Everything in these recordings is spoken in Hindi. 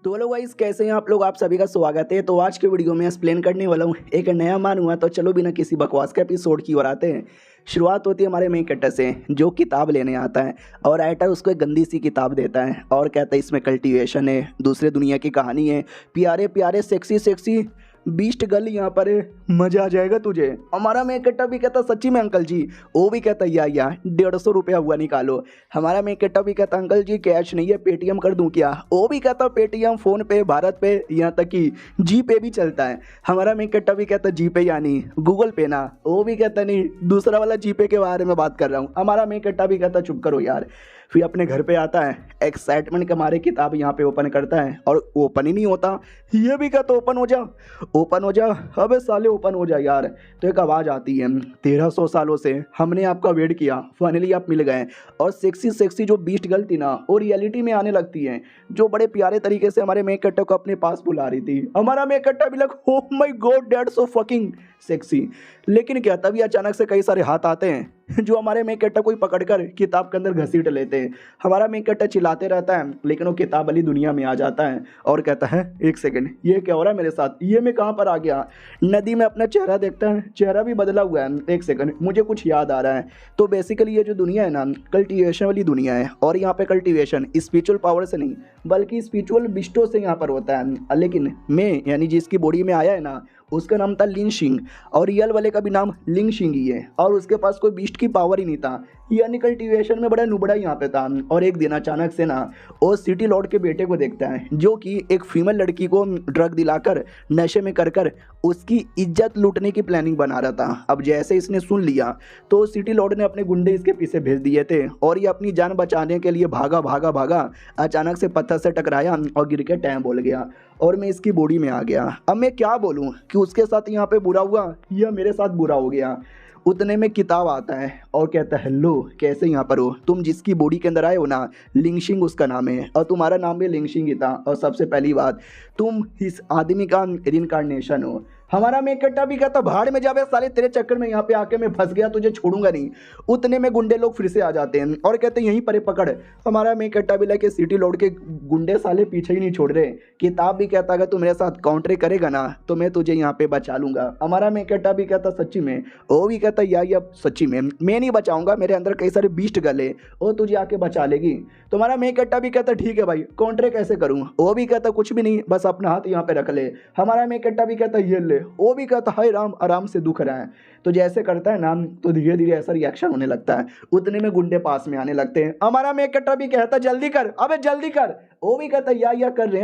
तो हेलो गाइस, कैसे हैं आप लोग। आप सभी का स्वागत है। तो आज के वीडियो में एक्सप्लेन करने वाला हूँ एक नया मान हुआ। तो चलो बिना किसी बकवास के एपिसोड की ओर आते हैं। शुरुआत होती है हमारे मेन कैरेक्टर से, जो किताब लेने आता है और राइटर उसको एक गंदी सी किताब देता है और कहता है इसमें कल्टीवेशन है, दूसरे दुनिया की कहानी है, प्यारे प्यारे सेक्सी सेक्सी बीस्ट गर्ल यहाँ पर है, मजा आ जाएगा तुझे। हमारा मेन कैरेक्टर भी कहता सच्ची में अंकल जी। वो भी कहता या 150 रुपया हुआ निकालो। हमारा मेन कैरेक्टर भी कहता अंकल जी कैश नहीं है, पेटीएम कर दूं क्या। वो भी कहता पेटीएम, फोन पे, भारत पे, यहाँ तक कि जी पे भी चलता है। हमारा मेन कैरेक्टर भी कहता जी पे यानी गूगल पे ना। वो भी कहता नहीं, दूसरा वाला जी पे के बारे में बात कर रहा हूँ। हमारा मेन कैरेक्टर भी कहता चुप करो यार। फिर अपने घर पे आता है, एक्साइटमेंट के मारे किताब यहाँ पे ओपन करता है और ओपन ही नहीं होता। ये भी कहता ओपन हो जा, ओपन हो जा। अबे साले ओपन हो जा यार। तो एक आवाज़ आती है, 1300 सालों से हमने आपका वेट किया, फाइनली आप मिल गए। और सेक्सी सेक्सी जो बीस्ट गर्ल थी ना, वो रियलिटी में आने लगती है, जो बड़े प्यारे तरीके से हमारे मेक कट्टा को अपने पास बुला रही थी। हमारा मेक कट्टा भी लग oh my God that's so fucking sexy. लेकिन क्या तभी अचानक से कई सारे हाथ आते हैं जो हमारे मेक कट्टा को ही पकड़कर किताब के अंदर घसीट लेते हैं। हमारा मेक कट्टा चिल्लाते रहता है, लेकिन वो किताब वाली दुनिया में आ जाता है और कहता है एक सेकंड, ये क्या हो रहा है मेरे साथ, ये मैं कहाँ पर आ गया। नदी में अपना चेहरा देखता है, चेहरा भी बदला हुआ है। एक सेकंड, मुझे कुछ याद आ रहा है। तो बेसिकली ये जो दुनिया है ना, कल्टीवेशन वाली दुनिया है। और यहाँ पे कल्टीवेशन स्पिरिचुअल पावर से नहीं बल्कि स्पिरिचुअल बिस्टों से यहाँ पर होता है। लेकिन मैं यानी जिसकी बॉडी में आया है ना, उसका नाम था लिन शिंग और रियल वाले का भी नाम लिंग शिंग ही है। और उसके पास कोई बीस्ट की पावर ही नहीं था, यानी कल्टीवेशन में बड़ा नुबड़ा यहाँ पे था। और एक दिन अचानक से ना वो सिटी लॉर्ड के बेटे को देखता है, जो कि एक फीमेल लड़की को ड्रग दिलाकर नशे में कर उसकी इज्जत लूटने की प्लानिंग बना रहा था। अब जैसे इसने सुन लिया तो सिटी लॉर्ड ने अपने गुंडे इसके पीछे भेज दिए थे और ये अपनी जान बचाने के लिए भागा भागा भागा। अचानक से पत्थर से टकराया और गिर के टैम बोल गया और मैं इसकी बॉडी में आ गया। अब मैं क्या बोलूँ कि उसके साथ यहाँ पे बुरा हुआ या मेरे साथ बुरा हो गया। उतने में किताब आता है और कहता है हेलो, कैसे यहाँ पर हो तुम। जिसकी बॉडी के अंदर आए हो ना, लिंगशिंग उसका नाम है और तुम्हारा नाम भी लिंगशिंग ही था। और सबसे पहली बात, तुम इस आदमी का रिइंकार्नेशन हो। हमारा मेक कट्टा भी कहता भाड़ में जावे साले, तेरे चक्कर में यहाँ पे आके मैं फंस गया, तुझे छोड़ूंगा नहीं। उतने में गुंडे लोग फिर से आ जाते हैं और कहते हैं यहीं पर पकड़। हमारा मेक कट्टा भी लाके सिटी लॉर्ड के गुंडे साले पीछे ही नहीं छोड़ रहे। किताब भी कहता अगर तू मेरे साथ काउंटर करेगा ना तो मैं तुझे यहाँ पे बचा लूंगा। हमारा मेक कट्टा भी कहता सच्ची में। वो भी कहता या सच्ची में मैं नहीं बचाऊंगा, मेरे अंदर कई सारे बीस्ट गले, वो तुझे आके बचा लेगी। तुम्हारा मेक कट्टा भी कहता ठीक है भाई, काउंटर कैसे करूँ। वो भी कहता कुछ भी नहीं, बस अपना हाथ यहाँ पे रख ले। हमारा मेक कट्टा भी कहता ये ले। वो भी कहता हाय राम, आराम से दुख रहा है। तो जैसे करता है ना, तो धीरे धीरे ऐसा रिएक्शन होने लगता है। उतने में गुंडे पास में आने लगते हैं। हमारा मेक कट्टा भी कहता जल्दी कर, अबे जल्दी कर। वो भी कहता या कर रहे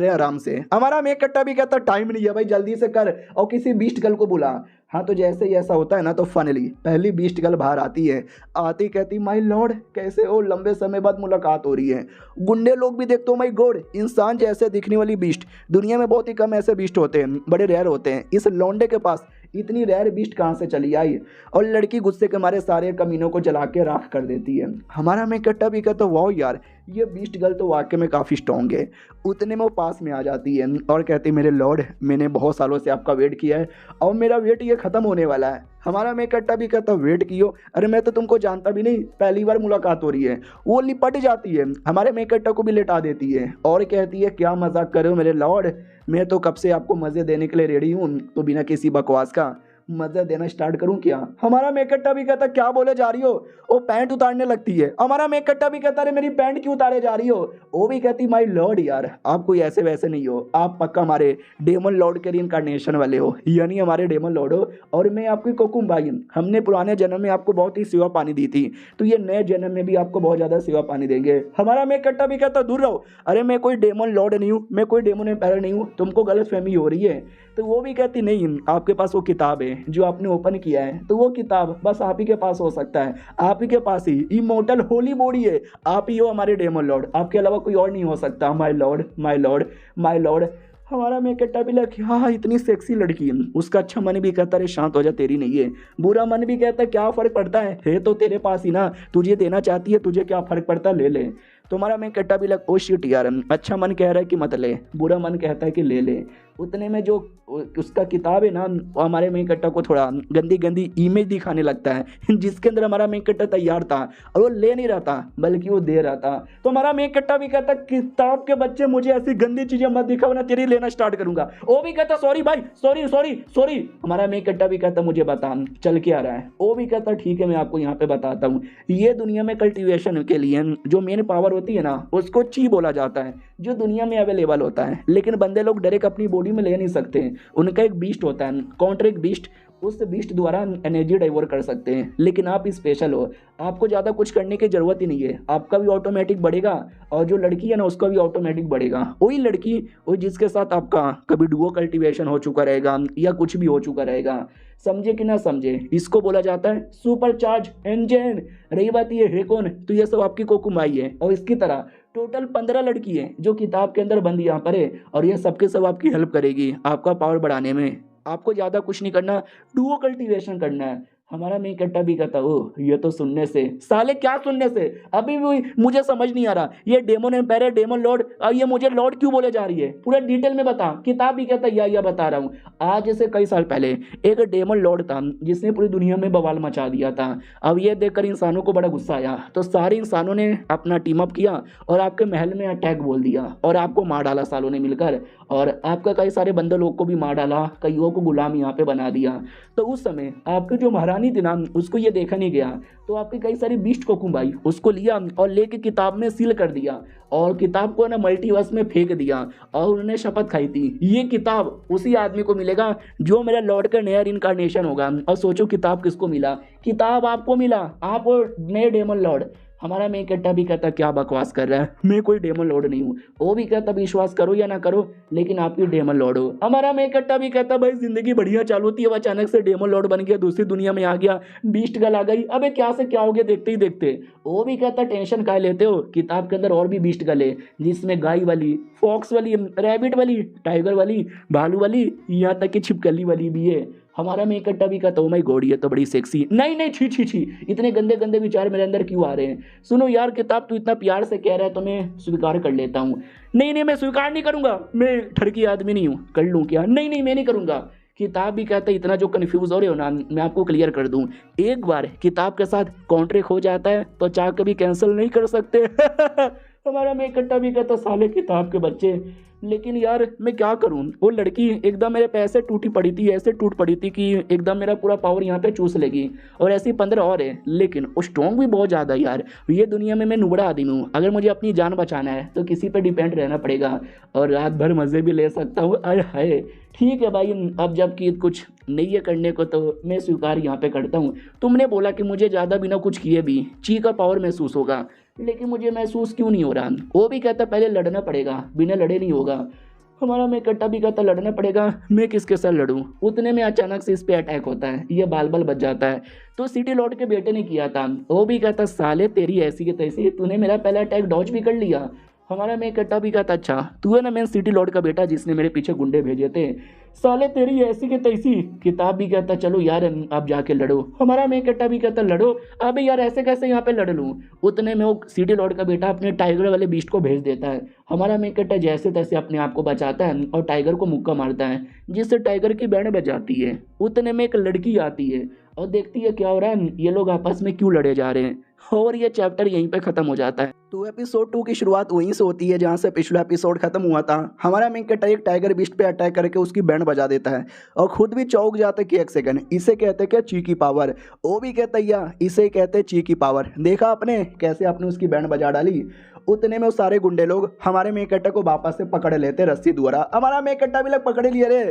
हैं आराम से। हमारा मेक कट्टा भी कहता टाइम नहीं है भाई, जल्दी से कर और किसी बीस्ट गर्ल को बुला। हाँ, तो जैसे ही ऐसा होता है ना, तो फाइनली पहली बीस्ट गर्ल बाहर आती है। आती कहती माय लॉर्ड कैसे हो, लंबे समय बाद मुलाकात हो रही है। गुंडे लोग भी देखते हो माय गॉड, इंसान जैसे दिखने वाली बीस्ट दुनिया में बहुत ही कम ऐसे बीस्ट होते हैं, बड़े रेयर होते हैं। इस लौंडे के पास इतनी रेयर बीस्ट कहाँ से चली आई। और लड़की गुस्से के मारे सारे कमीनों को जला के राख कर देती है। हमारा मेक कट्टा भी कहता वाओ यार, ये बीस्ट गर्ल तो वाकई में काफ़ी स्ट्रॉन्ग है। उतने में वो पास में आ जाती है और कहती मेरे लॉर्ड, मैंने बहुत सालों से आपका वेट किया है और मेरा वेट ये ख़त्म होने वाला है। हमारा मेक कट्टा भी कहता वेट कियो, अरे मैं तो तुमको जानता भी नहीं, पहली बार मुलाकात हो रही है। वो लिपट जाती है, हमारे मेक कट्टा को भी लेटा देती है और कहती है क्या मजाक कर रहे हो मेरे लॉर्ड, मैं तो कब से आपको मज़े देने के लिए रेडी हूँ, तो बिना किसी बकवास का मजा देना स्टार्ट करूं क्या। हमारा मेक कट्टा भी कहता क्या बोले जा रही हो। वो पैंट उतारने लगती है। हमारा मेक कट्टा भी कहता अरे मेरी पैंट क्यों उतारे जा रही हो। वो भी कहती माय लॉर्ड यार, आप कोई ऐसे वैसे नहीं हो, आप पक्का हमारे डेमन लॉर्ड के रिइंकार्नेशन वाले हो, यानी हमारे डेमन लॉर्ड हो और मैं आपकी कोकुम भाई। हमने पुराने जन्म में आपको बहुत ही सेवा पानी दी थी, तो ये नए जन्म में भी आपको बहुत ज़्यादा सेवा पानी देंगे। हमारा मेक कट्टा भी कहता दूर रहो, अरे मैं कोई डेमन लॉर्ड नहीं हूँ, मैं कोई डेमन एम्पायर नहीं हूँ, तुमको गलतफहमी हो रही है। तो वो भी कहती नहीं, आपके पास वो किताब है जो आपने ओपन किया है, तो वो किताब बस आप ही के पास हो सकता है, आप ही के पास ही इमोर्टल होली बॉडी है, आप ही हो हमारे डेमन लॉर्ड, आपके अलावा कोई और नहीं हो सकता। My Lord my Lord my Lord. हमारा मेक कट्टा भी लग हाँ इतनी सेक्सी लड़की है। उसका अच्छा मन भी कहता है शांत हो जा, तेरी नहीं है। बुरा मन भी कहता है क्या फ़र्क पड़ता है तो तेरे पास ही ना, तुझे देना चाहती है, तुझे क्या फ़र्क पड़ता है, ले ले। तो हमारा मेन कट्टा भी लग ओ शिट यार, अच्छा मन कह रहा है कि मत ले, बुरा मन कहता है कि ले ले। उतने में जो उसका किताब है ना, वो हमारे मेन कट्टा को थोड़ा गंदी गंदी इमेज दिखाने लगता है जिसके अंदर हमारा मेन कट्टा तैयार था और वो ले नहीं रहा था बल्कि वो दे रहा था। तो हमारा मेन कट्टा भी कहता किताब के बच्चे मुझे ऐसी गंदी चीजें मत दिखाओ ना, तेरी लेना स्टार्ट करूंगा। वो भी कहता सॉरी भाई, सॉरी सॉरी सॉरी। हमारा मेन कट्टा भी कहता मुझे बता चल के आ रहा है। वो भी कहता ठीक है मैं आपको यहाँ पे बताता हूँ। ये दुनिया में कल्टीवेशन के लिए जो मेन पावर होती है ना, उसको ची बोला जाता है, जो दुनिया में अवेलेबल होता है। लेकिन बंदे लोग डायरेक्ट अपनी बॉडी में ले नहीं सकते, उनका एक बीस्ट होता है, काउंटर एक बीस्ट, उस बीस्ट द्वारा एनर्जी डाइवर्ट कर सकते हैं। लेकिन आप स्पेशल हो, आपको ज़्यादा कुछ करने की ज़रूरत ही नहीं है, आपका भी ऑटोमेटिक बढ़ेगा और जो लड़की है ना उसका भी ऑटोमेटिक बढ़ेगा। वही लड़की वो जिसके साथ आपका कभी डुओ कल्टीवेशन हो चुका रहेगा या कुछ भी हो चुका रहेगा, समझे कि ना समझे, इसको बोला जाता है सुपर चार्ज इंजन। रही बात ये है कौन, तो ये सब आपकी कोकुमाई है। और इसकी तरह टोटल 15 लड़की है जो किताब के अंदर बंद यहाँ पर है और ये सबके सब आपकी हेल्प करेगी आपका पावर बढ़ाने में। आपको ज़्यादा कुछ नहीं करना, डुओ कल्टीवेशन करना है। हमारा मेन कट्टा भी कहता ओ ये तो सुनने से, साले क्या सुनने से, अभी भी मुझे समझ नहीं आ रहा, ये डेमन एम्पायर है, डेमन लॉर्ड, और ये मुझे लॉर्ड क्यों बोले जा रही है, पूरा डिटेल में बता। किताब भी कहता या बता रहा हूँ। आज से कई साल पहले एक डेमन लॉर्ड था जिसने पूरी दुनिया में बवाल मचा दिया था। अब ये देखकर इंसानों को बड़ा गुस्सा आया तो सारे इंसानों ने अपना टीम अप किया और आपके महल में अटैक बोल दिया और आपको मार डाला सालों ने मिलकर, और आपका कई सारे बंदे लोग को भी मार डाला, कईयों को गुलाम यहाँ पे बना दिया। तो उस समय आपके जो महारानी थी ना, उसको ये देखा नहीं गया तो आपके कई सारी बीस्ट को कुंबाई उसको लिया और लेके किताब में सील कर दिया और किताब को ना मल्टीवर्स में फेंक दिया और उन्होंने शपथ खाई थी ये किताब उसी आदमी को मिलेगा जो मेरा लॉर्ड का नया इनकारनेशन होगा। और सोचो किताब किसको मिला, किताब आपको मिला, आप नए डेमन लॉर्ड। हमारा मेन कट्टा भी कहता क्या बकवास कर रहा है, मैं कोई डेमन लॉर्ड नहीं हूँ। वो भी कहता विश्वास करो या ना करो लेकिन आप भी डेमन लॉर्ड हो। हमारा मेन कट्टा भी कहता भाई जिंदगी बढ़िया चालू थी, अब अचानक से डेमन लॉर्ड बन गया, दूसरी दुनिया में आ गया, बीस्ट गल आ गई, अबे क्या से क्या हो गया देखते ही देखते। वो भी कहता टेंशन काहे लेते हो, किताब के अंदर और भी बीस्ट गले जिसमें गाय वाली, फॉक्स वाली, रैबिट वाली, टाइगर वाली, भालू वाली, यहाँ तक कि छिपकली वाली भी है। हमारा मेन कट्टा भी कहता हूँ माई गॉड ये तो बड़ी सेक्सी, नहीं नहीं छी छी छी, इतने गंदे गंदे विचार मेरे अंदर क्यों आ रहे हैं। सुनो यार किताब तू इतना प्यार से कह रहा है तो मैं स्वीकार कर लेता हूँ। नहीं नहीं मैं स्वीकार नहीं करूंगा, मैं ठरकी आदमी नहीं हूँ, कर लूँ क्या, नहीं नहीं मैं नहीं करूंगा। किताब भी कहता है इतना जो कन्फ्यूज हो रहे हो ना मैं आपको क्लियर कर दूं, एक बार किताब के साथ कॉन्ट्रैक्ट हो जाता है तो चाह कभी कैंसिल नहीं कर सकते हमारा मेन कट्टा भी कहता साले किताब के बच्चे, लेकिन यार मैं क्या करूं, वो लड़की एकदम मेरे पैसे टूटी पड़ी थी, ऐसे टूट पड़ी थी कि एकदम मेरा पूरा पावर यहाँ पे चूस लेगी। और ऐसी 15 और है लेकिन वो स्ट्रॉन्ग भी बहुत ज़्यादा है यार। ये दुनिया में मैं नुबड़ा आदमी हूँ, अगर मुझे अपनी जान बचाना है तो किसी पे डिपेंड रहना पड़ेगा और रात भर मज़े भी ले सकता हूँ। अरे हाय ठीक है भाई, अब जबकि कुछ नहीं है करने को तो मैं स्वीकार यहाँ पे करता हूँ। तुमने बोला कि मुझे ज़्यादा बिना कुछ किए भी ची का पावर महसूस होगा, लेकिन मुझे महसूस क्यों नहीं हो रहा। वो भी कहता पहले लड़ना पड़ेगा, बिना लड़े नहीं होगा। हमारा मेन कट्टा भी कहता लड़ना पड़ेगा, मैं किसके साथ लड़ूं। उतने में अचानक से इस पे अटैक होता है, ये बाल बाल बच जाता है। तो सिटी लॉर्ड के बेटे ने किया था। वो भी कहता साले तेरी ऐसी की तैसी, तूने मेरा पहला अटैक डॉज भी कर लिया। हमारा मेन कट्टा भी कहता अच्छा तू है ना मेन सिटी लॉर्ड का बेटा जिसने मेरे पीछे गुंडे भेजे थे, साले तेरी ऐसी की तैसी। किताब भी कहता चलो यार अब जाके लड़ो। हमारा मेन कट्टा भी कहता लड़ो, अबे यार ऐसे कैसे यहाँ पे लड़ लूँ। उतने में वो सिटी लॉर्ड का बेटा अपने टाइगर वाले बीस्ट को भेज देता है। हमारा मेन कट्टा जैसे तैसे अपने आप को बचाता है और टाइगर को मुक्का मारता है जिससे टाइगर की बैंड बज जाती है। उतने में एक लड़की आती है और देखती है क्या हो रहा है, ये लोग आपस में क्यों लड़े जा रहे हैं, और ये चैप्टर यहीं पे खत्म हो जाता है। तो एपिसोड 2 की शुरुआत वहीं से होती है जहाँ से पिछला एपिसोड खत्म हुआ था। हमारा मेन कट्टा एक टाइगर बीस्ट पे अटैक करके उसकी बैंड बजा देता है और खुद भी चौंक जाता है कि एक सेकंड, इसे कहते क्या ची की पावर। वो भी कहता है इसे कहते ची की पावर, देखा आपने कैसे आपने उसकी बैंड बजा डाली। उतने में वो सारे गुंडे लोग हमारे मेन कट्टा को वापस से पकड़ लेते रस्सी द्वारा। हमारा मेन कट्टा भी लोग पकड़े लिए रे।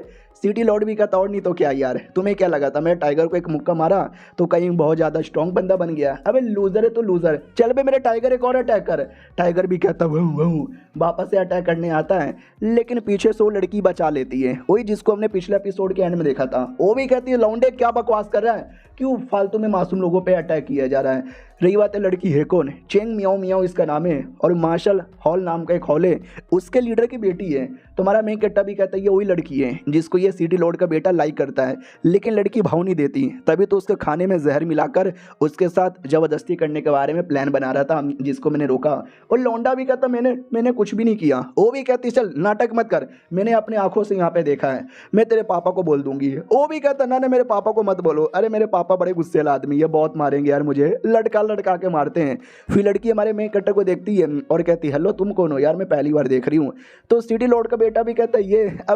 सिटी लॉर्ड भी कहता और नहीं तो क्या यार, तुम्हें क्या लगा था मैं टाइगर को एक मुक्का मारा तो कहीं बहुत ज़्यादा स्ट्रॉन्ग बंदा बन गया, अबे लूजर है तो लूजर, चल बे मेरे टाइगर एक और अटैक कर। टाइगर भी कहता वह वापस से अटैक करने आता है लेकिन पीछे से वो लड़की बचा लेती है, वही जिसको हमने पिछले एपिसोड के एंड में देखा था। वो भी कहती है लौंडे क्या बकवास कर रहा है, क्यों फालतू में मासूम लोगों पे अटैक किया जा रहा है। रही बात है लड़की है कौन, चेंग मियाओ मियाओ इसका नाम है और मार्शल हॉल नाम का एक हॉल है, उसके लीडर की बेटी है। तुम्हारा मेन कट्टा भी कहता है ये वही लड़की है जिसको ये सिटी लॉर्ड का बेटा लाइक करता है, लेकिन लड़की भाव नहीं देती, तभी तो उसके खाने में जहर मिलाकर उसके साथ ज़बरदस्ती करने के बारे में प्लान बना रहा था, जिसको मैंने रोका। और लौंडा भी कहता मैंने कुछ भी नहीं किया। वो भी कहती चल नाटक मत कर, मैंने अपनी आंखों से यहाँ पे देखा है, मैं तेरे पापा को बोल दूंगी। वो भी कहता ना मेरे पापा को मत बोलो, अरे मेरे पापा बड़े गुस्सेल आदमी है, बहुत मारेंगे यार, मुझे लड़का लड़का के मारते हैं। फिर लड़की हमारे मेन कट्टर को देखती है और कहती है हेलो तुम कौन हो यार, मैं पहली बार देख रही हूँ। तो सिटी लॉर्ड का बेटा भी कहता है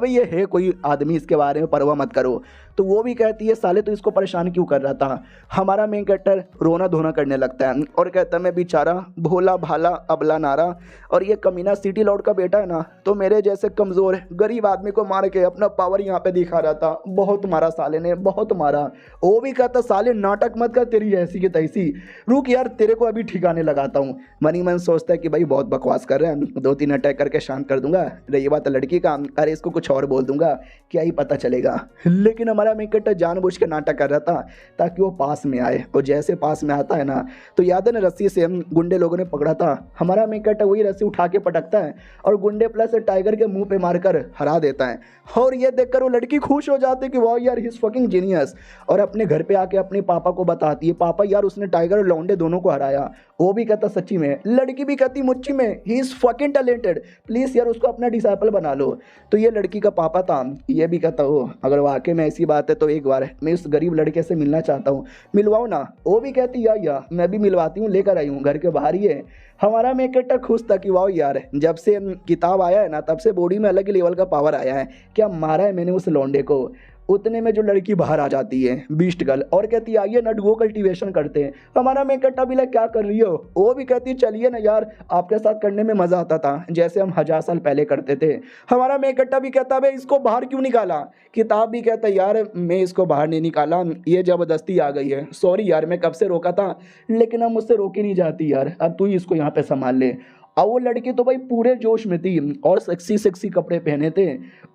ये है कोई आदमी, इसके बारे में परवाह मत करो। तो वो भी कहती है साले तो इसको परेशान क्यों कर रहा था। हमारा मेन कट्टर रोना धोना करने लगता है और कहता है मैं बेचारा भोला भाला अबला नारा, और ये कमीना सिटी लॉर्ड का बेटा है ना, तो मेरे जैसे कमज़ोर गरीब आदमी को मार के अपना पावर यहाँ पे दिखा रहा था, बहुत मारा साले ने, बहुत मारा। वो भी कहता साले नाटक मत कर, तेरी ऐसी की तैसी, रुक यार तेरे को अभी ठिकाने लगाता हूँ। मनी मन सोचता है कि भाई बहुत बकवास कर रहे हैं, 2-3 अटैक करके शांत कर दूंगा। रही बात लड़की का, अरे इसको कुछ और बोल दूंगा, क्या ही पता चलेगा। लेकिन हमारा मेकट जानबूझ के नाटक कर रहा था ताकि वो पास में आए, और जैसे पास में आता है ना, तो याद है ना रस्सी से हम गुंडे लोगों ने पकड़ा था, हमारा मेकट वही रस्सी उठा के पटकता है और गुंडे प्लस टाइगर के मुंह पे मारकर हरा देता है। और ये देखकर वो लड़की खुश हो जाती है कि वाह यार ही इज फकिंग जीनियस, और अपने घर पे आके अपने पापा को बताती है पापा यार उसने टाइगर और लौंडे दोनों को हराया। वो भी कहता सच्ची में, लड़की भी कहती मुच्ची में, he is fucking talented, please यार उसको अपना डिसाइपल बना लो। तो ये लड़की का पापा था, ये भी कहता हो अगर वाकई में ऐसी बात है तो एक बार मैं उस गरीब लड़के से मिलना चाहता हूँ, मिलवाओ ना। वो भी कहती या मैं भी मिलवाती हूँ, लेकर आई हूँ, घर के बाहर ही है। हमारा मेकट खुश था कि वाह यार जब से किताब आया है ना तब से बॉडी में अलग ही लेवल का पावर आया है, क्या मारा है मैंने उस लौंडे को। उतने में जो लड़की बाहर आ जाती है बीस्ट गर्ल और कहती है आइए ना डुओ कल्टीवेशन करते हैं। हमारा मेकट्टा भी क्या कर रही हो, वो भी कहती है चलिए ना यार आपके साथ करने में मज़ा आता था जैसे हम 1000 साल पहले करते थे। हमारा मेकट्टा भी कहता है इसको बाहर क्यों निकाला। किताब भी कहता है यार मैं इसको बाहर नहीं निकाला, ये ज़बरदस्ती आ गई है, सॉरी यार मैं कब से रोका था लेकिन अब मुझसे रोकी नहीं जाती यार, अब तू ही इसको यहाँ पे संभाल ले। और वो लड़की तो भाई पूरे जोश में थी और सेक्सी सेक्सी कपड़े पहने थे।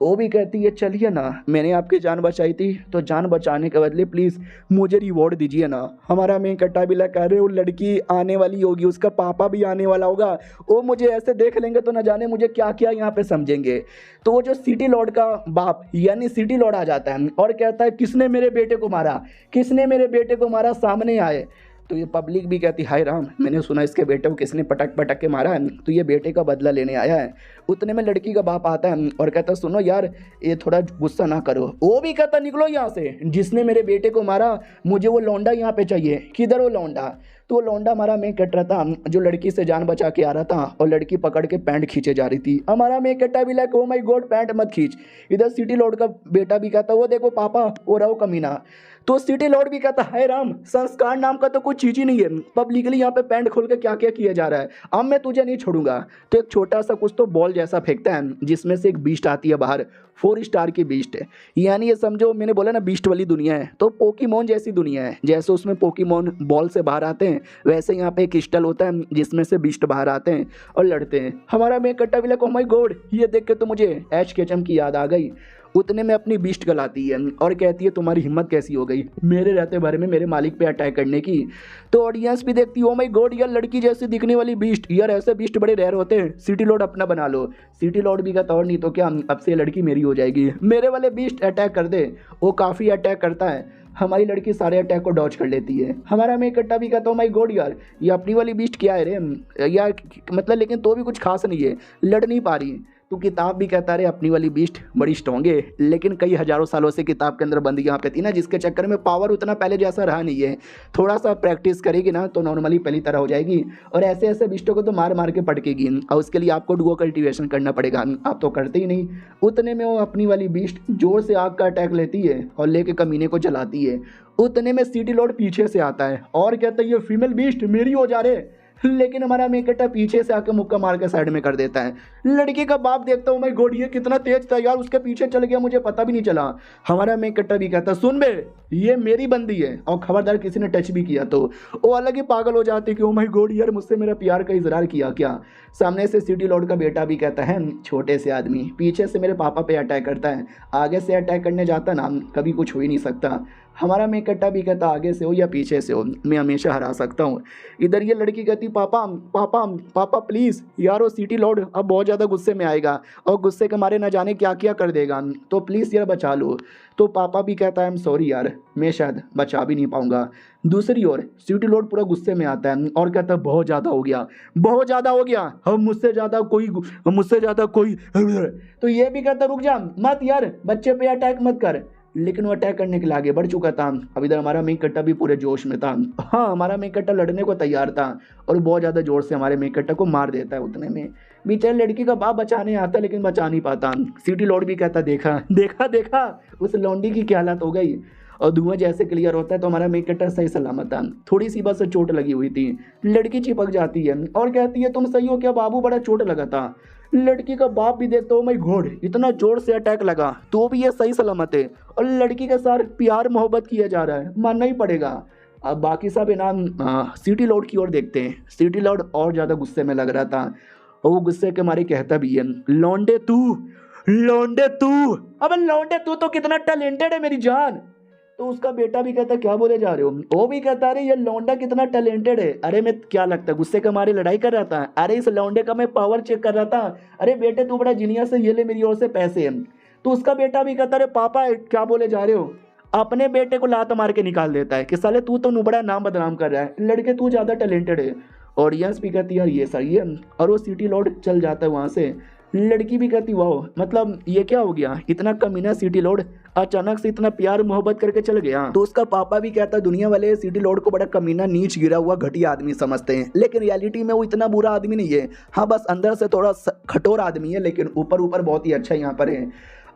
वो भी कहती है चलिए ना मैंने आपकी जान बचाई थी तो जान बचाने के बदले प्लीज़ मुझे रिवॉर्ड दीजिए ना। हमारा मेन कट्टा भी कह रहे वो लड़की आने वाली होगी, उसका पापा भी आने वाला होगा, वो मुझे ऐसे देख लेंगे तो न जाने मुझे क्या क्या यहाँ पे समझेंगे। तो वो जो सिटी लॉर्ड का बाप यानी सिटी लॉर्ड आ जाता है और कहता है किसने मेरे बेटे को मारा, किसने मेरे बेटे को मारा, सामने आए। तो ये पब्लिक भी कहती हाय राम मैंने सुना इसके बेटे को किसने पटक पटक के मारा है, तो ये बेटे का बदला लेने आया है। उतने में लड़की का बाप आता है और कहता सुनो यार ये थोड़ा गुस्सा ना करो। वो भी कहता निकलो यहाँ से, जिसने मेरे बेटे को मारा मुझे वो लौंडा यहाँ पे चाहिए, किधर वो लौंडा। तो वो लौंडा हमारा मैं कट रहा था जो लड़की से जान बचा के आ रहा था और लड़की पकड़ के पैंट खींचे जा रही थी। हमारा मैं कट्टा भी ओ माय गॉड पैंट मत खींच। इधर सिटी लॉर्ड का बेटा भी कहता वो देखो पापा वो रहो कमीना। तो सिटी लॉर्ड भी कहता है राम संस्कार नाम का तो कुछ चीज़ ही नहीं है, पब्लिकली यहाँ पे पैंट खोल के क्या क्या किया जा रहा है, अब मैं तुझे नहीं छोड़ूंगा। तो एक छोटा सा कुछ तो बॉल जैसा फेंकता है जिसमें से एक बीस्ट आती है बाहर, 4 स्टार की बीस्ट है, यानी ये समझो मैंने बोला ना बीस्ट वाली दुनिया है, तो पोकीमोन जैसी दुनिया है। जैसे उसमें पोकीमोन बॉल से बाहर आते हैं वैसे यहाँ पे एक क्रिस्टल होता है जिसमें से बीस्ट बाहर आते हैं और लड़ते हैं। हमारा मैं कट्टा भी ओ माय गॉड ये देख के तो मुझे एच केचम की याद आ गई। उतने में अपनी बीस्ट गलाती है और कहती है तुम्हारी हिम्मत कैसी हो गई मेरे रहते भरे में मेरे मालिक पे अटैक करने की। तो ऑडियंस भी देखती है ओ माय गॉड यार लड़की जैसी दिखने वाली बीस्ट, यार ऐसे बीस्ट बड़े रेयर होते हैं, सिटी लॉर्ड अपना बना लो। सिटी लॉर्ड भी कहता और नहीं तो क्या अब से लड़की मेरी हो जाएगी, मेरे वाले बीस्ट अटैक कर दे। वो काफ़ी अटैक करता है, हमारी लड़की सारे अटैक को डॉज कर लेती है। हमारा मैं कट्टा भी कहता हूँ माय गॉड यार ये अपनी वाली बीस्ट क्या है रे यार, मतलब लेकिन तो भी कुछ खास नहीं है, लड़ नहीं पा रही। तो किताब भी कहता रहे अपनी वाली बीस्ट बड़ी स्ट्रॉन्ग है, लेकिन कई हज़ारों सालों से किताब के अंदर बंदी यहाँ पे थी ना, जिसके चक्कर में पावर उतना पहले जैसा रहा नहीं है। थोड़ा सा प्रैक्टिस करेगी ना तो नॉर्मली पहली तरह हो जाएगी और ऐसे ऐसे बिस्टों को तो मार मार के पटकेगी और उसके लिए आपको डुओ कल्टीवेशन करना पड़ेगा, आप तो करते ही नहीं। उतने में वो अपनी वाली बीस्ट जोर से आग का अटैक लेती है और लेके कमीने को जलाती है। उतने में सिटी लॉर्ड पीछे से आता है और कहता है ये फीमेल बीस्ट मेरी हो जा रहे, लेकिन हमारा मेकटा पीछे से आकर मुक्का मार के साइड में कर देता है। लड़की का बाप देखता हूँ, मैं गॉड ये कितना तेज था यार, उसके पीछे चल गया, मुझे पता भी नहीं चला। हमारा मेन कैरेक्टर भी कहता सुन बे, ये मेरी बंदी है और खबरदार किसी ने टच भी किया तो वो अलग ही पागल हो जाती कि ओ माय गॉड यार, मुझसे मेरा प्यार का इजहार किया क्या। सामने से सिटी लॉर्ड का बेटा भी कहता है छोटे से आदमी पीछे से मेरे पापा पे अटैक करता है, आगे से अटैक करने जाता ना कभी कुछ हो ही नहीं सकता। हमारा मेन कैरेक्टर भी कहता आगे से हो या पीछे से हो मैं हमेशा हरा सकता हूँ। इधर ये लड़की कहती पापा पापा पापा प्लीज़ यार, वो सिटी लॉर्ड अब बहुत ज़्यादा गुस्से में आएगा और गुस्से के मारे न जाने क्या क्या कर देगा, तो प्लीज़ यार बचा लो। तो पापा भी कहता है आई एम सॉरी यार, मैं शायद बचा भी नहीं पाऊंगा। दूसरी ओर सिटी लॉर्ड पूरा गुस्से में आता है और कहता है बहुत ज़्यादा हो गया, बहुत ज़्यादा हो गया, हम मुझसे ज़्यादा कोई तो ये भी कहता रुक जा मत यार, बच्चे पे अटैक मत कर। लेकिन वो अटैक करने के लिए आगे बढ़ चुका था। अब इधर हमारा मेन कट्टा भी पूरे जोश में था। हाँ, हमारा मेन कट्टा लड़ने को तैयार था और बहुत ज़्यादा जोर से हमारे मेन कट्टा को मार देता है। उतने में बेचारे लड़की का बाप बचाने आता लेकिन बचा नहीं पाता। सिटी लॉर्ड भी कहता देखा देखा देखा उस लौंडी की क्या हालत हो गई। और धुआं जैसे क्लियर होता है तो हमारा मेन कट्टा सही सलामत था। थोड़ी सी बस चोट लगी हुई थी। लड़की चिपक जाती है और कहती है तुम सही हो क्या बाबू, बड़ा चोट लगा था। लड़की का बाप भी देखता हो माय गॉड, इतना जोर से अटैक लगा तो भी ये सही सलामत है और लड़की के साथ प्यार मोहब्बत किया जा रहा है, मानना ही पड़ेगा। अब बाकी सब इनाम सिटी लॉर्ड की ओर देखते हैं। सिटी लॉर्ड और ज़्यादा गुस्से में लग रहा था और वो गुस्से के मारे कहता भी है लौंडे तू, लौंडे तू, अबे लौंडे तू तो कितना टैलेंटेड है मेरी जान। तो उसका बेटा भी कहता क्या बोले जा रहे हो, वो भी कहता अरे ये लौंडा कितना टैलेंटेड है। अरे मैं क्या लगता है गुस्से के मारे लड़ाई कर रहा था, अरे इस लौंडे का मैं पावर चेक कर रहा था। अरे बेटे तू बड़ा जीनियस है, ये ले मेरी ओर से पैसे। तो उसका बेटा भी कहता अरे पापा क्या बोले जा रहे हो, अपने बेटे को लात मार के निकाल देता है कि साले तू तो नुबड़ा नाम बदनाम कर रहा है, लड़के तू ज़्यादा टैलेंटेड है। और यस भी कहती यार ये सही है और वो सिटी लॉर्ड चल जाता है वहाँ से। लड़की भी कहती वाह मतलब ये क्या हो गया, इतना कमीना सिटी लॉर्ड अचानक से इतना प्यार मोहब्बत करके चल गया। तो उसका पापा भी कहता दुनिया वाले सिटी लॉर्ड को बड़ा कमीना नीच गिरा हुआ घटिया आदमी समझते हैं, लेकिन रियलिटी में वो इतना बुरा आदमी नहीं है। हाँ बस अंदर से थोड़ा खटोर आदमी है लेकिन ऊपर ऊपर बहुत ही अच्छा यहाँ पर है।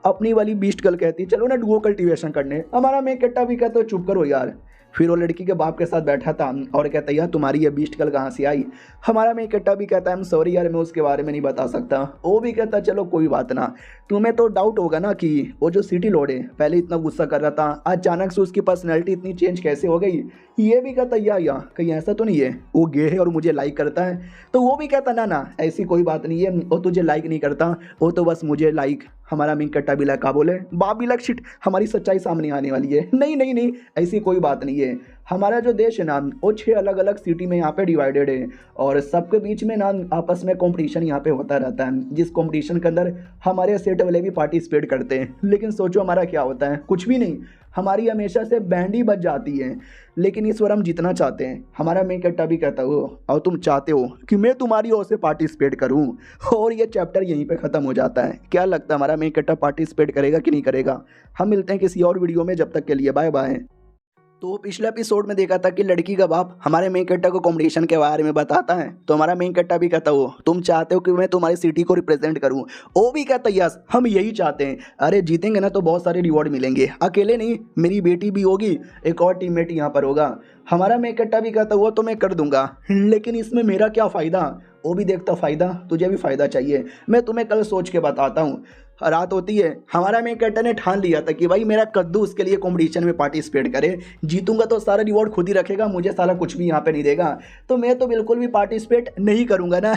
अपनी वाली बीस्ट गर्ल कहती चलो ना डुओ कल्टीवेशन करने। हमारा मेन कट्टा भी कहता चुप करो यार। फिर वो लड़की के बाप के साथ बैठा था और कहता यार तुम्हारी ये बीस्ट गर्ल कहाँ से आई। हमारा मेन कट्टा भी कहता है सॉरी यार मैं उसके बारे में नहीं बता सकता। वो भी कहता चलो कोई बात ना, तुम्हें तो डाउट होगा ना कि वो जो सिटी लॉर्ड है पहले इतना गुस्सा कर रहा था, अचानक से उसकी पर्सनैलिटी इतनी चेंज कैसे हो गई। ये भी कहता या कहीं ऐसा तो नहीं है वो गे है और मुझे लाइक करता है। तो वो भी कहता ना ऐसी कोई बात नहीं है, वो तुझे लाइक नहीं करता, वो तो बस मुझे लाइक। हमारा मेन कट्टा भी लगा बोले बाप भी लग शिट हमारी सच्चाई सामने आने वाली है। नहीं ऐसी कोई बात नहीं है। हमारा जो देश है ना वो 6 अलग अलग सिटी में यहाँ पे डिवाइडेड है और सबके बीच में ना आपस में कंपटीशन यहाँ पे होता रहता है, जिस कंपटीशन के अंदर हमारे सेट वाले भी पार्टिसिपेट करते हैं। लेकिन सोचो हमारा क्या होता है, कुछ भी नहीं, हमारी हमेशा से बैंड ही बज जाती है। लेकिन इस बार हम जीतना चाहते हैं। हमारा मेन कट्टा भी कहता हो और तुम चाहते हो कि मैं तुम्हारी ओर से पार्टिसिपेट करूं। और ये चैप्टर यहीं पे ख़त्म हो जाता है। क्या लगता है हमारा मेन कट्टा पार्टिसिपेट करेगा कि नहीं करेगा। हम मिलते हैं किसी और वीडियो में, जब तक के लिए बाय बाय। तो पिछले एपिसोड में देखा था कि लड़की का बाप हमारे मेन कट्टा को कॉम्पिटिशन के बारे में बताता है तो हमारा मेन कट्टा भी कहता हो तुम चाहते हो कि मैं तुम्हारी सिटी को रिप्रेजेंट करूं। वो भी कहता यस हम यही चाहते हैं। अरे जीतेंगे ना तो बहुत सारे रिवॉर्ड मिलेंगे, अकेले नहीं मेरी बेटी भी होगी, एक और टीममेट यहाँ पर होगा। हमारा मेन कट्टा भी कहता वो तो मैं कर दूंगा लेकिन इसमें मेरा क्या फ़ायदा। वो भी देखता फ़ायदा, तुझे भी फ़ायदा चाहिए, मैं तुम्हें कल सोच के बताता हूँ। रात होती है, हमारा मेन कैरेक्टर ने ठान लिया था कि भाई मेरा कद्दू उसके लिए कंपटीशन में पार्टिसिपेट करे, जीतूंगा तो सारा रिवॉर्ड खुद ही रखेगा, मुझे साला कुछ भी यहाँ पे नहीं देगा, तो मैं तो बिल्कुल भी पार्टिसिपेट नहीं करूँगा ना।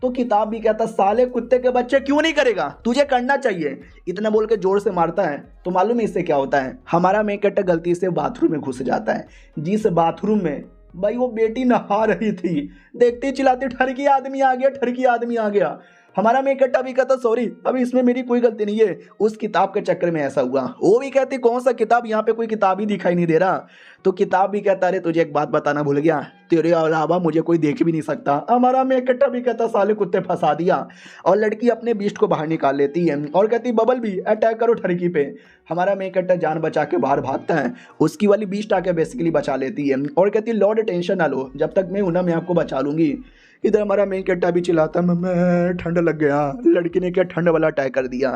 तो किताब भी कहता साले कुत्ते के बच्चे क्यों नहीं करेगा, तुझे करना चाहिए। इतना बोल के जोर से मारता है तो मालूम है इससे क्या होता है। हमारा मेन कैरेक्टर गलती से बाथरूम में घुस जाता है, जिस बाथरूम में भाई वो बेटी नहा रही थी, देखते चिल्लाते ठरकी आदमी आ गया, ठरकी आदमी आ गया। हमारा मेन कट्टा भी कहता सॉरी अभी इसमें मेरी कोई गलती नहीं है, उस किताब के चक्कर में ऐसा हुआ। वो भी कहती कौन सा किताब, यहाँ पे कोई किताब ही दिखाई नहीं दे रहा। तो किताब भी कहता अरे तुझे एक बात बताना भूल गया, तेरे अलावा मुझे कोई देख भी नहीं सकता। हमारा मेन कट्टा भी कहता साले कुत्ते फंसा दिया। और लड़की अपने बीस्ट को बाहर निकाल लेती है और कहती बबल भी अटैक करो ठरकी पे। हमारा मेन कट्टा जान बचा के बाहर भागता है, उसकी वाली बीस्ट आके बेसिकली बचा लेती है और कहती लॉर्ड टेंशन ना लो, जब तक मैं हूं ना मैं आपको बचा लूंगी। इधर हमारा मेन कैरेक्टर भी चिल्लाता मैं ठंड लग गया। लड़की ने क्या ठंड वाला अटैक कर दिया।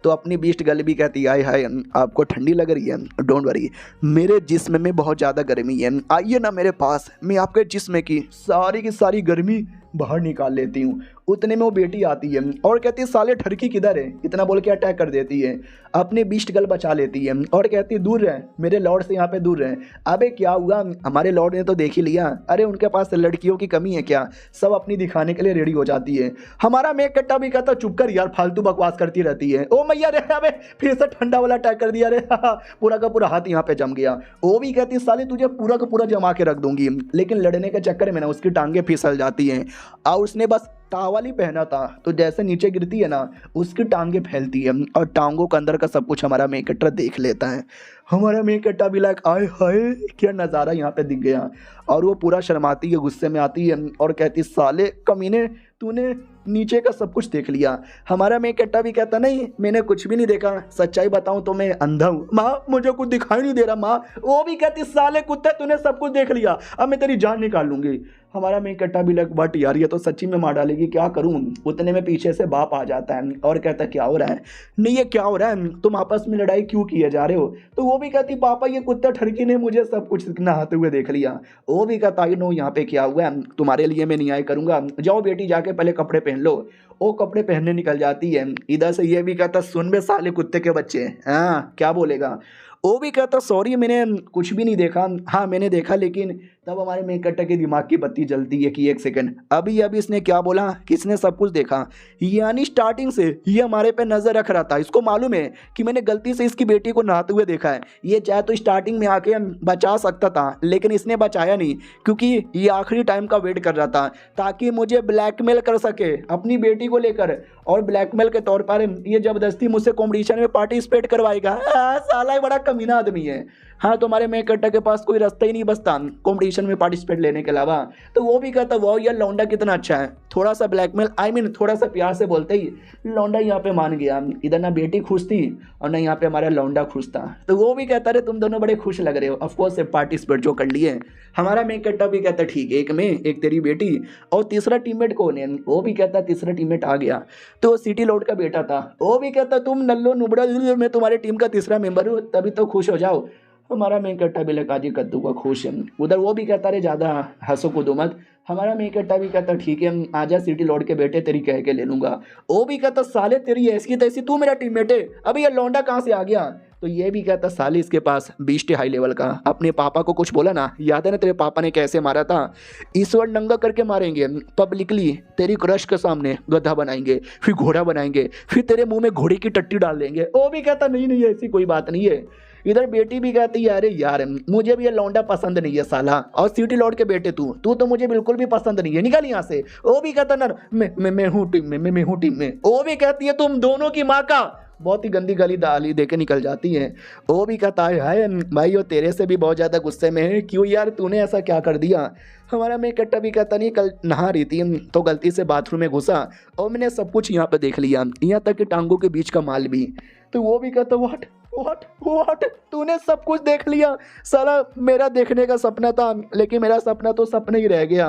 तो अपनी बीस्ट गर्ल भी कहती है हाय आपको ठंडी लग रही है, डोंट वरी मेरे जिस्म में बहुत ज़्यादा गर्मी है, आइए ना मेरे पास, मैं आपके जिस्म की सारी गर्मी बाहर निकाल लेती हूँ। उतने में वो बेटी आती है और कहती है साले ठरकी किधर है, इतना बोल के अटैक कर देती है। अपने बीस्ट गर्ल बचा लेती है और कहती है दूर रहे, मेरे लॉर्ड से यहाँ पे दूर रहे। अबे क्या हुआ, हमारे लॉर्ड ने तो देख ही लिया, अरे उनके पास लड़कियों की कमी है क्या, सब अपनी दिखाने के लिए रेडी हो जाती है। हमारा मेक कट्टा भी कहता चुप कर यार, फालतू बकवास करती रहती है। ओ मैया रे, अबे फिर से ठंडा वाला अटैक कर दिया रे, पूरा का पूरा हाथ यहाँ पे जम गया। वो भी कहती साले तुझे पूरा का पूरा जमा के रख दूंगी, लेकिन लड़ने के चक्कर में ना उसकी टांगे फिसल जाती हैं और उसने बस टावल ही पहना था, तो जैसे नीचे गिरती है ना उसकी टांगे फैलती है और टांगों के अंदर का सब कुछ हमारा मेक कट्टा देख लेता है। हमारा मेक कट्टा भी लाइक आए हाय क्या नज़ारा यहाँ पे दिख गया, और वो पूरा शर्माती है, गुस्से में आती है और कहती साले कमीने तूने नीचे का सब कुछ देख लिया। हमारा मेक कट्टा भी कहता नहीं मैंने कुछ भी नहीं देखा, सच्चाई बताऊं तो मैं अंधा हूँ माँ, मुझे कुछ दिखाई नहीं दे रहा माँ। वो भी कहती साले कुत्ते तूने सब कुछ देख लिया, अब मैं तेरी जान निकाल लूंगी। हमारा मेक कट्टा भी लग बट यार ये तो सच्ची में मार डालेगी, क्या करूं। उतने में पीछे से बाप आ जाता है और कहता क्या हो रहा है, नहीं ये क्या हो रहा है, तुम आपस में लड़ाई क्यों किए जा रहे हो। तो वो भी कहती पापा ये कुत्ता ठरकी ने मुझे सब कुछ नहाते हुए देख लिया। वो भी कहता नो यहाँ पे क्या हुआ है, तुम्हारे लिए मैं न्याय करूंगा, जाओ बेटी जाके पहले कपड़े पहन लो। वो कपड़े पहनने निकल जाती है। इधर से ये भी कहता सुन बे साले कुत्ते के बच्चे, हाँ क्या बोलेगा। वो भी कहता सॉरी मैंने कुछ भी नहीं देखा, हाँ मैंने देखा, लेकिन तब हमारे मेक कट्टा के दिमाग की बत्ती जलती है कि एक सेकंड अभी इसने क्या बोला, किसने सब कुछ देखा, यानी स्टार्टिंग से ये हमारे पे नज़र रख रहा था, इसको मालूम है कि मैंने गलती से इसकी बेटी को नहाते हुए देखा है। ये चाहे तो स्टार्टिंग में आके बचा सकता था, लेकिन इसने बचाया नहीं, क्योंकि ये आखिरी टाइम का वेट कर रहा था ताकि मुझे ब्लैकमेल कर सके अपनी बेटी को लेकर, और ब्लैकमेल के तौर पर ये ज़बरदस्ती मुझसे कॉम्पिटिशन में पार्टिसिपेट करवाएगा। साला बड़ा कमीना आदमी है। हाँ तो हमारे मेक कट्टा के पास कोई रास्ता ही नहीं बचता कंपटीशन में पार्टिसिपेट लेने के अलावा। तो वो भी कहता वाह यार लौंडा कितना अच्छा है, थोड़ा सा ब्लैकमेल थोड़ा सा प्यार से बोलते ही लौंडा यहाँ पे मान गया। इधर ना बेटी खुश थी और ना यहाँ पे हमारा लौंडा खुश था। तो वो भी कहता रहे तुम दोनों बड़े खुश लग रहे हो, ऑफकोर्स पार्टिसिपेट जो कर लिए। हमारा मेक कट्टा भी कहता ठीक है, एक मैं एक तेरी बेटी और तीसरा टीममेट कौन है। वो भी कहता तीसरा टीममेट आ गया, तो सिटी लॉर्ड का बेटा था। वो भी कहता तुम नल्लो नुबड़ा, मैं तुम्हारे टीम का तीसरा मेंबर हूँ, तभी तो खुश हो जाओ। हमारा मेक कट्टा भी लगा जी कद्दू का खुश है। उधर वो भी कहता रहे ज़्यादा हंसो कूदो मत। हमारा मेक कट्टा भी कहता ठीक है आजा सिटी लॉर्ड के बेटे तेरी कह के ले लूँगा। वो भी कहता साले तेरी ऐसी तैसी, तू मेरा टीममेट है, अभी ये लौंडा कहाँ से आ गया। तो ये भी कहता साले इसके पास बीस्ट हाई लेवल का, अपने पापा को कुछ बोला ना, याद है ना तेरे पापा ने कैसे मारा था, ईश्वर नंगा करके मारेंगे पब्लिकली, तेरी क्रश के सामने गधा बनाएंगे, फिर घोड़ा बनाएंगे, फिर तेरे मुंह में घोड़े की टट्टी डाल देंगे। वो भी कहता नहीं नहीं ऐसी कोई बात नहीं है। इधर बेटी भी कहती है अरे यार मुझे भी ये लौंडा पसंद नहीं है साला, और सिटी लॉर्ड के बेटे तू तो मुझे बिल्कुल भी पसंद नहीं है, निकल यहाँ से। वो भी कहता ना मैं हूँ टीम में, मैं हूँ टीम में। वो भी कहती है तुम दोनों की माँ का, बहुत ही गंदी गाली दाली दे के निकल जाती है। वो भी कहता है हाय भाई वो तेरे से भी बहुत ज़्यादा गुस्से में है, क्यों यार तूने ऐसा क्या कर दिया। हमारा मेक कट्टा भी कहता नहीं कल नहा रही थी तो गलती से बाथरूम में घुसा और मैंने सब कुछ यहाँ पे देख लिया, यहाँ तक कि टांगों के बीच का माल भी। तो वो भी कहता व्हाट व्हाट व्हाट, तूने सब कुछ देख लिया साला, मेरा देखने का सपना था लेकिन मेरा सपना तो सपना ही रह गया।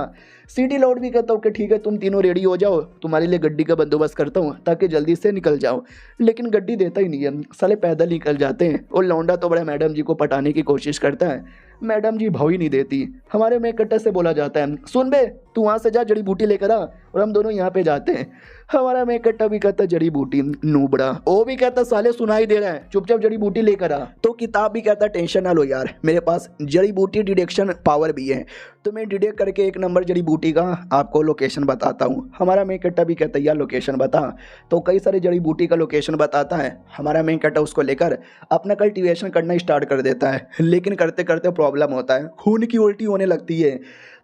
सिटी लॉर्ड भी कहता हूँ कि ठीक है तुम तीनों रेडी हो जाओ, तुम्हारे लिए गड्डी का बंदोबस्त करता हूँ ताकि जल्दी से निकल जाओ, लेकिन गड्डी देता ही नहीं है, साले पैदल निकल जाते हैं। और लौंडा तो बड़ा मैडम जी को पटाने की कोशिश करता है, मैडम जी भाव ही नहीं देती। हमारे मेक कट्टा से बोला जाता है सुन बे तू वहाँ से जा जड़ी बूटी लेकर आ, और हम दोनों यहाँ पे जाते हैं। हमारा मेक कट्टा भी कहता जड़ी बूटी नूबड़ा। वो भी कहता साले सुनाई दे रहा है चुपचाप जड़ी बूटी लेकर आ। तो किताब भी कहता टेंशन ना लो यार, मेरे पास जड़ी बूटी डिटेक्शन पावर भी है, तो मैं डिटेक्ट करके एक नंबर जड़ी बूटी का आपको लोकेशन बताता हूँ। हमारा मेक कट्टा भी कहता यार लोकेशन बता, तो कई सारी जड़ी बूटी का लोकेशन बताता है। हमारा मेक कट्टा उसको लेकर अपना कल्टीवेशन करना स्टार्ट कर देता है, लेकिन करते करते प्रॉब्लम होता है, खून की उल्टी होने लगती है।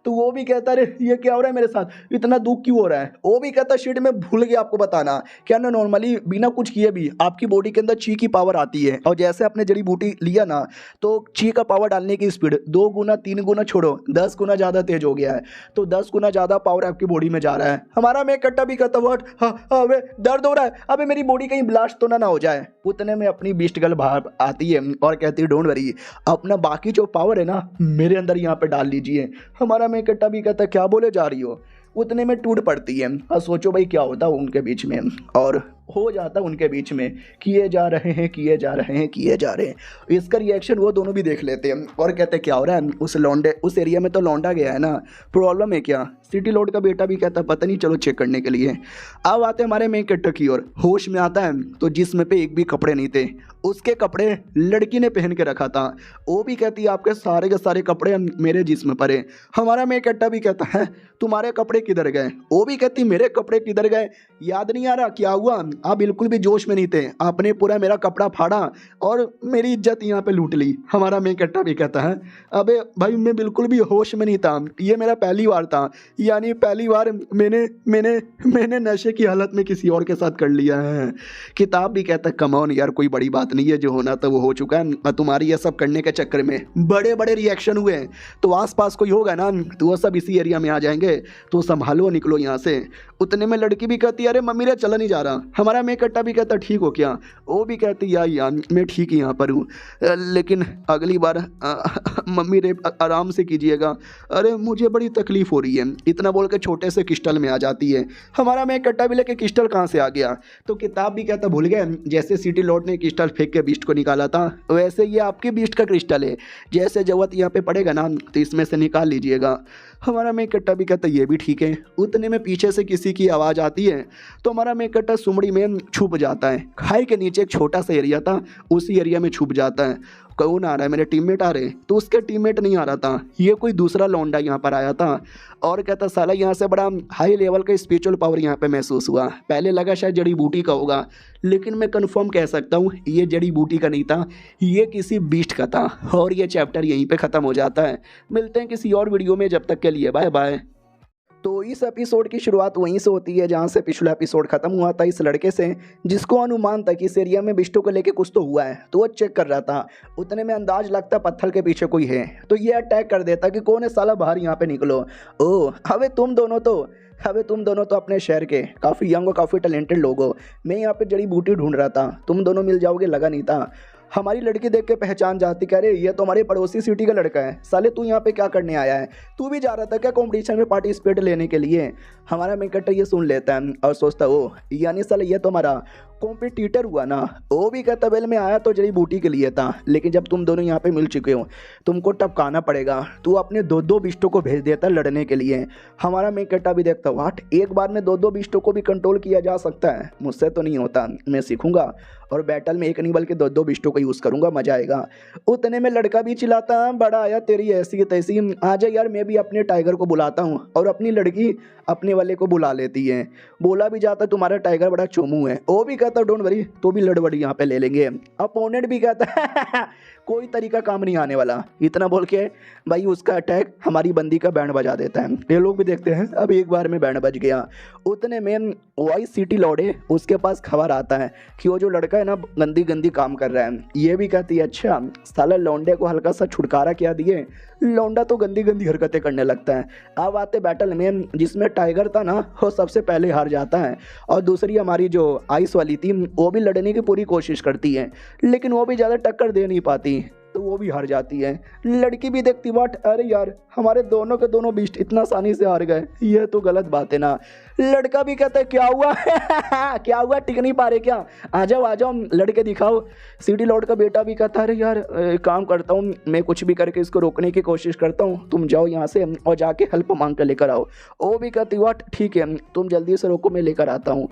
तो वो भी कहता है ये क्या हो रहा है मेरे साथ, इतना दुख क्यों हो रहा है। वो भी कहता शिट मैं भूल गया आपको बताना, क्या ना नॉर्मली बिना कुछ किए भी आपकी बॉडी के अंदर ची की पावर आती है, और जैसे आपने जड़ी बूटी लिया ना तो ची का पावर डालने की स्पीड 2 गुना 3 गुना छोड़ो 10 गुना ज़्यादा तेज हो गया है, तो 10 गुना ज़्यादा पावर आपकी बॉडी में जा रहा है। हमारा मेक कट्टा भी कहता व्हाट, अबे दर्द हो रहा है, अबे मेरी बॉडी कहीं ब्लास्ट तो ना हो जाए। उतने में अपनी बीस्ट गर्ल बाहर आती है और कहती है डोंट वरी, अपना बाकी जो पावर है ना मेरे अंदर यहाँ पे डाल लीजिए। हमारा मेक कट्टा भी कहता क्या बोले जा रही हो। उतने में टूट पड़ती है, और सोचो भाई क्या होता है उनके बीच में, और हो जाता है उनके बीच में, किए जा रहे हैं किए जा रहे हैं किए जा रहे हैं। इसका रिएक्शन वो दोनों भी देख लेते हैं और कहते हैं क्या हो रहा है, उस एरिया में तो लौंडा गया है ना, प्रॉब्लम है क्या। सिटी लॉर्ड का बेटा भी कहता है पता नहीं, चलो चेक करने के लिए। अब आते हैं हमारे मेन कैरेक्टर की ओर। होश में आता है तो जिस्म पे एक भी कपड़े नहीं थे, उसके कपड़े लड़की ने पहन के रखा था। वो भी कहती है आपके सारे के सारे कपड़े मेरे जिस्म पर है। हमारा मेन कैरेक्टर भी कहता है तुम्हारे कपड़े किधर गए। वो भी कहती मेरे कपड़े किधर गए, याद नहीं आ रहा क्या हुआ, आप बिल्कुल भी जोश में नहीं थे, आपने पूरा मेरा कपड़ा फाड़ा और मेरी इज्जत यहाँ पे लूट ली। हमारा मेन कैरेक्टर भी कहता है अबे भाई मैं बिल्कुल भी होश में नहीं था, ये मेरा पहली बार था, यानी पहली बार मैंने मैंने मैंने नशे की हालत में किसी और के साथ कर लिया है। किताब भी कहता है कमॉन यार कोई बड़ी बात नहीं है, जो होना था वो हो चुका है, और तुम्हारी ये सब करने के चक्कर में बड़े बड़े रिएक्शन हुए हैं, तो आसपास कोई होगा ना तो वो सब इसी एरिया में आ जाएंगे, तो संभालो निकलो यहाँ से। उतने में लड़की भी कहती है अरे मम्मी रे चला नहीं जा रहा। हमारा मेन कैरेक्टर भी कहता ठीक हो क्या। वो भी कहती यार मैं ठीक यहाँ पर हूँ, लेकिन अगली बार मम्मी रे आराम से कीजिएगा, अरे मुझे बड़ी तकलीफ हो रही है। इतना बोल के छोटे से क्रिस्टल में आ जाती है। हमारा मेन कैरेक्टर भी लेके क्रिस्टल कहाँ से आ गया, तो किताब भी कहता भूल गए, जैसे सिटी लॉर्ड ने क्रिस्टल फेंक के बीस्ट को निकाला था वैसे ये आपके बीस्ट का क्रिस्टल है, जैसे जरूरत यहाँ पे पड़ेगा ना तो इसमें से निकाल लीजिएगा। हमारा मेन कैरेक्टर भी कहता ये भी ठीक है। उतने में पीछे से किसी की आवाज़ आती है तो हमारा मेन कैरेक्टर सुमड़ी में छुप जाता है। खाई के नीचे एक छोटा सा एरिया था, उसी एरिया में छुप जाता है। कौन आ रहा है, मेरे टीममेट आ रहे हैं, तो उसके टीममेट नहीं आ रहा था, ये कोई दूसरा लौंडा यहाँ पर आया था और कहता साला यहाँ से बड़ा हाई लेवल का स्पिरिचुअल पावर यहाँ पे महसूस हुआ। पहले लगा शायद जड़ी बूटी का होगा, लेकिन मैं कंफर्म कह सकता हूँ ये जड़ी बूटी का नहीं था, ये किसी बीस्ट का था। और ये चैप्टर यहीं पे ख़त्म हो जाता है। मिलते हैं किसी और वीडियो में, जब तक के लिए बाय बाय। तो इस एपिसोड की शुरुआत वहीं से होती है जहाँ से पिछला एपिसोड खत्म हुआ था, इस लड़के से जिसको अनुमान था कि इस एरिया में बिस्टो को लेके कुछ तो हुआ है, तो वो चेक कर रहा था। उतने में अंदाज लगता पत्थर के पीछे कोई है, तो ये अटैक कर देता कि कौन है साला बाहर यहाँ पे निकलो। ओह अबे तुम दोनों तो अपने शहर के काफ़ी यंग और काफ़ी टैलेंटेड लोग हो, मैं यहाँ पे जड़ी बूटी ढूंढ रहा था, तुम दोनों मिल जाओगे लगा नहीं था। हमारी लड़की देख के पहचान जाती, कह रहे ये तो हमारे पड़ोसी सिटी का लड़का है, साले तू यहाँ पे क्या करने आया है, तू भी जा रहा था क्या कंपटीशन में पार्टिसिपेट लेने के लिए। हमारा मेन कैरेक्टर ये सुन लेता है और सोचता ओ यानी साले ये तो हमारा कॉम्पिटिटर हुआ ना। वो भी कहता वेल मैं आया तो जड़ी बूटी के लिए था, लेकिन जब तुम दोनों यहाँ पे मिल चुके हो तुमको टपकाना पड़ेगा। तू अपने दो बिस्टों को भेज देता लड़ने के लिए। हमारा मेन कैरेक्टर भी देखता वाट एक बार में दो बिस्टों को भी कंट्रोल किया जा सकता है, मुझसे तो नहीं होता, मैं सीखूंगा और बैटल में एक नहीं बल्कि दो बिस्टों का यूज़ करूंगा, मजा आएगा। उतने में लड़का भी चिल्लाता बड़ा आया तेरी ऐसी की तैसी, आजा यार मैं भी अपने टाइगर को बुलाता हूँ, और अपनी लड़की अपने वाले को बुला लेती है। बोला भी जाता तुम्हारा टाइगर बड़ा चोमू है, वो भी कहता डोंट वरी तो भी लड़बड़ी यहाँ पे ले लेंगे। अपोनेंट भी कहता कोई तरीका काम नहीं आने वाला। इतना बोल के भाई उसका अटैक हमारी बंदी का बैंड बजा देता है। ये लोग भी देखते हैं अब एक बार में बैंड बज गया। उतने में वाई सिटी लौड़े उसके पास खबर आता है कि वो जो लड़का है ना गंदी काम कर रहा है। ये भी कहती है अच्छा साला लौंडे को हल्का सा छुटकारा क्या दिए, लौंडा तो गंदी हरकतें करने लगता है। अब आते बैटल में जिसमें टाइगर था ना वो सबसे पहले हार जाता है, और दूसरी हमारी जो आइस वाली थी वो भी लड़ने की पूरी कोशिश करती है, लेकिन वो भी ज़्यादा टक्कर दे नहीं पाती, तो वो भी हार जाती है। लड़की भी देखती बट अरे यार हमारे दोनों के दोनों बीस्ट इतना आसानी से हार गए, ये तो गलत बात है ना। लड़का भी कहता है क्या हुआ क्या हुआ टिक नहीं पा रहे क्या, आ जाओ लड़के दिखाओ। सिटी लॉर्ड का बेटा भी कहता है अरे यार काम करता हूँ मैं, कुछ भी करके इसको रोकने की कोशिश करता हूँ, तुम जाओ यहाँ से और जाके हेल्प मांग कर लेकर आओ। वो भी कहती वाट ठीक है तुम जल्दी से रोको मैं लेकर आता हूँ।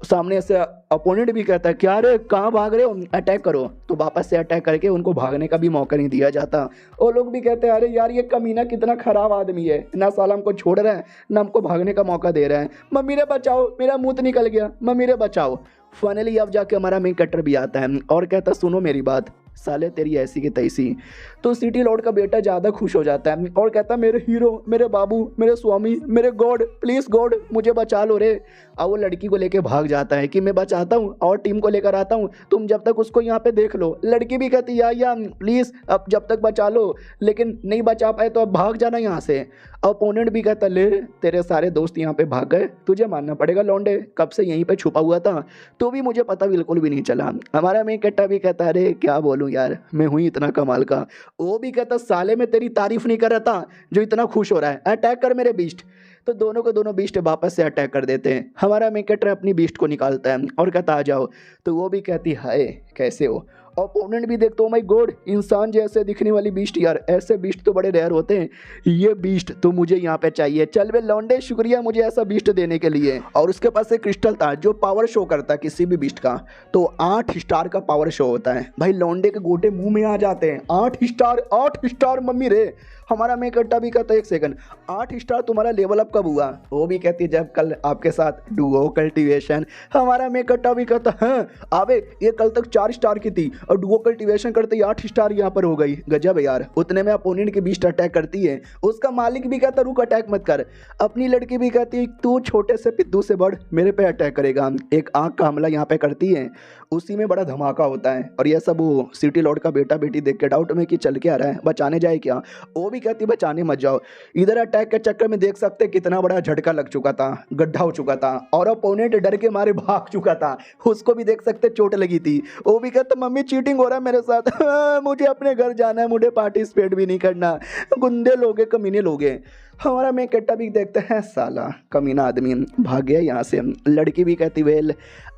सामने से अपोनेंट भी कहता है क्या रे कहाँ भाग रहे हो, अटैक करो, तो वापस से अटैक करके उनको भागने का भी मौका नहीं दिया जाता। वो लोग भी कहते हैं अरे यार ये कमीना कितना खराब आदमी है, ना साला हमको छोड़ रहा है ना हमको भागने का मौका दे रहा है, मम्मी रे बचाओ मेरा मुंह निकल गया, मम्मी रे बचाओ। फाइनली अब जाके हमारा मेन कैरेक्टर भी आता है और कहता सुनो मेरी बात, साले तेरी ऐसी की तैसी। तो सिटी लॉर्ड का बेटा ज़्यादा खुश हो जाता है और कहता मेरे हीरो मेरे बाबू मेरे स्वामी मेरे गॉड प्लीज़ गॉड मुझे बचा लो रे। और वो लड़की को लेके भाग जाता है कि मैं बचाता हूँ और टीम को लेकर आता हूँ, तुम जब तक उसको यहाँ पे देख लो। लड़की भी कहती या प्लीज़ अब जब तक बचा लो, लेकिन नहीं बचा पाए तो अब भाग जाना यहाँ से। अपोनेंट भी कहता ले तेरे सारे दोस्त यहाँ पे भाग गए, तुझे मानना पड़ेगा लौंडे, कब से यहीं पे छुपा हुआ था तो भी मुझे पता बिल्कुल भी नहीं चला। हमारा मेन कैरेक्टर भी कहता अरे क्या बोलूँ यार मैं हूँ इतना कमाल का। वो भी कहता साले में तेरी तारीफ नहीं कर रहा था जो इतना खुश हो रहा है, अटैक कर मेरे बीस्ट। तो दोनों को दोनों बीस्ट वापस से अटैक कर देते हैं। हमारा मेन कैरेक्टर अपनी बीस्ट को निकालता है और कहता आ जाओ, तो वो भी कहती हाय कैसे हो। ओपोनेंट भी देखते हो माय गॉड, इंसान जैसे दिखने वाली बीस्ट यार, ऐसे बीस्ट तो बड़े रेयर होते हैं, ये बीस्ट तो मुझे यहाँ पे चाहिए। चल बे लौंडे, शुक्रिया मुझे ऐसा बीस्ट देने के लिए। और उसके पास एक क्रिस्टल था जो पावर शो करता है किसी भी बीस्ट का, तो 8 स्टार का पावर शो होता है भाई। लौंडे के गोटे मुंह में आ जाते हैं। 8 स्टार, 8 स्टार मम्मी रे। हमारा मैं कट्टा भी कहता है 1 सेकंड, 8 स्टार तुम्हारा लेवल अप कब हुआ? वो भी कहती है जब कल आपके साथ डुओ कल्टीवेशन। हमारा मैं कट्टा भी कहता है आवे, ये कल तक 4 स्टार की थी और डुओ कल्टीवेशन करते ही 8 स्टार यहाँ पर हो गई। गजब यार। उतने में अपोनेंट की बीस्ट अटैक करती है। उसका मालिक भी कहता रुक अटैक मत कर। अपनी लड़की भी कहती है तू छोटे से पिद्दू से बढ़ मेरे पे अटैक करेगा। एक आँख का हमला यहाँ पे करती है। उसी में बड़ा धमाका होता है और यह सब वो सिटी लॉर्ड का बेटा बेटी देख के डाउट में कि चल के आ रहा है, बचाने जाए क्या? वो भी कहती बचाने मत जाओ। इधर अटैक के चक्कर में देख सकते कितना बड़ा झटका लग चुका था, गड्ढा हो चुका था और अपोनेंट डर के मारे भाग चुका था। उसको भी देख सकते चोट लगी थी। वो भी कहता मम्मी चीटिंग हो रहा है मेरे साथ, मुझे अपने घर जाना है, मुझे पार्टिसिपेट भी नहीं करना। गुंडे लोगे, कमीने लोगे। हमारा मैं कट्टा भी देखते हैं साला कमीना आदमी भाग गया यहाँ से। लड़की भी कहती वेल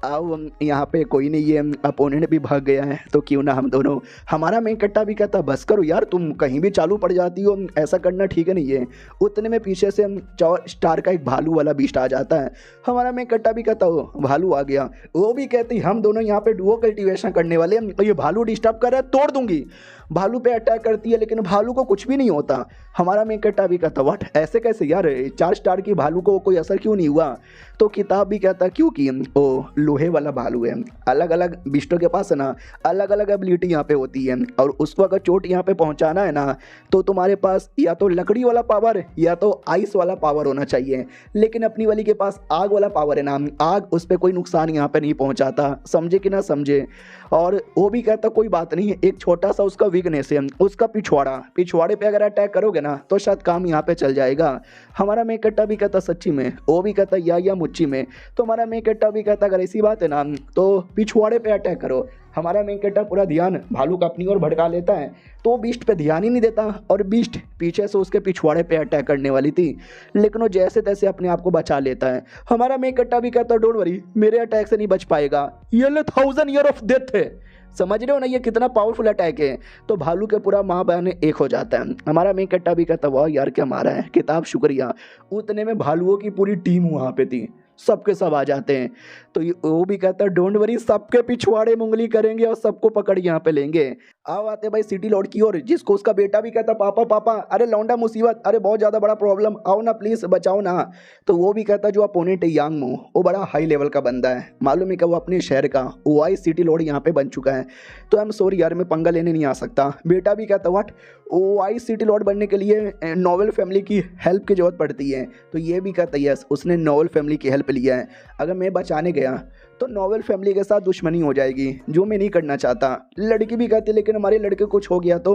आओ यहाँ पे कोई नहीं है, अपोनेंट भी भाग गया है तो क्यों ना हम दोनों। हमारा मैं कट्टा भी कहता बस करो यार, तुम कहीं भी चालू पड़ जाती हो, ऐसा करना ठीक नहीं है। उतने में पीछे से 4 स्टार का एक भालू वाला बीस्ट आ जाता है। हमारा मैं कट्टा भी कहता हो भालू आ गया। वो भी कहती हम दोनों यहाँ पे डुओ कल्टीवेशन करने वाले हैं, तो ये भालू डिस्टर्ब कर रहा है, तोड़ दूंगी। भालू पे अटैक करती है लेकिन भालू को कुछ भी नहीं होता। हमारा मैं कट्टा भी कहता व्हाट, ऐसे कैसे यार, 4 स्टार की भालू को कोई असर क्यों नहीं हुआ? तो किताब भी कहता क्योंकि वो लोहे वाला भालू है। अलग अलग बिस्टों के पास है ना अलग अलग एबिलिटी यहाँ पे होती है और उसको अगर चोट यहाँ पे पहुँचाना है ना तो तुम्हारे पास या तो लकड़ी वाला पावर या तो आइस वाला पावर होना चाहिए। लेकिन अपनी वाली के पास आग वाला पावर है ना, आग उस पर कोई नुकसान यहाँ पे नहीं पहुँचाता, समझे कि ना समझे। और वो भी कहता कोई बात नहीं, एक छोटा सा उसका वीकनेस है, उसका पिछवाड़े पे अगर अटैक करोगे ना तो शायद काम यहाँ पे चल जाएगा। हमारा मैं कट्टा भी कहता सच्ची में, वो भी कहता या मुच्ची में। तो हमारा मैं कट्टा भी कहता अगर ऐसी बात है ना तो पिछवाड़े पे अटैक करो। हमारा मेन कैरेक्टर पूरा ध्यान भालू का अपनी ओर भड़का लेता है तो बीस्ट पे ध्यान ही नहीं देता और बीस्ट पीछे से उसके पिछवाड़े पे अटैक करने वाली थी लेकिन वो जैसे तैसे अपने आप को बचा लेता है। हमारा मेन कैरेक्टर भी कहता डोंट वरी, मेरे अटैक से नहीं बच पाएगा, ये ले 1000 ईयर ऑफ डेथ है। समझ रहे हो ना ये कितना पावरफुल अटैक है। तो भालू के पूरा माँ बहन एक हो जाता है। हमारा मेन कैरेक्टर भी कहता वाह यार क्या मारा है, किताब शुक्रिया। उतने में भालुओं की पूरी टीम वहाँ पे थी, सबके सब आ जाते हैं। तो वो भी कहता है डोंट वरी, सबके पिछवाड़े मुंगली करेंगे और सबको पकड़ यहाँ पे लेंगे। आओ आते भाई सिटी लॉर्ड की ओर, जिसको उसका बेटा भी कहता पापा पापा, अरे लौंडा मुसीबत, अरे बहुत ज़्यादा बड़ा प्रॉब्लम, आओ ना प्लीज़ बचाओ ना। तो वो भी कहता जो अपोनेंट है यांग मू, वो बड़ा हाई लेवल का बंदा है, मालूम है कि वो अपने शहर का वाई सिटी लॉर्ड यहाँ पे बन चुका है। तो आई एम सॉरी यार मैं पंगा लेने नहीं आ सकता। बेटा भी कहता व्हाट, वाई सिटी लॉर्ड बनने के लिए नोवेल फैमिली की हेल्प की जरूरत पड़ती है। तो ये भी कहता यस, उसने नोवेल फैमिली की हेल्प लिया है, अगर मैं बचाने गया तो नोवेल फैमिली के साथ दुश्मनी हो जाएगी जो मैं नहीं करना चाहता। लड़की भी कहती लेकिन हमारे लड़के कुछ हो गया तो,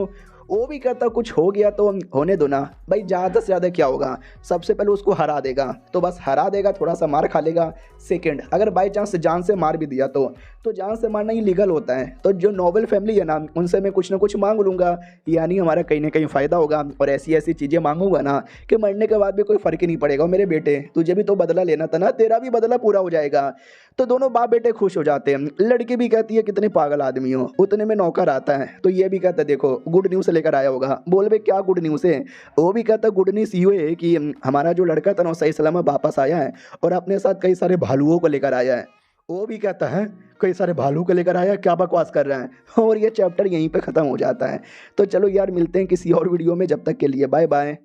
वो भी कहता कुछ हो गया तो होने दो ना भाई, ज़्यादा से ज़्यादा क्या होगा, सबसे पहले उसको हरा देगा तो बस हरा देगा, थोड़ा सा मार खा लेगा। सेकंड अगर बाई चांस जान से मार भी दिया तो जान से मारना ही लीगल होता है। तो जो नोवेल फैमिली है ना उनसे मैं कुछ ना कुछ मांग लूँगा, यानी हमारा कहीं ना कहीं फ़ायदा होगा। और ऐसी ऐसी चीज़ें मांगूंगा ना कि मरने के बाद भी कोई फ़र्क ही नहीं पड़ेगा। मेरे बेटे तुझे भी तो बदला लेना था ना, तेरा भी बदला पूरा हो जाएगा। तो दोनों बाप बेटे खुश हो जाते हैं। लड़की भी कहती है कितने पागल आदमी हो। उतने में नौकर आता है तो ये भी कहता है देखो गुड न्यूज़ लेकर आया होगा। बोल बे क्या गुड न्यूज़ है? वो भी कहता गुड न्यूज़ ये है कि हमारा जो लड़का था ना सही सलामत वापस आया है और अपने साथ कई सारे भालुओं को लेकर आया है। वो भी कहता है कई सारे भालू को लेकर आया, क्या बकवास कर रहा है। और ये चैप्टर यहीं पे ख़त्म हो जाता है। तो चलो यार मिलते हैं किसी और वीडियो में, जब तक के लिए बाय बाय।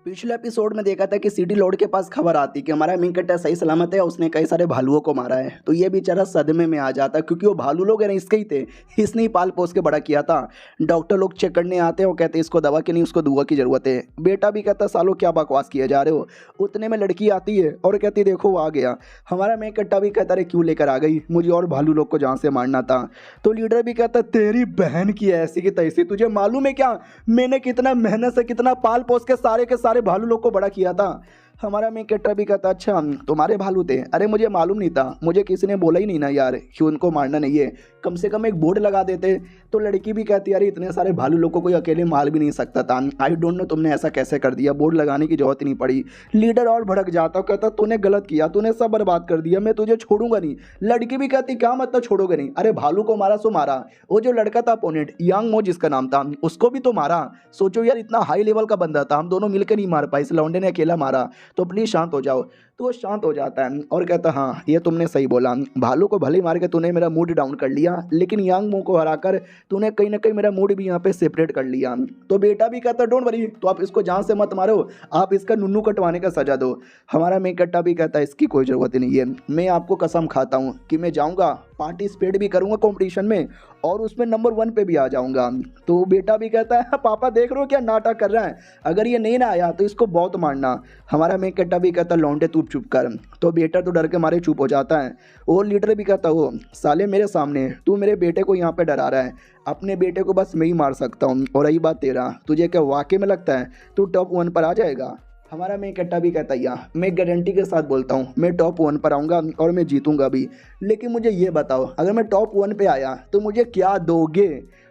पिछले एपिसोड में देखा था कि सिटी लॉर्ड के पास खबर आती कि हमारा मेन कैरेक्टर सही सलामत है, उसने कई सारे भालुओं को मारा है। तो ये बेचारा सदमे में आ जाता क्योंकि वो भालू लोग है ना इसके ही थे, इसने ही पाल पोस के बड़ा किया था। डॉक्टर लोग चेक करने आते हैं, वो कहते हैं इसको दवा की नहीं उसको दुआ की ज़रूरत है। बेटा भी कहता सालो क्या बकवास किए जा रहे हो। उतने में लड़की आती है और कहती है देखो वो आ गया। हमारा मेन कैरेक्टर भी कहता है क्यों लेकर आ गई, मुझे और भालू लोग को जहाँ से मारना था। तो लीडर भी कहता तेरी बहन की ऐसी की तैसी, तुझे मालूम है क्या मैंने कितना मेहनत से कितना पाल पोस के सारे भालू लोग को बड़ा किया था। हमारा मेन कैरेक्टर भी कहता अच्छा तुम्हारे भालू थे, अरे मुझे मालूम नहीं था, मुझे किसी ने बोला ही नहीं ना यार कि उनको मारना नहीं है, कम से कम एक बोर्ड लगा देते। तो लड़की भी कहती अरे इतने सारे भालू लोग को कोई अकेले मार भी नहीं सकता था, आई डोंट नो तुमने ऐसा कैसे कर दिया, बोर्ड लगाने की जरूरत ही नहीं पड़ी। लीडर और भड़क जाता, कहता तूने गलत किया, तूने सब बर्बाद कर दिया, मैं तुझे छोड़ूंगा नहीं। लड़की भी कहती क्या मतलब छोड़ोगे नहीं, अरे भालू को मारा सो मारा, वो जो लड़का था अपोनेंट यांग मो जिसका नाम था, उसको भी तो मारा। सोचो यार इतना हाई लेवल का बंदा था, हम दोनों मिलकर नहीं मार पाए, इस लौंडे ने अकेला मारा, तो प्लीज शांत हो जाओ। तो वो शांत हो जाता है और कहता हाँ ये तुमने सही बोला, भालू को भले ही मार के तूने मेरा मूड डाउन कर लिया, लेकिन यांग मो को हराकर तूने कहीं ना कहीं मेरा मूड भी यहाँ पे सेपरेट कर लिया। तो बेटा भी कहता डोंट वरी, तो आप इसको जान से मत मारो, आप इसका नुन्नू कटवाने का सजा दो। हमारा मेन कट्टा भी कहता है इसकी कोई ज़रूरत नहीं है, मैं आपको कसम खाता हूँ कि मैं जाऊँगा पार्टिसिपेट भी करूँगा कंपटीशन में और उसमें नंबर 1 पे भी आ जाऊँगा। तो बेटा भी कहता है पापा देख रहे हो क्या नाटक कर रहा है, अगर ये नहीं ना आया तो इसको बहुत मारना। हमारा मेन कट्टा भी कहता लौंडे तू चुप कर। तो बेटा तो डर के मारे चुप हो जाता है। और लीडर भी कहता हो साले मेरे सामने तू मेरे बेटे को यहाँ पे डरा रहा है, अपने बेटे को बस मैं ही मार सकता हूँ, और रही बात तेरा, तुझे क्या वाकई में लगता है तू टॉप 1 पर आ जाएगा। हमारा मेन कट्टा भी कहता है मैं गारंटी के साथ बोलता हूँ मैं टॉप 1 पर आऊँगा और मैं जीतूंगा भी, लेकिन मुझे ये बताओ अगर मैं टॉप 1 पे आया तो मुझे क्या दोगे।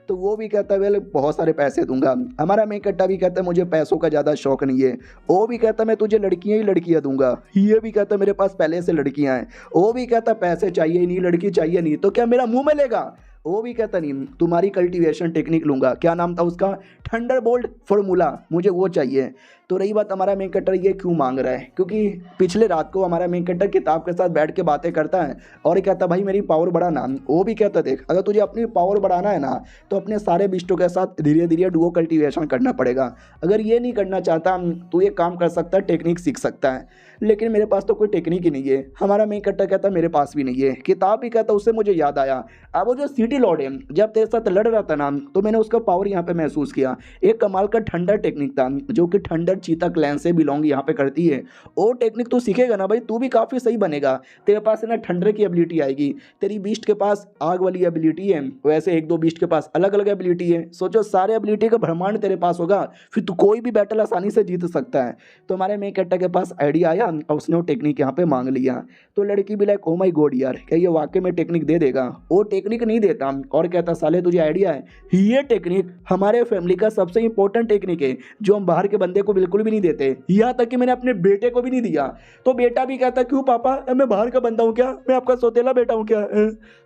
तो वो भी कहता है वेल बहुत सारे पैसे दूंगा। हमारा मेन कट्टा भी कहता है मुझे पैसों का ज़्यादा शौक नहीं है। वो भी कहता मैं तुझे लड़कियाँ ही लड़कियाँ दूंगा। ये भी कहता मेरे पास पहले से लड़कियाँ हैं। वो भी कहता पैसे चाहिए ही नहीं, लड़की चाहिए नहीं, तो क्या मेरा मुँह में लेगा। वो भी कहता नहीं तुम्हारी कल्टीवेशन टेक्निक लूँगा, क्या नाम था उसका, थंडरबोल्ट फार्मूला, मुझे वो चाहिए। तो रही बात हमारा मेन कट्टर ये क्यों मांग रहा है, क्योंकि पिछले रात को हमारा मेन कट्टर किताब के साथ बैठ के बातें करता है और कहता भाई मेरी पावर बढ़ाना। वो भी कहता देख अगर तुझे अपनी पावर बढ़ाना है ना तो अपने सारे बिस्टों के साथ धीरे धीरे डुओ कल्टीवेशन करना पड़ेगा। अगर ये नहीं करना चाहता तो ये काम कर सकता है, टेक्निक सीख सकता है, लेकिन मेरे पास तो कोई टेक्निक ही नहीं है। हमारा मेन कट्टर कहता मेरे पास भी नहीं है। किताब भी कहता उससे मुझे याद आया अब वो जो सिटी लॉर्ड है जब तेरे साथ लड़ रहा था ना तो मैंने उसका पावर यहाँ पे महसूस किया, एक कमाल का ठंडर टेक्निक था जो कि ठंडर चीता क्लैन से बिलोंग यहाँ पे करती है। वो टेक्निक तू सीखेगा ना भाई तू भी काफ़ी सही बनेगा, तेरे पास है ना ठंडर की एबिलिटी आएगी। तेरी बीस्ट के पास आग वाली एबिलिटी है, वैसे 1-2 बीस्ट के पास अलग अलग एबिलिटी है। सोचो सारे एबिलिटी का ब्रह्मांड तेरे पास होगा, फिर तू कोई भी बैटल आसानी से जीत सकता है। तो हमारे मेन कैरेक्टर के पास आइडिया आया और उसने वो टेक्निक यहाँ पे मांग लिया। तो लड़की भी लाइक ओ माई गॉड यार क्या ये वाकई में टेक्निक दे देगा। वो टेक्निक नहीं देता और कहता साले तुझे आइडिया है, ये टेक्निक हमारे फैमिली का सबसे इंपॉर्टेंट टेक्निक है जो हम बाहर के बंदे को बिल्कुल भी नहीं देते, यहाँ तक कि मैंने अपने बेटे को भी नहीं दिया। तो बेटा भी कहता क्यों पापा मैं बाहर का बंदा हूँ क्या, मैं आपका सौतेला बेटा हूँ क्या।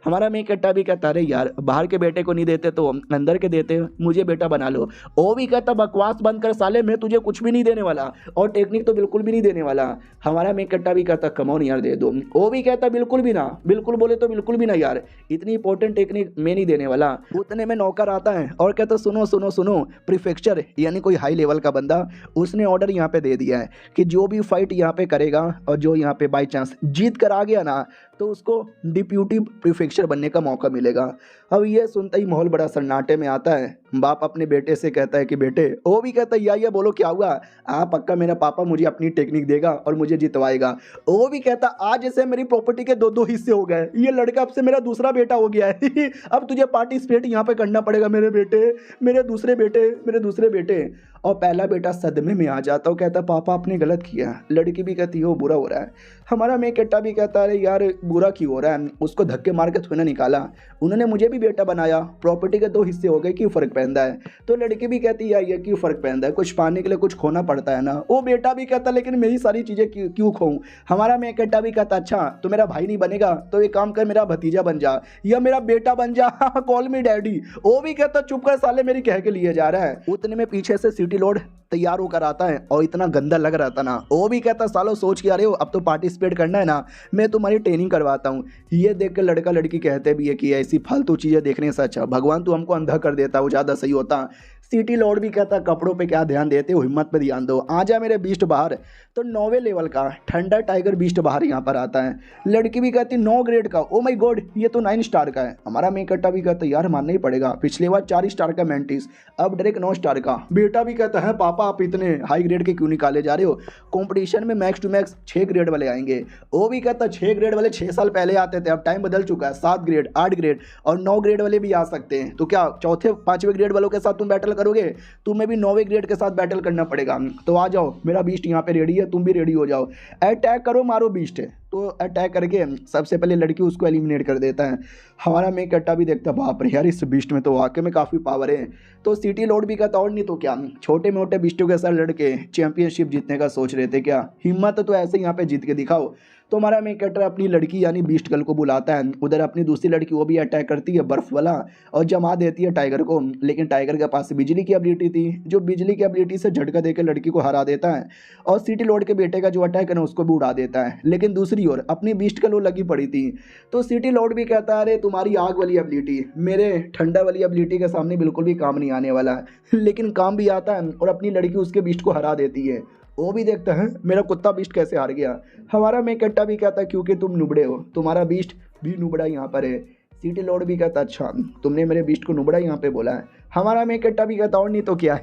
हमारा मेन कट्टा भी कहता अरे यार बाहर के बेटे को नहीं देते तो अंदर के देते, मुझे बेटा बना लो। वो भी कहता बकवास बंद कर साले, मैं तुझे कुछ भी नहीं देने वाला और टेक्निक तो बिल्कुल भी नहीं देने वाला। हमारा मेन कट्टा भी कहता कमॉन यार दे दो। वो भी कहता बिल्कुल भी ना, बिल्कुल बोले तो बिल्कुल भी ना यार, इतनी इंपॉर्टेंट टेक्निक मैं नहीं देने वाला। उतने में नौकर आता है और कहता सुनो सुनो सुनो, प्रीफेक्चर यानी कोई हाई लेवल का बंदा उसने ऑर्डर यहाँ पे दे दिया है कि जो भी फाइट यहाँ पे करेगा और जो यहाँ पे बाई चांस जीत कर आ गया ना तो उसको डिप्यूटी प्रीफेक्चर बनने का मौका मिलेगा। अब ये सुनते ही माहौल बड़ा सन्नाटे में आता है। बाप अपने बेटे से कहता है कि बेटे, वो भी कहता है या बोलो क्या हुआ। पक्का मेरा पापा मुझे अपनी टेक्निक देगा और मुझे जितवाएगा। वो भी कहता आज से मेरी प्रॉपर्टी के 2-2 हिस्से हो गए, ये लड़का अब से मेरा दूसरा बेटा हो गया है अब तुझे पार्टिसिपेट यहाँ पे करना पड़ेगा मेरे बेटे, मेरे दूसरे बेटे, मेरे दूसरे बेटे। और पहला बेटा सदमे में आ जाता है, कहता पापा आपने गलत किया। लड़की भी कहती है वो बुरा हो रहा है। हमारा मेन कट्टा भी कहता है यार बुरा क्यों हो रहा है, उसको धक्के मार के थोड़ा निकाला, उन्होंने मुझे भी बेटा बनाया, प्रॉपर्टी के 2 हिस्से हो गए, क्यों फर्क पहनता है। तो लड़की भी कहती है ये क्यों फर्क पहनता है, कुछ पाने के लिए कुछ खोना पड़ता है ना। वो बेटा भी कहता लेकिन मेरी सारी चीज़ें क्यों खोऊं। हमारा मेन कट्टा भी कहता अच्छा तो मेरा भाई नहीं बनेगा तो एक काम कर मेरा भतीजा बन जा या मेरा बेटा बन जा, कॉल मी डैडी। वो भी कहता चुप कर साले मेरी कह के लिए जा रहा है। उतने में पीछे से सिटी लॉर्ड तैयार होकर आता है और इतना गंदा लग रहा था ना। वो भी कहता सालो सोच के आ रहे हो अब तो पार्टिसिपेट करना है ना, मैं तुम्हारी ट्रेनिंग करवाता हूँ। ये देख कर लड़का लड़की कहते भी है कि ऐसी फालतू चीज़ें देखने से अच्छा भगवान तू हमको अंधा कर देता, वो ज़्यादा सही होता। सिटी लॉर्ड भी कहता कपड़ों पे क्या ध्यान देते हो, हिम्मत पे ध्यान दो, आजा मेरे बीस्ट बाहर। तो 9वें लेवल का ठंडा टाइगर बीस्ट बाहर यहाँ पर आता है। लड़की भी कहती 9 ग्रेड का, ओ माय गॉड ये तो 9 स्टार का है। हमारा मेन कट्टा भी कहता यार मानना ही पड़ेगा, पिछले बार 4 स्टार का मेंटिस, अब डायरेक्ट 9 स्टार का। बेटा भी कहता है पापा आप इतने हाई ग्रेड के क्यों निकाले जा रहे हो, कॉम्पिटिशन में मैक्स टू मैक्स 6 ग्रेड वाले आएंगे। आएंगे। वो भी कहता 6 ग्रेड वाले 6 साल पहले आते थे, अब टाइम बदल चुका है, 7 ग्रेड 8 ग्रेड और 9 ग्रेड वाले भी आ सकते हैं। तो क्या चौथे 5वें ग्रेड वालों के साथ तुम बैटल करोगे? तुम्हें भी 9वें ग्रेड के साथ बैटल करना पड़ेगा। तो आ जाओ, मेरा बीस्ट यहाँ पे रेडी है, तुम भी रेडी हो जाओ, अटैक करो, मारो बीस्ट है। तो अटैक करके सबसे पहले लड़की उसको एलिमिनेट कर देता है। हमारा मेन कट्टा भी देखता बाप रे यार, इस बीस्ट में तो वाकई में काफ़ी पावर है। तो सिटी लॉर्ड भी कहता और नहीं तो क्या, छोटे मोटे बीस्टों के साथ लड़के चैंपियनशिप जीतने का सोच रहे थे क्या? हिम्मत तो ऐसे यहाँ पे जीत के दिखाओ। तो हमारा मेन कैरेक्टर अपनी लड़की यानी बीस्ट गर्ल को बुलाता है। उधर अपनी दूसरी लड़की वो भी अटैक करती है बर्फ वाला और जमा देती है टाइगर को। लेकिन टाइगर के पास बिजली की एबिलिटी थी, जो बिजली की एबिलिटी से झटका देकर लड़की को हरा देता है और सिटी लॉर्ड के बेटे का जो अटैक है ना उसको भी उड़ा देता है। लेकिन दूसरी ओर अपनी बीस्ट गर्ल वो लगी पड़ी थी। तो सिटी लॉर्ड भी कहता है अरे तुम्हारी आग वाली एबिलिटी मेरे ठंडा वाली एबिलिटी के सामने बिल्कुल भी काम नहीं आने वाला है। लेकिन काम भी आता है और अपनी लड़की उसके बीस्ट को हरा देती है। वो भी देखता है मेरा कुत्ता बीस्ट कैसे हार गया। हमारा मेन कट्टा भी कहता है क्योंकि तुम नुबड़े हो, तुम्हारा बीस्ट भी नुबड़ा यहाँ पर है। सिटी लॉर्ड भी कहता अच्छा तुमने मेरे बीस्ट को नुबड़ा यहाँ पे बोला है। हमारा मेन कट्टा भी कहता और नहीं तो क्या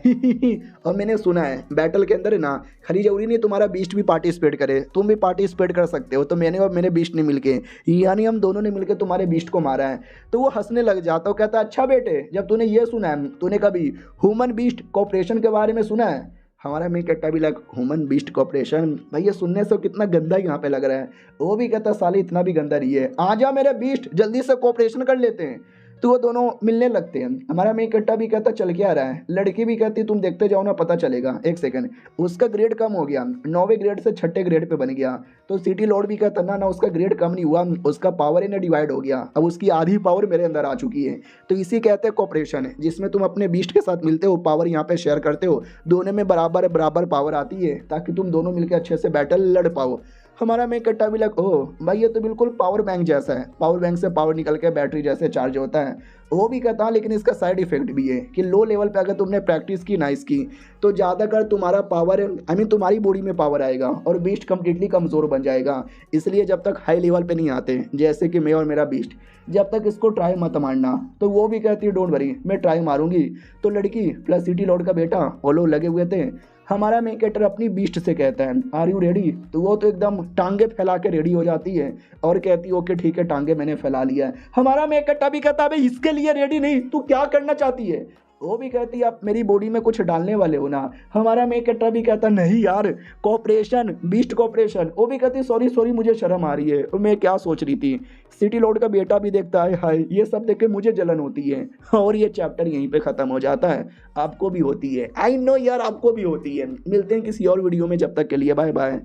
और मैंने सुना है बैटल के अंदर है ना खरी जरूरी नहीं तुम्हारा बीस्ट भी पार्टिसिपेट करे, तुम भी पार्टिसिपेट कर सकते हो। तो मैंने और मेरे बीस्ट ने मिलके यानी हम दोनों ने मिलकर तुम्हारे बीस्ट को मारा है। तो वो हंसने लग जाता है, कहता अच्छा बेटे जब तूने ये सुना है, तूने कभी ह्यूमन बीस्ट कॉपरेशन के बारे में सुना है? हमारा मेन कट्टा भी लग ह्यूमन बीस्ट कॉपरेशन, भाई ये सुनने से कितना गंदा यहाँ पे लग रहा है। वो भी कहता साले इतना भी गंदा नहीं है, आ जा मेरे बीस्ट जल्दी से कॉपरेशन कर लेते हैं। तो वो दोनों मिलने लगते हैं। हमारा मेन कट्टा भी कहता चल क्या रहा है, लड़की भी कहती तुम देखते जाओ ना पता चलेगा। एक सेकंड, उसका ग्रेड कम हो गया, 9वें ग्रेड से 6ठे ग्रेड पे बन गया। तो सिटी लॉर्ड भी कहता ना उसका ग्रेड कम नहीं हुआ, उसका पावर ही ना डिवाइड हो गया, अब उसकी आधी पावर मेरे अंदर आ चुकी है। तो इसी कहते हैं कॉपरेशन, जिसमें तुम अपने बीस्ट के साथ मिलते हो, पावर यहाँ पे शेयर करते हो, दोनों में बराबर बराबर पावर आती है ताकि तुम दोनों मिलकर अच्छे से बैटल लड़ पाओ। हमारा मेन कट्टा भी लग ओह भाई ये तो बिल्कुल पावर बैंक जैसा है, पावर बैंक से पावर निकल के बैटरी जैसे चार्ज होता है। वो भी कहता लेकिन इसका साइड इफेक्ट भी है कि लो लेवल पे अगर तुमने प्रैक्टिस की ना इसकी तो ज़्यादातर तुम्हारा पावर तुम्हारी बॉडी में पावर आएगा और बीस्ट कम्प्लीटली कमज़ोर बन जाएगा। इसलिए जब तक हाई लेवल पे नहीं आते जैसे कि मैं और मेरा बीस्ट, जब तक इसको ट्राई मत मारना। तो वो भी कहती है डोंट वरी मैं ट्राई मारूंगी। तो लड़की प्लस सिटी लॉर्ड का बेटा वो लोग लगे हुए थे। हमारा मेन कैरेक्टर अपनी बीस्ट से कहता है आर यू रेडी? तो वो तो एकदम टांगे फैला के रेडी हो जाती है और कहती है ओके ठीक है टांगे मैंने फैला लिया है। हमारा मेन कैरेक्टर भी कहता है इसके लिए रेडी नहीं, तू क्या करना चाहती है? वो भी कहती है आप मेरी बॉडी में कुछ डालने वाले हो ना। हमारा मेन कैरेक्टर भी कहता नहीं यार कॉपरेशन, बीस्ट कॉपरेशन। वो भी कहती सॉरी सॉरी मुझे शर्म आ रही है, मैं क्या सोच रही थी। सिटी लॉर्ड का बेटा भी देखता है हाय ये सब देख के मुझे जलन होती है। और ये चैप्टर यहीं पे ख़त्म हो जाता है। आपको भी होती है, आई नो यार आपको भी होती है। मिलते हैं किसी और वीडियो में, जब तक के लिए बाय बाय।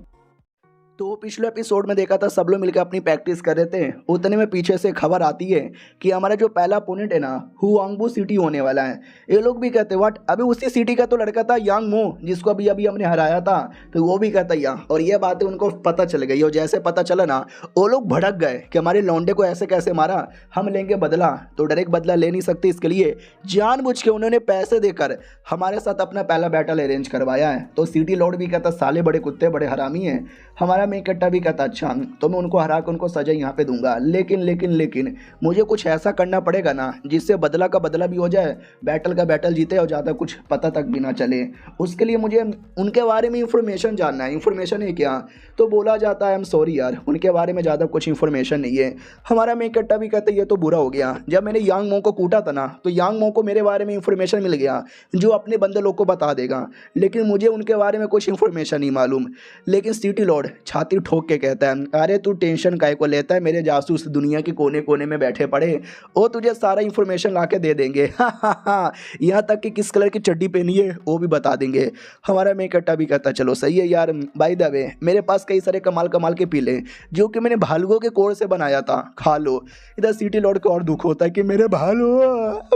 तो पिछले एपिसोड में देखा था सब लोग मिलकर अपनी प्रैक्टिस कर रहे थे, उतने में पीछे से खबर आती है कि हमारा जो पहला अपोनेंट है ना हुआंगबू सिटी होने वाला है। ये लोग भी कहते व्हाट, अभी उसी सिटी का तो लड़का था यांग मो जिसको अभी अभी हमने हराया था। तो वो भी कहता या, और ये बातें उनको पता चल गई और जैसे पता चला ना वो लोग भड़क गए कि हमारे लौंडे को ऐसे कैसे मारा, हम लेंगे बदला। तो डायरेक्ट बदला ले नहीं सकते, इसके लिए जानबूझ के उन्होंने पैसे देकर हमारे साथ अपना पहला बैटल अरेंज करवाया है। तो सिटी लॉर्ड भी कहता साले बड़े कुत्ते बड़े हरामी हैं। हमारा मेन कट्टा भी कहता अच्छा तो मैं उनको हरा कर उनको सजा यहाँ पे दूंगा, लेकिन लेकिन लेकिन मुझे कुछ ऐसा करना पड़ेगा ना जिससे बदला का बदला भी हो जाए, बैटल का बैटल जीते और ज़्यादा कुछ पता तक भी ना चले। उसके लिए मुझे उनके बारे में इंफॉर्मेशन जानना है। इंफॉर्मेशन है क्या? तो बोला जाता है आई एम सॉरी यार उनके बारे में ज़्यादा कुछ इंफॉर्मेशन नहीं है। हमारा मेन कट्टा भी कहते ये तो बुरा हो गया, जब मैंने यांग मो को कूटा था ना तो यांग मो को मेरे बारे में इंफॉर्मेशन मिल गया जो अपने बंदे लोग को बता देगा, लेकिन मुझे उनके बारे में कुछ इंफॉर्मेशन नहीं मालूम। लेकिन सिटी लॉर्ड छाती ठोक के कहता है अरे तू टेंशन काहे को लेता है, मेरे जासूस दुनिया के कोने कोने में बैठे पड़े, वो तुझे सारा इंफॉर्मेशन ला के दे देंगे। यहाँ तक कि किस कलर की चड्डी पहनी है वो भी बता देंगे। हमारा मेन कट्टा भी कहता चलो सही है यार, बाय द वे मेरे पास कई सारे कमाल कमाल के पीले जो कि मैंने भालुओं के कोर से बनाया था, खा लो। इधर सिटी लॉर्ड को और दुख होता है कि मेरे भालू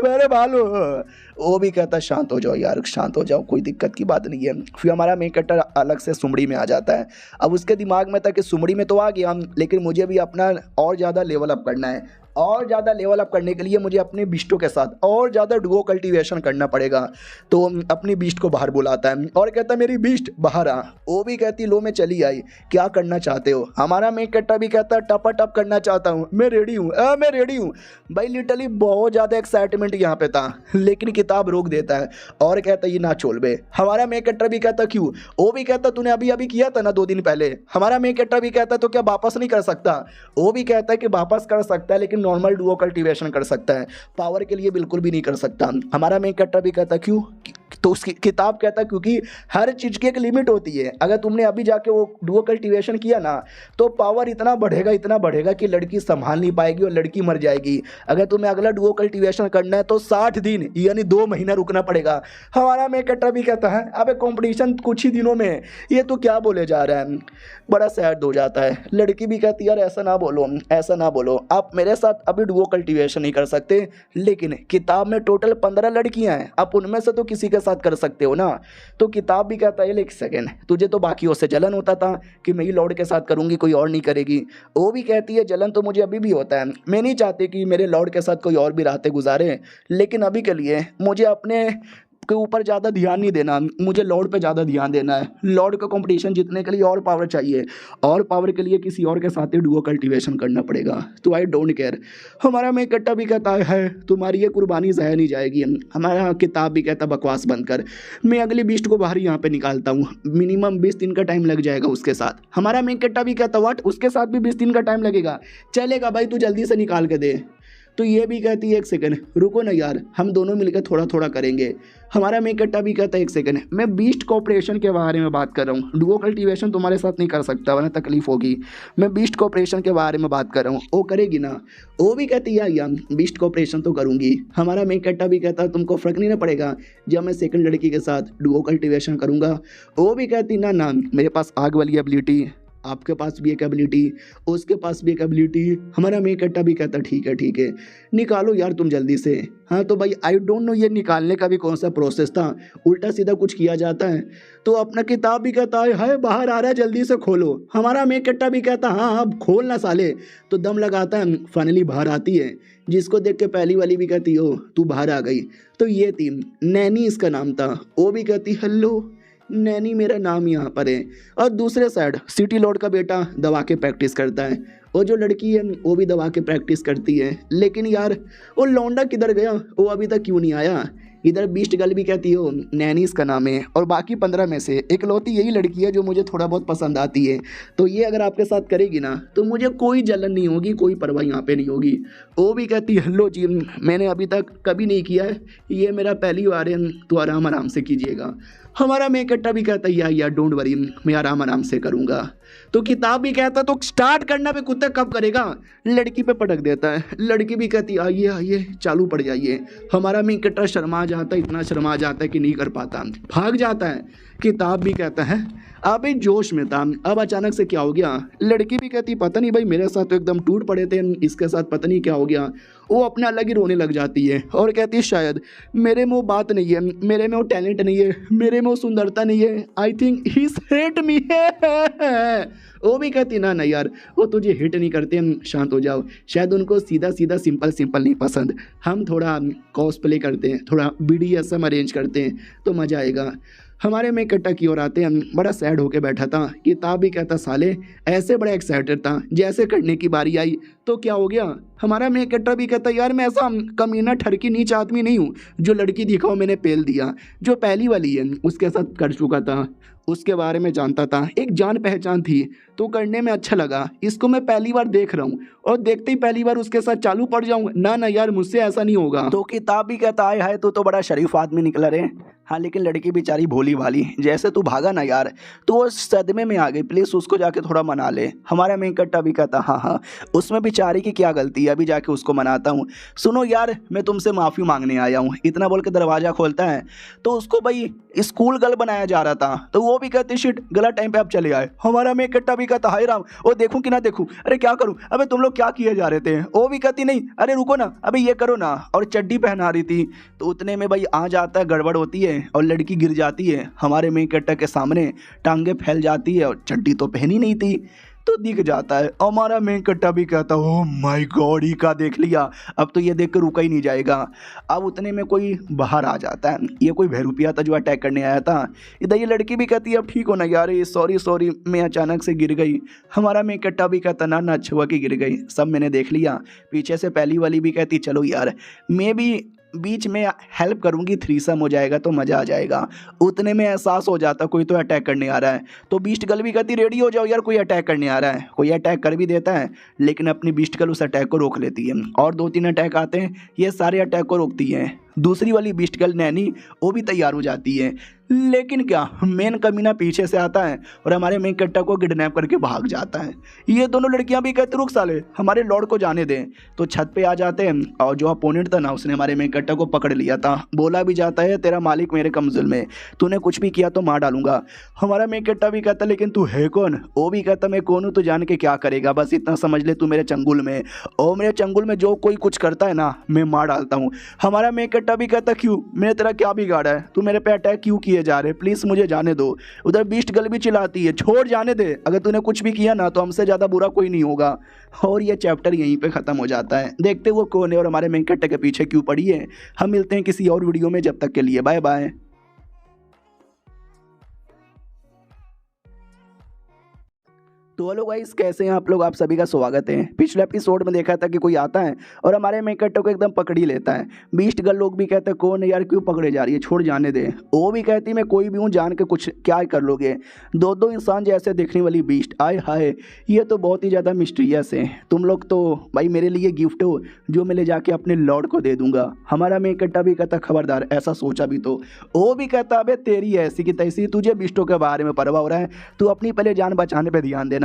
मेरे भालू। वो भी कहता शांत हो जाओ यार शांत हो जाओ, कोई दिक्कत की बात नहीं है। फिर हमारा मेन कट्टा अलग से सुमड़ी में आ जाता है। अब उसके दिमाग में था कि सुमड़ी में तो आ गया लेकिन मुझे भी अपना और ज़्यादा लेवल अप करना है। और ज़्यादा लेवल अप करने के लिए मुझे अपने बिस्टों के साथ और ज़्यादा डुओ कल्टीवेशन करना पड़ेगा। तो अपनी बिस्ट को बाहर बुलाता है और कहता है मेरी बिस्ट बाहर आ। वो भी कहती लो मैं चली आई, क्या करना चाहते हो? हमारा मेन कैरेक्टर भी कहता है टपा टप करना चाहता हूँ, मैं रेडी हूँ, मैं रेडी हूँ। भाई लिटरली बहुत ज़्यादा एक्साइटमेंट यहाँ पे था, लेकिन किताब रोक देता है और कहता है ये ना छोड़ बे। हमारा मेन कैरेक्टर भी कहता क्यों? वो भी कहता तूने अभी अभी किया था ना 2 दिन पहले। हमारा मेन कैरेक्टर भी कहता तो क्या वापस नहीं कर सकता? वो भी कहता है कि वापस कर सकता है, लेकिन नॉर्मल डुओ कल्टीवेशन कर सकता है, पावर के लिए बिल्कुल भी नहीं कर सकता। हमारा मेन कैरेक्टर भी कहता क्यों? तो उसकी किताब कहता क्योंकि हर चीज़ की एक लिमिट होती है। अगर तुमने अभी जाके वो डुओ कल्टीवेशन किया ना तो पावर इतना बढ़ेगा कि लड़की संभाल नहीं पाएगी और लड़की मर जाएगी। अगर तुम्हें अगला डुओ कल्टीवेशन करना है तो 60 दिन यानी 2 महीना रुकना पड़ेगा। हमारा मेन कैरेक्टर भी कहता है अबे कंपटीशन कुछ ही दिनों में, ये तो क्या बोले जा रहा है। बड़ा सैड हो जाता है। लड़की भी कहती यार ऐसा ना बोलो, ऐसा ना बोलो, आप मेरे साथ अभी डुओ कल्टीवेशन नहीं कर सकते, लेकिन किताब में टोटल 15 लड़कियां हैं, आप उनमें से तो किसी के साथ कर सकते हो ना। तो किताब भी कहता है एक सेकेंड, तुझे तो बाकियों से जलन होता था कि मैं ही लॉर्ड के साथ करूंगी, कोई और नहीं करेगी। वो भी कहती है जलन तो मुझे अभी भी होता है, मैं नहीं चाहती कि मेरे लॉर्ड के साथ कोई और भी रातें गुजारे, लेकिन अभी के लिए मुझे अपने के ऊपर ज़्यादा ध्यान नहीं देना, मुझे लॉर्ड पे ज़्यादा ध्यान देना है। लॉर्ड का कंपटीशन जीतने के लिए और पावर चाहिए, और पावर के लिए किसी और के साथ ही डुओ कल्टीवेशन करना पड़ेगा। तो आई डोंट केयर। हमारा मेन कैरेक्टर भी कहता है तुम्हारी ये कुर्बानी ज़ाया नहीं जाएगी। हमारा किताब भी कहता बकवास बंद कर, मैं अगली बीस्ट को बाहर यहाँ पे निकालता हूँ, मिनिमम 20 दिन का टाइम लग जाएगा उसके साथ। हमारा मेन कैरेक्टर भी कहता व्हाट, उसके साथ भी 20 दिन का टाइम लगेगा? चलेगा भाई, तू जल्दी से निकाल के दे। तो ये भी कहती है एक सेकंड रुको ना यार, हम दोनों मिलकर थोड़ा थोड़ा करेंगे। हमारा मेन कैरेक्टर भी कहता है एक सेकंड, मैं बीस्ट कॉपरेशन के बारे में बात कर रहा हूँ, डुओ कल्टीवेशन तुम्हारे साथ नहीं कर सकता वरना तकलीफ होगी। मैं बीस्ट कॉपरेशन के बारे में बात कर रहा हूँ, वो करेगी ना? वो भी कहती है या बीस्ट कॉपरेशन तो करूँगी। हमारा मेन कैरेक्टर भी कहता है तुमको फ़र्क नहीं ना पड़ेगा जब मैं सेकंड लड़की के साथ डुओ कल्टीवेशन करूँगा? वो भी कहती ना ना, मेरे पास आग वाली एबिलिटी, आपके पास भी एक एबिलिटी, उसके पास भी एक एबिलिटी। हमारा मेन कैरेक्टर भी कहता ठीक है निकालो यार तुम जल्दी से। हाँ तो भाई आई डोंट नो ये निकालने का भी कौन सा प्रोसेस था, उल्टा सीधा कुछ किया जाता है। तो अपना किताब भी कहता है हाय बाहर आ रहा है जल्दी से खोलो। हमारा मेन कैरेक्टर भी कहता हाँ अब खोल ना साले। तो दम लगाता है, फाइनली बाहर आती है, जिसको देख के पहली वाली भी कहती हो तू बाहर आ गई। तो ये थी नैनी, इसका नाम था। वो भी कहती हेलो नैनी मेरा नाम यहाँ पर है। और दूसरे साइड सिटी लॉर्ड का बेटा दवा के प्रैक्टिस करता है, और जो लड़की है वो भी दवा के प्रैक्टिस करती है। लेकिन यार वो लौंडा किधर गया, वो अभी तक क्यों नहीं आया? इधर बीस्ट गर्ल भी कहती हो नैनी इसका नाम है, और बाकी 15 में से इकलौती यही लड़की है जो मुझे थोड़ा बहुत पसंद आती है। तो ये अगर आपके साथ करेगी ना तो मुझे कोई जलन नहीं होगी, कोई परवाह यहाँ पे नहीं होगी। वो भी कहती हेलो जी, मैंने अभी तक कभी नहीं किया है, ये मेरा पहली बार है, तो आराम से कीजिएगा। हमारा मेन कैरेक्टर भी कहता है यार डोंट वरी, मैं आराम से करूँगा। तो किताब भी कहता तो स्टार्ट करना पे कुत्ते कब करेगा, लड़की पे पटक देता है। लड़की भी कहती आइए आइए चालू पड़ जाइए। हमारा मेन कैरेक्टर शर्मा जाता है, इतना शर्मा जाता है कि नहीं कर पाता, भाग जाता है। किताब भी कहता है अभी जोश में था, अब अचानक से क्या हो गया? लड़की भी कहती पता नहीं भाई, मेरे साथ तो एकदम टूट पड़े थे, इसके साथ पता नहीं क्या हो गया। वो अपने अलग ही रोने लग जाती है और कहती है शायद मेरे में वो बात नहीं है, मेरे में वो टैलेंट नहीं है, मेरे में वो सुंदरता नहीं है, I think he hate me है। वो भी कहती ना यार वो तुझे हिट नहीं करते, हम शांत हो जाओ, शायद उनको सीधा सीधा सिंपल नहीं पसंद, हम थोड़ा कॉस्प्ले करते हैं, थोड़ा BDSM अरेंज करते हैं तो मज़ा आएगा। हमारे में कट्टा की ओर आते हैं, बड़ा सैड होके बैठा था। किताब भी कहता साले ऐसे बड़ा एक्साइटेड था, जैसे करने की बारी आई तो क्या हो गया? हमारा में कट्टा भी कहता यार मैं ऐसा कमीना ठरकी नीच आदमी नहीं हूँ, जो लड़की दिखाओ मैंने पेल दिया। जो पहली वाली है उसके साथ कर चुका था, उसके बारे में जानता था, एक जान पहचान थी, तो करने में अच्छा लगा। इसको मैं पहली बार देख रहा हूँ और देखते ही पहली बार उसके साथ चालू पड़ जाऊँ ना यार, मुझसे ऐसा नहीं होगा। तो किताब भी कहता है तू तो बड़ा शरीफ आदमी निकला रे। हाँ लेकिन लड़की बेचारी भोली भाली, जैसे तू भागा ना यार तो वो सदमे में आ गई, प्लीज़ उसको जाके थोड़ा मना ले। हमारा मेन कट्टा भी कहता हाँ उसमें बेचारी की क्या गलती है, अभी जाके उसको मनाता हूँ। सुनो यार मैं तुमसे माफ़ी मांगने आया हूँ, इतना बोल के दरवाज़ा खोलता है। तो उसको भाई स्कूल गर्ल बनाया जा रहा था, तो वो भी कहती शिट गलत टाइम पे आप चले आए। हमारा मेन कट्टा भी कहता हाय राम वो देखूँ कि ना देखूँ, अरे क्या करूँ, अबे तुम लोग क्या किए जा रहे थे? वो भी कहती नहीं अरे रुको ना, अबे ये करो ना, और चड्डी पहना रही थी। तो उतने में भाई आ जाता है, गड़बड़ होती है और लड़की गिर जाती है हमारे मेन कैरेक्टर के सामने, टांगे फैल जाती है और चड्डी तो पहनी नहीं थी। तो दिख जाता है। हमारा मेन कट्टा भी कहता है ओह माय गॉड, ही का देख लिया, अब तो ये देख कर रुका ही नहीं जाएगा। अब उतने में कोई बाहर आ जाता है, ये कोई बहरूपिया था जो अटैक करने आया था। इधर ये लड़की भी कहती है अब ठीक हो ना यार, ये सॉरी सॉरी मैं अचानक से गिर गई। हमारा मेन कट्टा भी कहता ना ना अच्छा हुआ कि गिर गई, सब मैंने देख लिया। पीछे से पहली वाली भी कहती चलो यार मैं भी बीच में हेल्प करूंगी, थ्रीसम हो जाएगा तो मज़ा आ जाएगा। उतने में एहसास हो जाता कोई तो अटैक करने आ रहा है, तो बीस्ट गर्ल भी कहती रेडी हो जाओ यार कोई अटैक करने आ रहा है। कोई अटैक कर भी देता है लेकिन अपनी बीस्ट गर्ल उस अटैक को रोक लेती है, और 2-3 अटैक आते हैं, ये सारे अटैक को रोकती हैं। दूसरी वाली बीस्ट गर्ल नैनी वो भी तैयार हो जाती है, लेकिन क्या मेन कमीना पीछे से आता है और हमारे मेन कट्टा को किडनैप करके भाग जाता है। ये दोनों लड़कियां भी कहते रुक साले हमारे लॉर्ड को जाने दें, तो छत पे आ जाते हैं और जो अपोनेंट था ना उसने हमारे मेन कट्टा को पकड़ लिया था। बोला भी जाता है तेरा मालिक मेरे कमजुल में, तूने कुछ भी किया तो मार डालूंगा। हमारा मेन कट्टा भी कहता लेकिन तू है कौन? वो भी कहता मैं कौन हूँ तो जान के क्या करेगा, बस इतना समझ ले तू मेरे चंगुल में, और मेरे चंगुल में जो कोई कुछ करता है ना मैं मार डालता हूँ। हमारा मेन कट्टा भी कहता क्यों, मैंने तेरा क्या बिगाड़ा है, तू मेरे पे अटैक क्यों किए जा रहे, प्लीज़ मुझे जाने दो। उधर बीस्ट गर्ल भी चिल्लाती है छोड़ जाने दे, अगर तूने कुछ भी किया ना तो हमसे ज़्यादा बुरा कोई नहीं होगा। और ये चैप्टर यहीं पे ख़त्म हो जाता है। देखते वो कौन है और हमारे मेन कट्टे के पीछे क्यों पड़ी है। हम मिलते हैं किसी और वीडियो में, जब तक के लिए बाय बाय। तो हेलो गाइस, कैसे हैं आप लोग? आप सभी का स्वागत है। पिछले एपिसोड में देखा था कि कोई आता है और हमारे मेन कट्टे को एकदम पकड़ ही लेता है। बीस्ट गर्ल लोग भी कहते हैं कौन है यार, क्यों पकड़े जा रही है, छोड़ जाने दे। वो भी कहती मैं कोई भी हूँ, जान के कुछ क्या कर लोगे। दो इंसान जैसे देखने वाली बीस्ट, आए हाय ये तो बहुत ही ज़्यादा मिस्टीरियस है। तुम लोग तो भाई मेरे लिए गिफ्ट हो जो मैं ले जाके अपने लॉर्ड को दे दूंगा। हमारा मेन कट्टा भी कहता खबरदार ऐसा सोचा भी तो। वो भी कहता अबे तेरी ऐसी की तैसी, तुझे बिस्टों के बारे में परवाह हो रहा है, तू अपनी पहले जान बचाने पर ध्यान देना।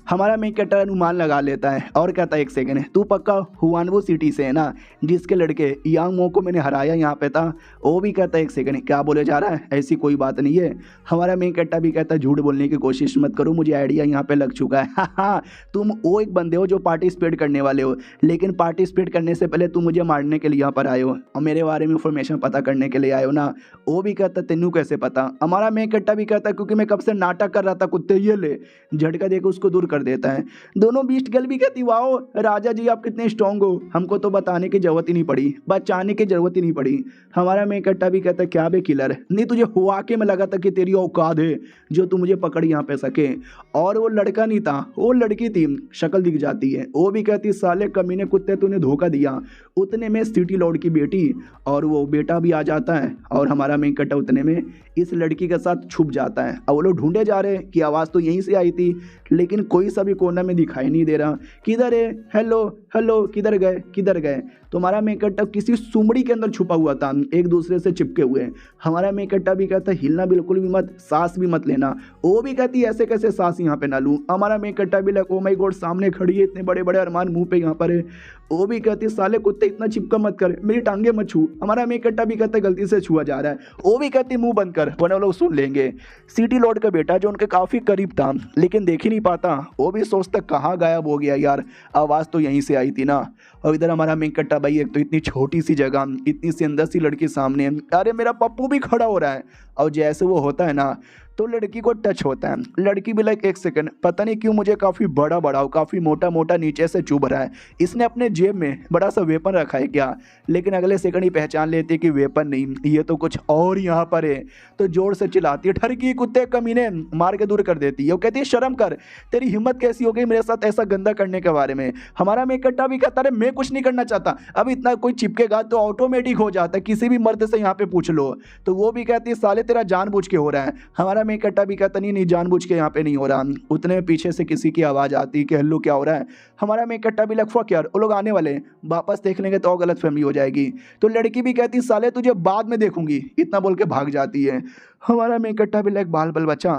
हमारा मेन कट्टा अनुमान लगा लेता है और कहता है एक सेकंड तू पक्का हुआनवो सिटी से है ना, जिसके लड़के यांग मो को मैंने हराया यहाँ पे था। वो भी कहता है एक सेकंड क्या बोले जा रहा है, ऐसी कोई बात नहीं है। हमारा मेन कट्टा भी कहता है झूठ बोलने की कोशिश मत करो, मुझे आइडिया यहाँ पे लग चुका है। हाँ तुम वो एक बंदे हो जो पार्टिसिपेट करने वाले हो, लेकिन पार्टिसिपेट करने से पहले तुम मुझे मारने के लिए यहाँ पर आए हो और मेरे बारे में इंफॉर्मेशन पता करने के लिए आए हो ना। वो भी कहता तेनू कैसे पता। हमारा मेन कट्टा भी कहता क्योंकि मैं कब से नाटक कर रहा था, कुत्ते ये ले झटका देकर उसको दूर कर देता है। दोनों बीस्ट गर्ल भी कहती वाओ राजा जी आप कितने स्ट्रांग हो, हमको तो बताने की जरूरत ही नहीं पड़ी, बचाने की जरूरत ही नहीं पड़ी। हमारा मेन कट्टा भी कहता क्या बे किलर, नहीं तुझे हुआ के में लगा था कि तेरी औकात है जो तू मुझे पकड़ यहाँ पे सके। और वो लड़का नहीं था, वो लड़की थी, शक्ल दिख जाती है। वो भी कहती साले कमीने कुत्ते तूने धोखा दिया। उतने में सिटी लॉर्ड की बेटी और वो बेटा भी आ जाता है और हमारा मेन कट्टा उतने में इस लड़की के साथ छुप जाता है। अब वो लोग ढूंढे जा रहे हैं कि आवाज़ तो यहीं से आई थी, लेकिन कोई सा भी कोना में दिखाई नहीं दे रहा। किधर है, हेलो हेलो किधर गए किधर गए। तो हमारा मेन कट्टा किसी सुमड़ी के अंदर छुपा हुआ था, एक दूसरे से चिपके हुए। हमारा मेन कट्टा भी कहता हिलना बिल्कुल भी मत, सांस भी मत लेना। वो भी कहती ऐसे कैसे सांस यहाँ पे ना लूँ। हमारा मेन कट्टा भी लग ओ माय गॉड सामने खड़ी है, इतने बड़े बड़े अरमान मुंह पे यहाँ पर है। वो भी कहती साले कुत्ते इतना चिपका मत कर, मेरी टांगे मत छू। हमारा मेन कट्टा भी कहता गलती से छुआ जा रहा है। वो भी कहती मुंह बंद कर वरना लोग सुन लेंगे। सिटी लॉर्ड का बेटा जो उनके काफ़ी करीब था लेकिन देख ही नहीं पाता, वो भी सोचता कहाँ गायब हो गया यार, आवाज़ तो यहीं से आई थी ना। और इधर हमारा मेन कट्टा भाई एक तो इतनी छोटी सी जगह, इतनी सी अंदर सी लड़की सामने, अरे मेरा पप्पू भी खड़ा हो रहा है। और जैसे वो होता है ना तो लड़की को टच होता है। लड़की भी लाइक एक सेकंड पता नहीं क्यों मुझे काफ़ी बड़ा बड़ा काफ़ी मोटा मोटा नीचे से चुभ रहा है, इसने अपने जेब में बड़ा सा वेपन रखा है क्या। लेकिन अगले सेकंड ही पहचान लेती है कि वेपन नहीं, ये तो कुछ और यहाँ पर है। तो जोर से चिल्लाती है ठरकी कुत्ते कमीने, मार के दूर कर देती है। वो कहती है शर्म कर, तेरी हिम्मत कैसी हो गई मेरे साथ ऐसा गंदा करने के बारे में। हमारा मेन कट्टा भी कहता है मैं कुछ नहीं करना चाहता, अब इतना कोई चिपकेगा तो ऑटोमेटिक हो जाता है, किसी भी मर्द से यहाँ पे पूछ लो। तो वो भी कहती है साले तेरा जानबूझ के हो रहा है। हमारा मेन कट्टा भी कहता नहीं जानबूझ के यहाँ पे नहीं हो रहा। उतने में पीछे से किसी की आवाज़ आती है कि हेलो क्या हो रहा है। हमारा मेन कट्टा भी लगफा यार वो लोग आने वाले, वापस देख लेंगे तो गलत फहमी हो जाएगी। तो लड़की भी कहती साले तुझे बाद में देखूंगी, इतना बोल के भाग जाती है। हमारा मेन कट्टा भी लाइक बाल बल बचा।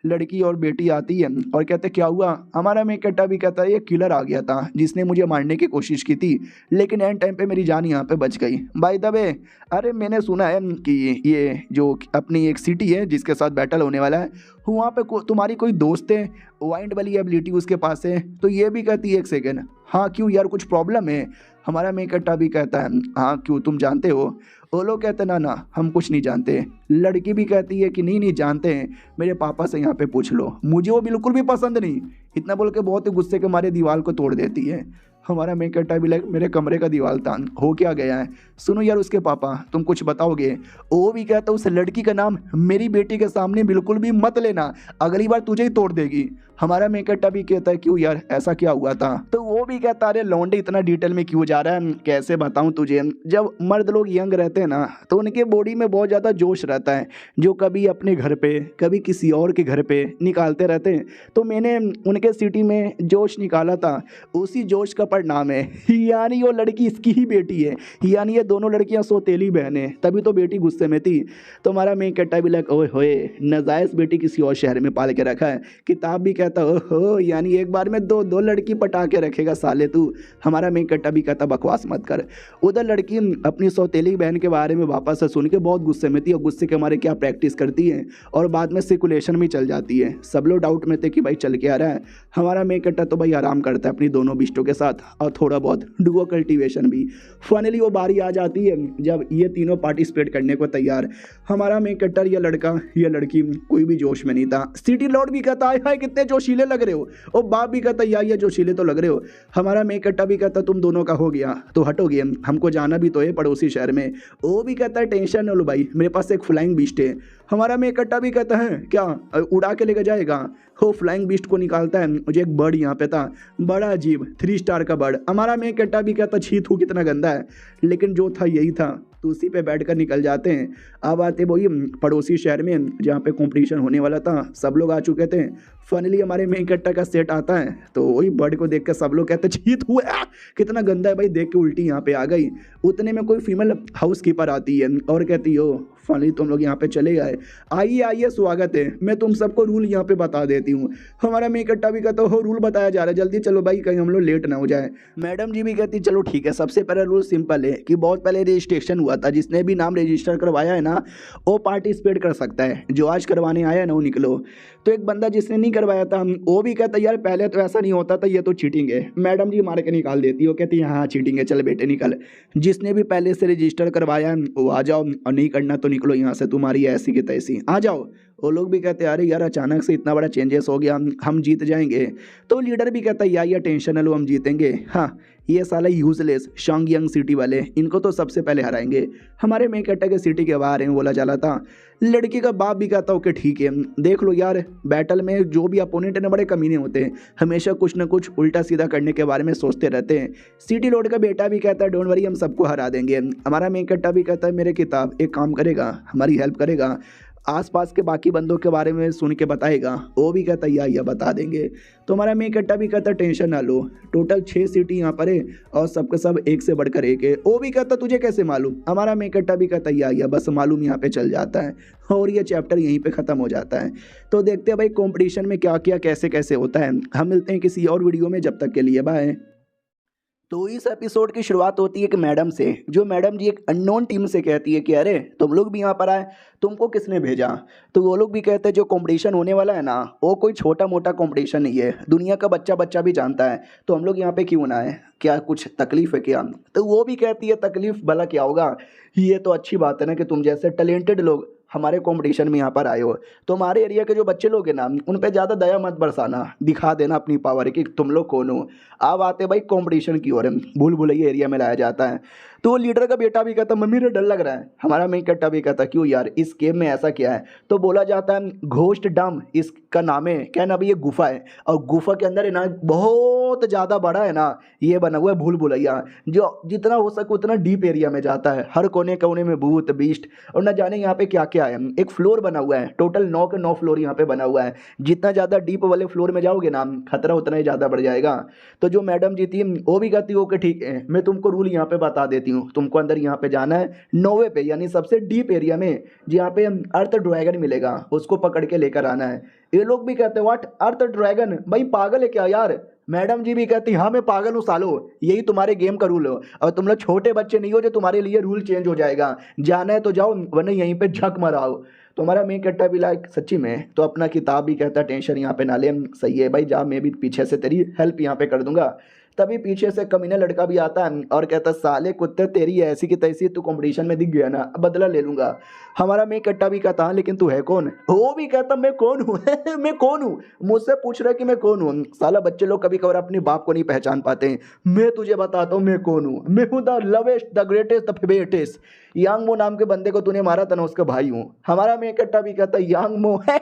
लड़की और बेटी आती है और कहते क्या हुआ। हमारा मेन कट्टा भी कहता है ये किलर आ गया था जिसने मुझे मारने की कोशिश की थी, लेकिन एंड टाइम पे मेरी जान यहाँ पे बच गई। बाय द वे अरे मैंने सुना है कि ये जो अपनी एक सिटी है जिसके साथ बैटल होने वाला है वहाँ पे तुम्हारी कोई दोस्त है, वाइंड वाली एबिलिटी उसके पास है। तो ये भी कहती है एक सेकेंड हाँ क्यों यार कुछ प्रॉब्लम है। हमारा मेन कट्टा भी कहता है हाँ क्यों तुम जानते हो। वो लोग कहते ना ना हम कुछ नहीं जानते। लड़की भी कहती है कि नहीं जानते हैं, मेरे पापा से यहाँ पे पूछ लो, मुझे वो बिल्कुल भी पसंद नहीं। इतना बोल के बहुत ही गुस्से के मारे दीवार को तोड़ देती है। हमारा मेन कैरेक्टर भी लाइक मेरे कमरे का दीवार था, हो क्या गया है? सुनो यार उसके पापा, तुम कुछ बताओगे? वो भी कहता उस लड़की का नाम मेरी बेटी के सामने बिल्कुल भी मत लेना, अगली बार तुझे ही तोड़ देगी। हमारा मेन कैरेक्टर भी कहता है क्यों यार, ऐसा क्या हुआ था? तो वो भी कहता अरे लौंडे इतना डिटेल में क्यों जा रहा है, कैसे बताऊं तुझे। जब मर्द लोग यंग रहते हैं ना तो उनके बॉडी में बहुत ज़्यादा जोश रहता है, जो कभी अपने घर पे कभी किसी और के घर पे निकालते रहते हैं। तो मैंने उनके सिटी में जोश निकाला था, उसी जोश का परिणाम है, यानी वो लड़की इसकी ही बेटी है, यानी ये दोनों लड़कियां सौतेली बहनें, तभी तो बेटी गुस्से में थी। तो हमारा मेन कैरेक्टर भी लाइक ओए होए नाजायज़ बेटी किसी और शहर में पाल के रखा है। किताब भी कहता ओहो यानी एक बार में दो दो लड़की पटा के रखेगा साले तू। हमारा मेन कैरेक्टर भी कहता बकवास मत कर। उधर लड़की अपनी सौतेली बहन के बारे में वापस से सुन के बहुत गुस्से में थी, और गुस्से के मारे क्या प्रैक्टिस करती है और बाद में सिकुलेशन भी चल जाती है। सब लोग डाउट में थे कि भाई चल के आ रहा है। हमारा मेन कैरेक्टर तो भाई आराम करता है अपनी दोनों बिस्टों के साथ, और थोड़ा बहुत डुओ कल्टीवेशन भी। फाइनली वो बारी आ जाती है जब ये तीनों पार्टिसिपेट करने को तैयार। हमारा मेन कैरेक्टर या लड़का या लड़की कोई भी जोश में नहीं था। सिटी लॉर्ड भी कहता है हाय कितने जोशीले लग रहे हो, और बाप भी कहता यार ये जोशीले तो लग रहे हो। हमारा मेन कैरेक्टर भी कहता तुम दोनों का हो गया तो हटोगे, हमको जाना भी तो है पड़ोसी शहर में। वो भी कहता है टेंशन न लो भाई, मेरे पास एक फ्लाइंग बीस्ट है। हमारा मेन कैरेक्टर भी कहता है क्या उड़ा के लेकर जाएगा? वो फ्लाइंग बीस्ट को निकालता है, मुझे एक बर्ड यहाँ पे था बड़ा अजीब 3 स्टार का बर्ड। हमारा मेन कैरेक्टर भी कहता छी थू कितना गंदा है, लेकिन जो था यही था, तो उसी पे बैठ कर निकल जाते हैं। अब आते वही पड़ोसी शहर में जहाँ पे कंपटीशन होने वाला था, सब लोग आ चुके थे। फाइनली हमारे मेन कैरेक्टर का सेट आता है, तो वही बर्ड को देख कर सब लोग कहते चीत हुआ कितना गंदा है भाई, देख के उल्टी यहाँ पे आ गई। उतने में कोई फीमेल हाउस कीपर आती है और कहती हो फाइनली तुम लोग यहाँ पे चले गए, आइए आइए स्वागत है, मैं तुम सबको रूल यहाँ पे बता देती हूँ। हमारा मेन कैरेक्टर भी कहता हो रूल बताया जा रहा है, जल्दी चलो भाई कहीं हम लोग लेट ना हो जाए। मैडम जी भी कहती चलो ठीक है। सबसे पहले रूल सिंपल है कि बहुत पहले रजिस्ट्रेशन हुआ था, जिसने भी नाम रजिस्टर करवाया है ना वो पार्टिसिपेट कर सकता है, जो आज करवाने आया है ना वो निकलो। तो एक बंदा जिसने नहीं करवाया था वो भी कहता यार पहले तो ऐसा नहीं होता था, ये तो चीटिंग है। मैडम जी मार के निकाल देती है, वो कहती है हाँ चीटिंग है, चल बेटे निकल। जिसने भी पहले से रजिस्टर करवाया है वो आ जाओ, और नहीं करना तो निकलो यहाँ से, तुम्हारी ऐसी की तैसी आ जाओ। वो लोग भी कहते हैं अरे यार अचानक से इतना बड़ा चेंजेस हो गया, हम जीत जाएंगे। तो लीडर भी कहता है यार टेंशन न लो हम जीतेंगे, हाँ ये साला यूजलेस शॉन्ग यंग सिटी वाले इनको तो सबसे पहले हराएंगे। हमारे मेन कैरेक्टर के सिटी के बाहर हैं बोला चला था। लड़की का बाप भी कहता ओके ठीक है, देख लो यार बैटल में जो भी अपोनेंट है ना बड़े कमीने होते हैं, हमेशा कुछ ना कुछ उल्टा सीधा करने के बारे में सोचते रहते हैं। सिटी लॉर्ड का बेटा भी कहता है डोंट वरी हम सबको हरा देंगे। हमारा मेन कैरेक्टर भी कहता है मेरे किताब एक काम करेगा, हमारी हेल्प करेगा, आसपास के बाकी बंदों के बारे में सुन के बताएगा। वो भी कहता है या बता देंगे। तो हमारा मेन कैरेक्टर भी कहता टेंशन ना लो, टोटल 6 सिटी यहाँ पर है और सबके सब एक से बढ़कर एक है। वो भी कहता तुझे कैसे मालूम? हमारा मेन कैरेक्टर भी कहता या बस मालूम यहाँ पे चल जाता है, और ये चैप्टर यहीं पे ख़त्म हो जाता है। तो देखते हैं भाई कॉम्पिटिशन में क्या क्या कैसे कैसे होता है। हम मिलते हैं किसी और वीडियो में, जब तक के लिए बाय। तो इस एपिसोड की शुरुआत होती है एक मैडम से, जो मैडम जी एक अननोन टीम से कहती है कि अरे तुम लोग भी यहाँ पर आए, तुमको किसने भेजा? तो वो लोग भी कहते हैं जो कंपटीशन होने वाला है ना वो कोई छोटा मोटा कंपटीशन नहीं है, दुनिया का बच्चा बच्चा भी जानता है, तो हम लोग यहाँ पे क्यों ना आए, क्या कुछ तकलीफ है क्या? तो वो भी कहती है तकलीफ भला क्या होगा, ये तो अच्छी बात है ना कि तुम जैसे टैलेंटेड लोग हमारे कंपटीशन में यहाँ पर आए हो। तो हमारे एरिया के जो बच्चे लोग हैं ना उन पे ज़्यादा दया मत बरसाना, दिखा देना अपनी पावर कि तुम लोग कौन हो। अब आते भाई कंपटीशन की ओर, भूल भुलैया एरिया में लाया जाता है। तो वो लीडर का बेटा भी कहता मम्मी रे डर लग रहा है। हमारा मेन कैरेक्टर भी कहता क्यों यार इस गेम में ऐसा क्या है? तो बोला जाता है घोस्ट डम इसका नाम है, क्या ना भाई ये गुफा है, और गुफा के अंदर है ना बहुत ज़्यादा बड़ा है ना ये बना हुआ है भूल भुलैया, जो जितना हो सके उतना डीप एरिया में जाता है, हर कोने कोने में भूत बीस्ट और न जाने यहाँ पे क्या क्या है। एक फ्लोर बना हुआ है, टोटल 9 के 9 फ्लोर यहाँ पे बना हुआ है। जितना ज़्यादा डीप वाले फ्लोर में जाओगे ना खतरा उतना ही ज़्यादा बढ़ जाएगा। तो जो मैडम जी थी वो भी कहती हो कि ठीक है मैं तुमको रूल यहाँ पे बता देती हूँ, तुमको अंदर यहाँ पे जाना है 9वें पे यानी सबसे डीप एरिया में, जहाँ पे अर्थ ड्रैगन मिलेगा उसको पकड़ के लेकर आना है। ये लोग भी कहते हैं व्हाट अर्थ ड्रैगन, भाई पागल है क्या यार? मैडम जी भी कहती हाँ मैं पागल हूँ सालो, यही तुम्हारे गेम का रूल हो, और तुम लोग छोटे बच्चे नहीं हो जो तुम्हारे लिए रूल चेंज हो जाएगा, जाना है तो जाओ वरना यहीं पे झक मराओ। तो हमारा मेन कैरेक्टर भी लाइक सच्ची में तो अपना किताब भी कहता टेंशन यहाँ पे ना ले, सही है भाई जा, मैं भी पीछे से तेरी हेल्प यहाँ पे कर दूंगा। तभी पीछे से कमीना लड़का भी आता है और कहता साले कुत्ते तेरी ऐसी की तैसी, तू कंपटीशन में दिख गया ना, अब बदला ले लूंगा। हमारा मैं कट्टा भी कहता हाँ लेकिन तू है कौन? वो भी कहता मैं कौन हूँ मैं कौन हूँ? मुझसे पूछ रहा है कि मैं कौन हूँ। साला बच्चे लोग कभी कभार अपने बाप को नहीं पहचान पाते हैं। मैं तुझे बताता हूँ मैं कौन हूँ। मैं हूँ the lovest the greatest the favouritest. Yang Mo नाम के बंदे को तूने मारा था ना, उसका भाई हूँ। हमारा मैं कट्टा भी कहता यांग मो है।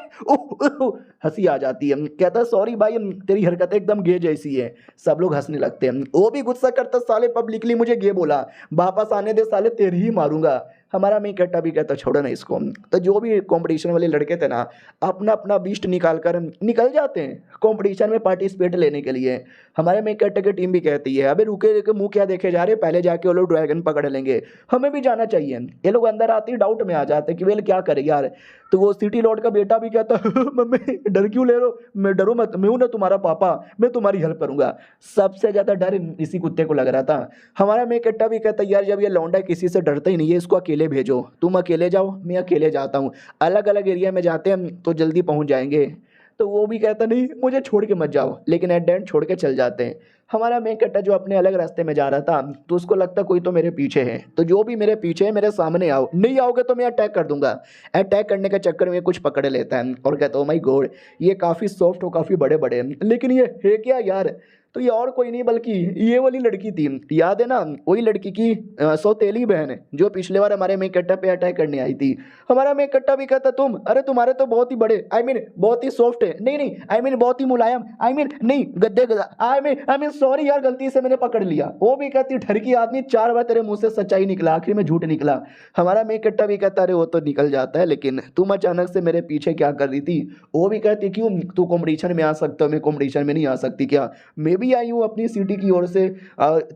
हंसी आ जाती है। कहता सॉरी भाई, तेरी हरकत एकदम गे जैसी है। सब लोग हंसने लगते हैं। वो भी गुस्सा करता साले पब्लिकली मुझे गे बोला, वापस आने दे साले तेरी ही मारूंगा। हमारा मैं कट्टा भी कहता छोड़ो ना इसको। तो जो भी कंपटीशन वाले लड़के थे ना, अपना अपना बीस्ट निकाल कर निकल जाते हैं कंपटीशन में पार्टिसिपेट लेने के लिए। हमारे में कट्टे की टीम भी कहती है अबे रुके रुके मुंह क्या देखे जा रहे, पहले जाके वो लोग ड्रैगन पकड़ लेंगे, हमें भी जाना चाहिए। ये लोग अंदर आते ही डाउट में आ जाते कि वेल क्या करे यार। तो वो सिटी लॉर्ड का बेटा भी कहता मम्मी डर क्यों ले रहे हो? मैं डरो मत, मैं हूं ना तुम्हारा पापा, मैं तुम्हारी हेल्प करूंगा। सबसे ज्यादा डर इसी कुत्ते को लग रहा था। हमारा मैं कट्टा भी कहता यार जब ये लौंडा किसी से डरता ही नहीं है, इसको अकेले भेजो, तुम अकेले जाओ मैं अकेले जाता हूँ, अलग अलग एरिया में जाते हैं तो जल्दी पहुँच जाएंगे। तो वो भी कहता नहीं मुझे छोड़ के मत जाओ, लेकिन एट द एंड छोड़ के चल जाते हैं। हमारा मेन कट्टा जो अपने अलग रास्ते में जा रहा था, तो उसको लगता कोई तो मेरे पीछे है, तो जो भी मेरे पीछे है मेरे सामने आओ, नहीं आओगे तो मैं अटैक कर दूंगा। अटैक करने के चक्कर में कुछ पकड़ लेता है और कहता ओ माय गॉड ये काफ़ी सॉफ्ट और काफ़ी बड़े बड़े हैं, लेकिन ये है क्या यार? तो ये और कोई नहीं बल्कि ये वाली लड़की थी, याद है ना, वही लड़की की सौतेली बहन जो पिछले बार हमारे मेन कट्टा पे अटैक करने आई थी। हमारा मेन कट्टा भी कहता तुम, अरे तुम्हारे तो बहुत ही बड़े, आई मीन बहुत ही सॉफ्ट है, नहीं नहीं आई मीन बहुत ही मुलायम, आई मीन नहीं गद्दे गदा, आई मीन सॉरी यार गलती से मैंने पकड़ लिया। वो भी कहती ठरकी आदमी, 4 बार तेरे मुंह से सच्चाई निकला, आखिर में झूठ निकला। हमारा मेन कट्टा भी कहता अरे वो तो निकल जाता है, लेकिन तुम अचानक से मेरे पीछे क्या कर रही थी? वो भी कहती क्यों तू कॉम्पिटिशन में आ सकता है, मैं कॉम्पिटिशन में नहीं आ सकती क्या? मैं भी आई हूँ अपनी सिटी की ओर से।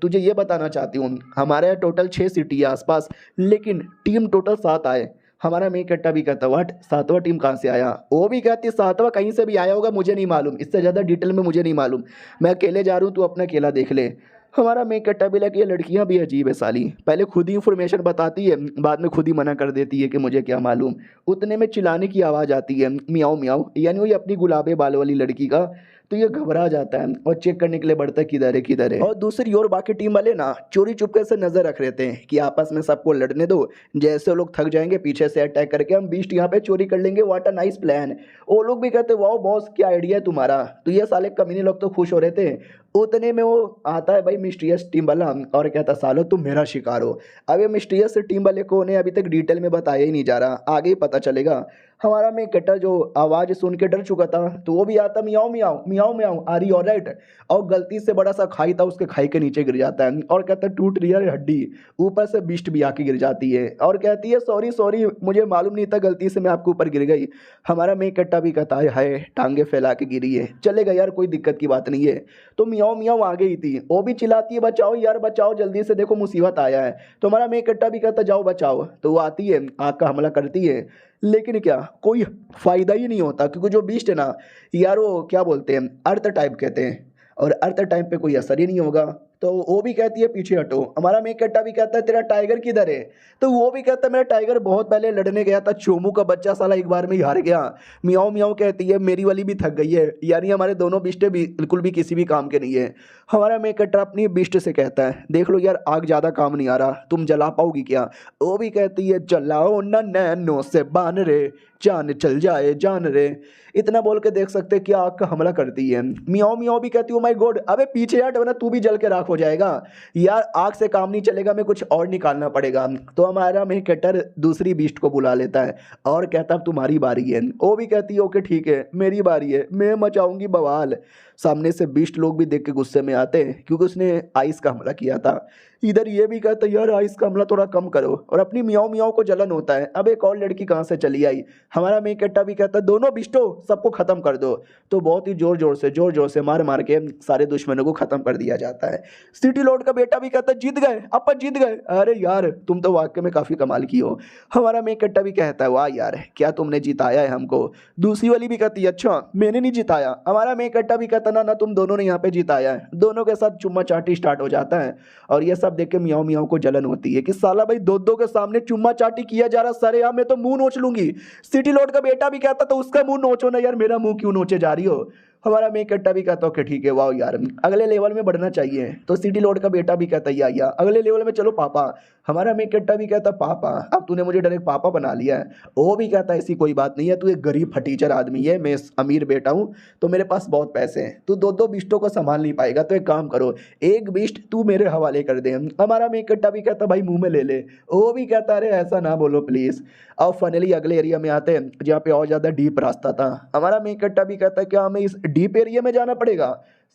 तुझे ये बताना चाहती हूँ हमारे टोटल 6 सिटी है आसपास, लेकिन टीम टोटल 7 आए। हमारा मेन कट्टा भी कहता व्हाट, 7वां टीम कहाँ से आया? वो भी कहती 7वां कहीं से भी आया होगा, मुझे नहीं मालूम, इससे ज़्यादा डिटेल में मुझे नहीं मालूम, मैं अकेले जा रहा हूँ, तू अपना अकेला देख ले। हमारा मेन कट्टा भी लगे ये लड़कियां भी अजीब है साली, पहले खुद ही इंफॉर्मेशन बताती है, बाद में खुद ही मना कर देती है कि मुझे क्या मालूम। उतने में चिल्लाने की आवाज़ आती है मियाओ मियाओ, यानी वही अपनी गुलाबे बाल वाली लड़की का। तो ये घबरा जाता है और चेक करने के लिए बढ़ता है किधर है। और दूसरी ओर बाकी टीम वाले ना चोरी चुपके से नजर रख लेते हैं कि आपस में सबको लड़ने दो, जैसे वो लोग थक जाएंगे पीछे से अटैक करके हम बीस्ट यहाँ पे चोरी कर लेंगे, व्हाट अ नाइस प्लान। वो लोग भी कहते वाओ बॉस क्या आइडिया है तुम्हारा। तो ये साले कमीने लोग तो खुश हो रहे थे। उतने में वो आता है भाई मिस्टीरियस टीम वाला और कहता सालो तुम मेरा शिकार हो। अब ये मिस्टीरियस टीम वाले को उन्हें अभी तक डिटेल में बताया ही नहीं जा रहा, आगे ही पता चलेगा। हमारा में कट्टा जो आवाज़ सुन के डर चुका था, तो वो भी आता मियाओ मियाओ मियाओ मियाओ आ रही ऑलराइट, और गलती से बड़ा सा खाई था उसके खाई के नीचे गिर जाता है और कहता है टूट रही है हड्डी, ऊपर से बिस्ट भी आके गिर जाती है और कहती है सॉरी सॉरी मुझे मालूम नहीं था, गलती से मैं आपके ऊपर गिर गई। हमारा में कट्टा भी कहता है हाय टांगे फैला के गिरी है, चलेगा यार कोई दिक्कत की बात नहीं है। तो मियाओ मियाओ आ गई थी, वो भी चिल्लाती है बचाओ यार बचाओ जल्दी से, देखो मुसीबत आया है। तो हमारा में कट्टा भी कहता जाओ बचाओ। तो वो आती है आग का हमला करती है, लेकिन क्या कोई फायदा ही नहीं होता, क्योंकि जो बीस्ट है ना यार वो क्या बोलते हैं अर्थ टाइप कहते हैं, और अर्थ टाइप पे कोई असर ही नहीं होगा। तो वो भी कहती है पीछे हटो। हमारा मेन कट्टा भी कहता है तेरा टाइगर किधर है? तो वो भी कहता है मेरा टाइगर बहुत पहले लड़ने गया था, चोमू का बच्चा साला एक बार में ही हार गया। मियाओ मियाओ कहती है मेरी वाली भी थक गई है, यानी हमारे दोनों बिस्टे भी बिल्कुल भी किसी भी काम के नहीं है। हमारा मेन कट्टा अपनी बिस्ट से कहता है देख लो यार आग ज़्यादा काम नहीं आ रहा, तुम जला पाओगी क्या? वो भी कहती है जलाओ ना नैनो से बान रे, जान चल जाए जान रे। इतना बोल के देख सकते कि आग का हमला करती है। मियाओ मियाओ भी कहती है माय गॉड अबे पीछे हट वरना तू भी जल के राख हो जाएगा। यार आग से काम नहीं चलेगा, मैं कुछ और निकालना पड़ेगा। तो हमारा मेन कटर दूसरी बीस्ट को बुला लेता है और कहता अब तुम्हारी बारी है। वो भी कहती है ओके ठीक है मेरी बारी है, मैं मचाऊंगी बवाल। सामने से बीस्ट लोग भी देख के गुस्से में आते हैं क्योंकि उसने आइस का हमला किया था। इधर ये भी कहता है यार आइस का हमला थोड़ा कम करो, और अपनी मियाओ मियाओ को जलन होता है अब एक और लड़की कहाँ से चली आई। हमारा मेन कट्टा भी कहता है दोनों बिस्टो सबको खत्म कर दो। तो बहुत ही जोर जोर से मार मार के सारे दुश्मनों को खत्म कर दिया जाता है। सिटी लॉर्ड का बेटा भी कहता है जीत गए अपन जीत गए, अरे यार तुम तो वाकई में काफी कमाल की हो। हमारा मेन कट्टा भी कहता है वाह यार क्या तुमने जिताया है हमको। दूसरी वाली भी कहती है अच्छा मैंने नहीं जिताया। हमारा मेन कट्टा भी कहता ना तुम दोनों ने यहाँ पे जिताया है। दोनों के साथ चुम्मा चाटी स्टार्ट हो जाता है और ये सब देख के मियाओ मियाओ को जलन होती है कि साला भाई दो के सामने चुम्मा चाटी किया जा रहा, सरे यार मैं तो मुंह नोच लूंगी। सिटी लॉर्ड का बेटा भी कहता तो उसका मुंह नोचो ना यार, मेरा मुंह क्यों नोचे जा रही हो। हमारा मैं कट्टा भी कहता हूँ कि ठीक है, वाह यार अगले लेवल में बढ़ना चाहिए। तो सिटी लॉर्ड का बेटा भी कहता है या अगले लेवल में चलो पापा। हमारा मैं कट्टा भी कहता पापा, अब तूने मुझे डायरेक्ट पापा बना लिया है। वो भी कहता ऐसी कोई बात नहीं है, तू एक गरीब फटीचर आदमी है, मैं अमीर बेटा हूँ, तो मेरे पास बहुत पैसे हैं, तू दो दो बिस्टों को संभाल नहीं पाएगा, तो एक काम करो, एक बिस्ट तू मेरे हवाले कर दे। हमारा मैं कट्टा भी कहता भाई मुंह में ले ले। वो भी कहता अरे ऐसा ना बोलो प्लीज़। अब फाइनली अगले एरिया में आते हैं जहाँ पे और ज़्यादा डीप रास्ता था। हमारा मैं कट्टा भी कहता क्या हमें इस डीप एरिया में जाना पड़ेगा।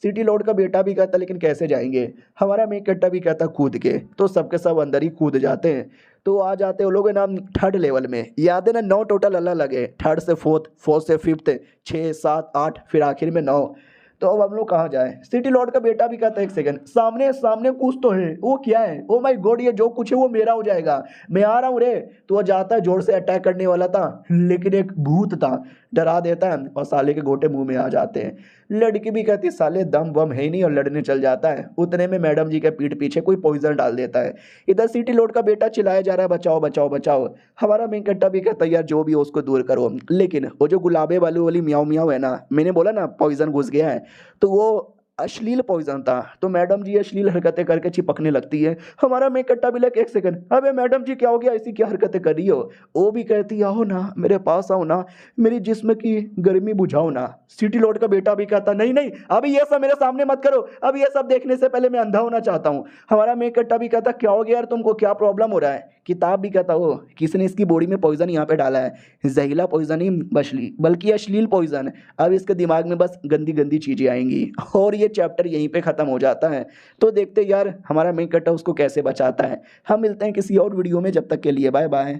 सिटी लॉर्ड का बेटा भी कहता लेकिन कैसे जाएंगे। हमारा मैं कट्टा भी कहता कूद के। तो सबके सब अंदर ही कूद जाते हैं। तो आ जाते वो लोग नाम थर्ड लेवल में, याद है ना 9 टोटल अलग अलग है, थर्ड से फोर्थ, फोर्थ से फिफ्थ, 6 7 8 फिर आखिर में 9। तो अब हम लोग कहाँ जाए। सिटी लॉर्ड का बेटा भी कहता है एक सेकंड, सामने सामने कुछ तो है, वो क्या है। ओ माय गॉड, ये जो कुछ है वो मेरा हो जाएगा, मैं आ रहा हूँ रे। तो वो जाता है, जोर से अटैक करने वाला था, लेकिन एक भूत था, डरा देता है और साले के गोटे मुंह में आ जाते हैं। लड़की भी कहती साले दम वम है ही नहीं और लड़ने चल जाता है। उतने में मैडम जी के पीठ पीछे कोई पॉइजन डाल देता है। इधर सिटी लॉर्ड का बेटा चिल्लाया जा रहा है बचाओ बचाओ बचाओ। हमारा मेंकट्टा भी कहता है यार जो भी हो उसको दूर करो, लेकिन वो जो गुलाबे वाली म्याऊ म्याऊ है ना, मैंने बोला ना पॉइजन घुस गया है, तो वो अश्लील पॉइजन था। तो मैडम जी अश्लील हरकतें करके चिपकने लगती है। हमारा मेंकट्टा भी लगे एक सेकंड, अबे मैडम जी क्या हो गया, ऐसी क्या हरकतें कर रही हो। वो भी कहती आओ ना मेरे पास आओ ना, मेरी जिस्म की गर्मी बुझाओ ना। सिटी लॉर्ड का बेटा भी कहता नहीं नहीं अभी ये सब मेरे सामने मत करो, अब ये सब देखने से पहले मैं अंधा होना चाहता हूँ। हमारा मेंकट्टा भी कहता क्या हो गया यार तुमको, क्या प्रॉब्लम हो रहा है। किताब भी कहता हो किसने इसकी बॉडी में पॉइजन यहाँ पे डाला है, जहरीला पॉइजन ही बल्कि अश्लील पॉइजन। अब इसके दिमाग में बस गंदी गंदी चीज़ें आएंगी और ये चैप्टर यहीं पे ख़त्म हो जाता है। तो देखते यार हमारा मेंकट्टा उसको कैसे बचाता है। हम मिलते हैं किसी और वीडियो में, जब तक के लिए बाय बाय।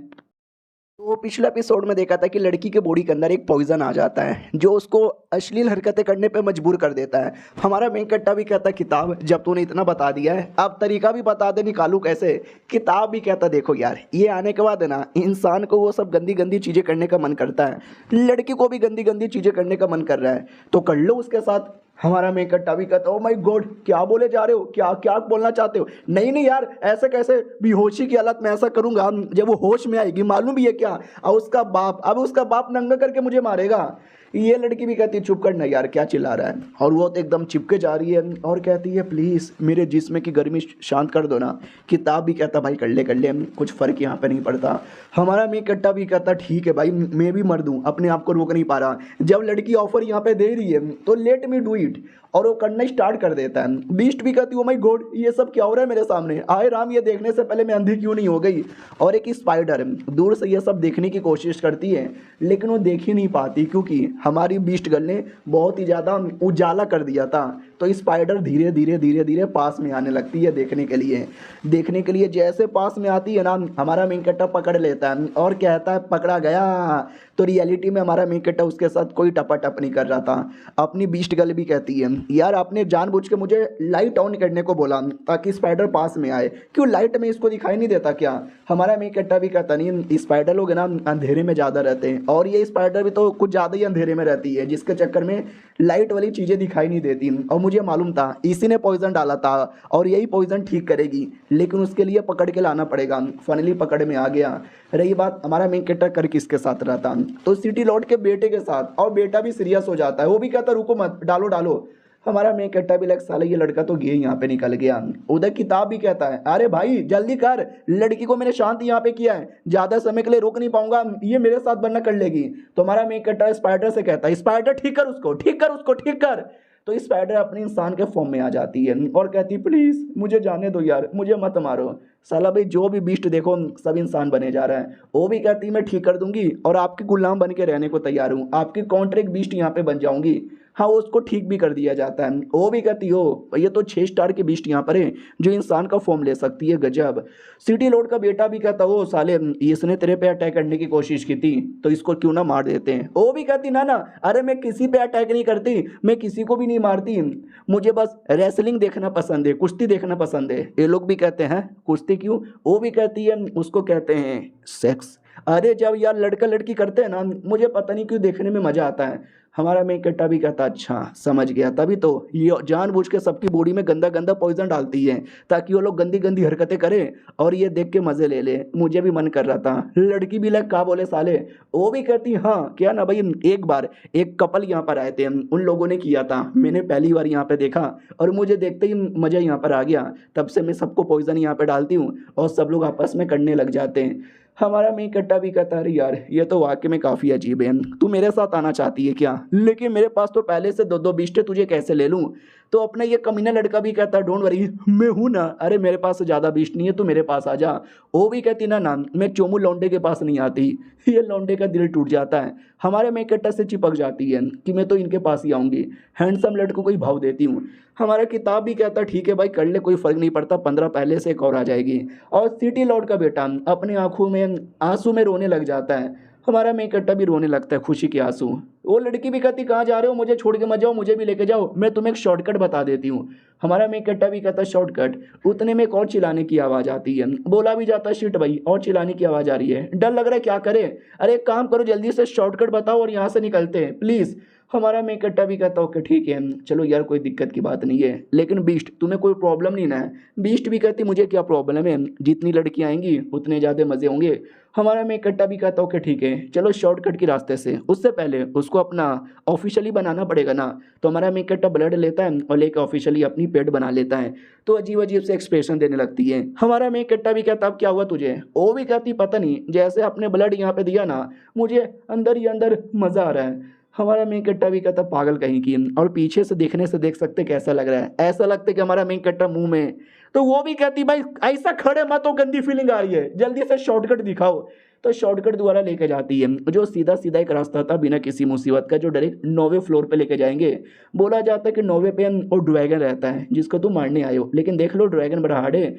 तो पिछले एपिसोड में देखा था कि लड़की के बॉडी के अंदर एक पॉइजन आ जाता है जो उसको अश्लील हरकतें करने पे मजबूर कर देता है। हमारा मेंकट्टा भी कहता किताब जब तूने इतना बता दिया है अब तरीका भी बता दे निकालू कैसे। किताब भी कहता देखो यार ये आने के बाद है ना इंसान को वो सब गंदी गंदी चीज़ें करने का मन करता है, लड़की को भी गंदी गंदी चीज़ें करने का मन कर रहा है, तो कर लो उसके साथ। हमारा मेंकट्टा भी कहता ओ माय गॉड क्या बोले जा रहे हो, क्या क्या बोलना चाहते हो। नहीं नहीं यार ऐसे कैसे, बेहोशी की हालत में ऐसा करूंगा जब वो होश में आएगी, मालूम भी है क्या। और उसका बाप, अब उसका बाप नंगा करके मुझे मारेगा। ये लड़की भी कहती है चुप करना यार क्या चिल्ला रहा है। और वो तो एकदम चिपके जा रही है और कहती है प्लीज़ मेरे जिस्म की गर्मी शांत कर दो ना। किताब भी कहता भाई कर ले कुछ फ़र्क यहाँ पे नहीं पड़ता। हमारा मेंकट्टा भी कहता ठीक है भाई मैं भी मर दूँ, अपने आप को रोक नहीं पा रहा। जब लड़की ऑफर यहाँ पे दे रही है तो लेट मी डू इट, और वो करना स्टार्ट कर देता है। बीस्ट भी कहती है ओ माय गॉड ये सब क्या हो रहा है मेरे सामने, आए राम ये देखने से पहले मैं अंधी क्यों नहीं हो गई। और एक स्पाइडर दूर से ये सब देखने की कोशिश करती है लेकिन वो देख ही नहीं पाती क्योंकि हमारी बीस्ट गर्ल ने बहुत ही ज़्यादा उजाला कर दिया था। तो स्पाइडर धीरे धीरे धीरे धीरे पास में आने लगती है देखने के लिए जैसे पास में आती है ना हमारा मेंकट्टा पकड़ लेता है और कहता है पकड़ा गया। तो रियलिटी में हमारा मेंकट्टा उसके साथ कोई टपाटप नहीं कर रहा था। अपनी बीस्ट गर्ल भी कहती है यार आपने जानबूझ के मुझे लाइट ऑन करने को बोला ताकि स्पाइडर पास में आए, क्यों लाइट में इसको दिखाई नहीं देता क्या। हमारा मेंकट्टा भी कहता नहीं स्पाइडर लोग ना अंधेरे में ज़्यादा रहते हैं और ये स्पाइडर भी तो कुछ ज़्यादा ही अंधेरे में रहती है जिसके चक्कर में लाइट वाली चीज़ें दिखाई नहीं देती। और मुझे मालूम था इसी ने पॉइजन डाला था और यही पॉइजन ठीक करेगी, लेकिन उसके लिए पकड़ के लाना पड़ेगा। फाइनली पकड़ में आ गया। रही बात हमारा मेंकट्टा कर किसके साथ रहता, तो सिटी लॉर्ड के बेटे के साथ, और बेटा भी सीरियस हो जाता है। वो भी कहता रुको मत डालो डालो। हमारा मेंकट्टा भी लग साले ये लड़का तो गया यहाँ पे निकल गया। उधर किताब भी कहता है अरे भाई जल्दी कर, लड़की को मैंने शांत यहाँ पे किया है, ज़्यादा समय के लिए रोक नहीं पाऊंगा, ये मेरे साथ बनना कर लेगी। तो हमारा मेंकट्टा स्पाइडर से कहता है स्पाइडर ठीक कर उसको, ठीक कर उसको, ठीक कर। तो स्पाइडर अपने इंसान के फॉर्म में आ जाती है और कहती प्लीज़ मुझे जाने दो यार, मुझे मत मारो। साला भाई जो भी बीस्ट देखो सब इंसान बने जा रहा है। वो भी कहती मैं ठीक कर दूंगी और आपके गुलाम बन के रहने को तैयार हूँ, आपकी कॉन्ट्रैक्ट बीस्ट यहाँ पे बन जाऊंगी। हाँ उसको ठीक भी कर दिया जाता है। वो भी कहती हो ये तो 6 स्टार की बीस्ट यहाँ पर है जो इंसान का फॉर्म ले सकती है, गजब। सिटी लॉर्ड का बेटा भी कहता हो साले इसने तेरे पे अटैक करने की कोशिश की थी तो इसको क्यों ना मार देते हैं। वो भी कहती ना अरे मैं किसी पे अटैक नहीं करती, मैं किसी को भी नहीं मारती, मुझे बस रेसलिंग देखना पसंद है, कुश्ती देखना पसंद है। ये लोग भी कहते हैं कुश्ती क्यों, वो भी कहती है उसको कहते हैं सेक्स। अरे जब यार लड़का लड़की करते हैं ना, मुझे पता नहीं क्यों देखने में मजा आता है। हमारा मेन कट्टा भी कहता अच्छा समझ गया, तभी तो ये जानबूझ के सबकी बॉडी में गंदा गंदा पॉइजन डालती है ताकि वो लोग गंदी गंदी हरकतें करें और ये देख के मजे ले ले। मुझे भी मन कर रहा था। लड़की भी लग का बोले साले, वो भी कहती हाँ क्या ना भाई, एक बार एक कपल यहाँ पर आए थे, उन लोगों ने किया था, मैंने पहली बार यहाँ पे देखा और मुझे देखते ही मजा यहाँ पर आ गया। तब से मैं सबको पॉइजन यहाँ पे डालती हूँ और सब लोग आपस में करने लग जाते हैं। हमारा मेन कट्टा भी कहता अरे यार ये तो वाकई में काफ़ी अजीब है, तू मेरे साथ आना चाहती है क्या? लेकिन मेरे पास तो पहले से दो दो बिस्टे, तुझे कैसे ले लूँ? तो अपना ये कमीना लड़का भी कहता डोंट वरी मैं हूँ ना, अरे मेरे पास ज़्यादा बिस्ट नहीं है, तू मेरे पास आ जा। वो भी कहती ना ना मैं चोमू लौंडे के पास नहीं आती। ये लौंडे का दिल टूट जाता है। हमारे मेन कट्टा से चिपक जाती है कि मैं तो इनके पास ही आऊँगी, हैंडसम लड़कों को ही भाव देती हूँ। हमारा किताब भी कहता ठीक है भाई कर ले, कोई फ़र्क नहीं पड़ता, 15 पहले से एक और आ जाएगी। और सिटी लॉर्ड का बेटा अपनी आंखों में आंसू में रोने लग जाता है। हमारा मेन कट्टा भी रोने लगता है खुशी के आंसू। वो लड़की भी कहती कहाँ जा रहे हो, मुझे छोड़ के मत जाओ, मुझे भी लेके जाओ, मैं तुम्हें एक शॉर्टकट बता देती हूँ। हमारा मेन कट्टा भी कहता शॉर्टकट। उतने में एक और चिल्लाने की आवाज़ आती है। बोला भी जाता शिट भाई और चिल्लाने की आवाज़ आ रही है, डर लग रहा है क्या करे? अरे एक काम करो जल्दी से शॉर्टकट बताओ और यहाँ से निकलते हैं प्लीज़। हमारा मेन कट्टा भी कहता ओके ठीक है चलो यार कोई दिक्कत की बात नहीं है, लेकिन बीस्ट तुम्हें कोई प्रॉब्लम नहीं ना है? बीस्ट भी कहती मुझे क्या प्रॉब्लम है, जितनी लड़की आएंगी उतने ज़्यादा मज़े होंगे। हमारा मेन कट्टा भी कहता ओके ठीक है चलो शॉर्टकट के रास्ते से, उससे पहले उसको अपना ऑफिशियली बनाना पड़ेगा ना। तो हमारा मेन कट्टा ब्लड लेता है और लेकर ऑफिशियली अपनी पेट बना लेता है। तो अजीब अजीब से एक्सप्रेशन देने लगती है। हमारा मेन कट्टा भी कहता अब क्या हुआ तुझे? वो भी कहती पता नहीं, जैसे अपने ब्लड यहाँ पे दिया ना, मुझे अंदर ही अंदर मज़ा आ रहा है। हमारा मेन कट्टा भी कहता पागल कहीं की, और पीछे से देखने से देख सकते कैसा लग रहा है, ऐसा लगता है कि हमारा मेन कट्टा मुंह में। तो वो भी कहती भाई ऐसा खड़े मत हो, गंदी फीलिंग आ रही है, जल्दी से शॉर्टकट दिखाओ। तो शॉर्टकट द्वारा लेके जाती है, जो सीधा सीधा एक रास्ता था बिना किसी मुसीबत का, जो डायरेक्ट 9वें फ्लोर पे लेके जाएंगे। बोला जाता है कि 9वें पे और ड्रैगन रहता है जिसको तुम मारने आए हो, लेकिन देख लो ड्रैगन बड़ा हार्ड है।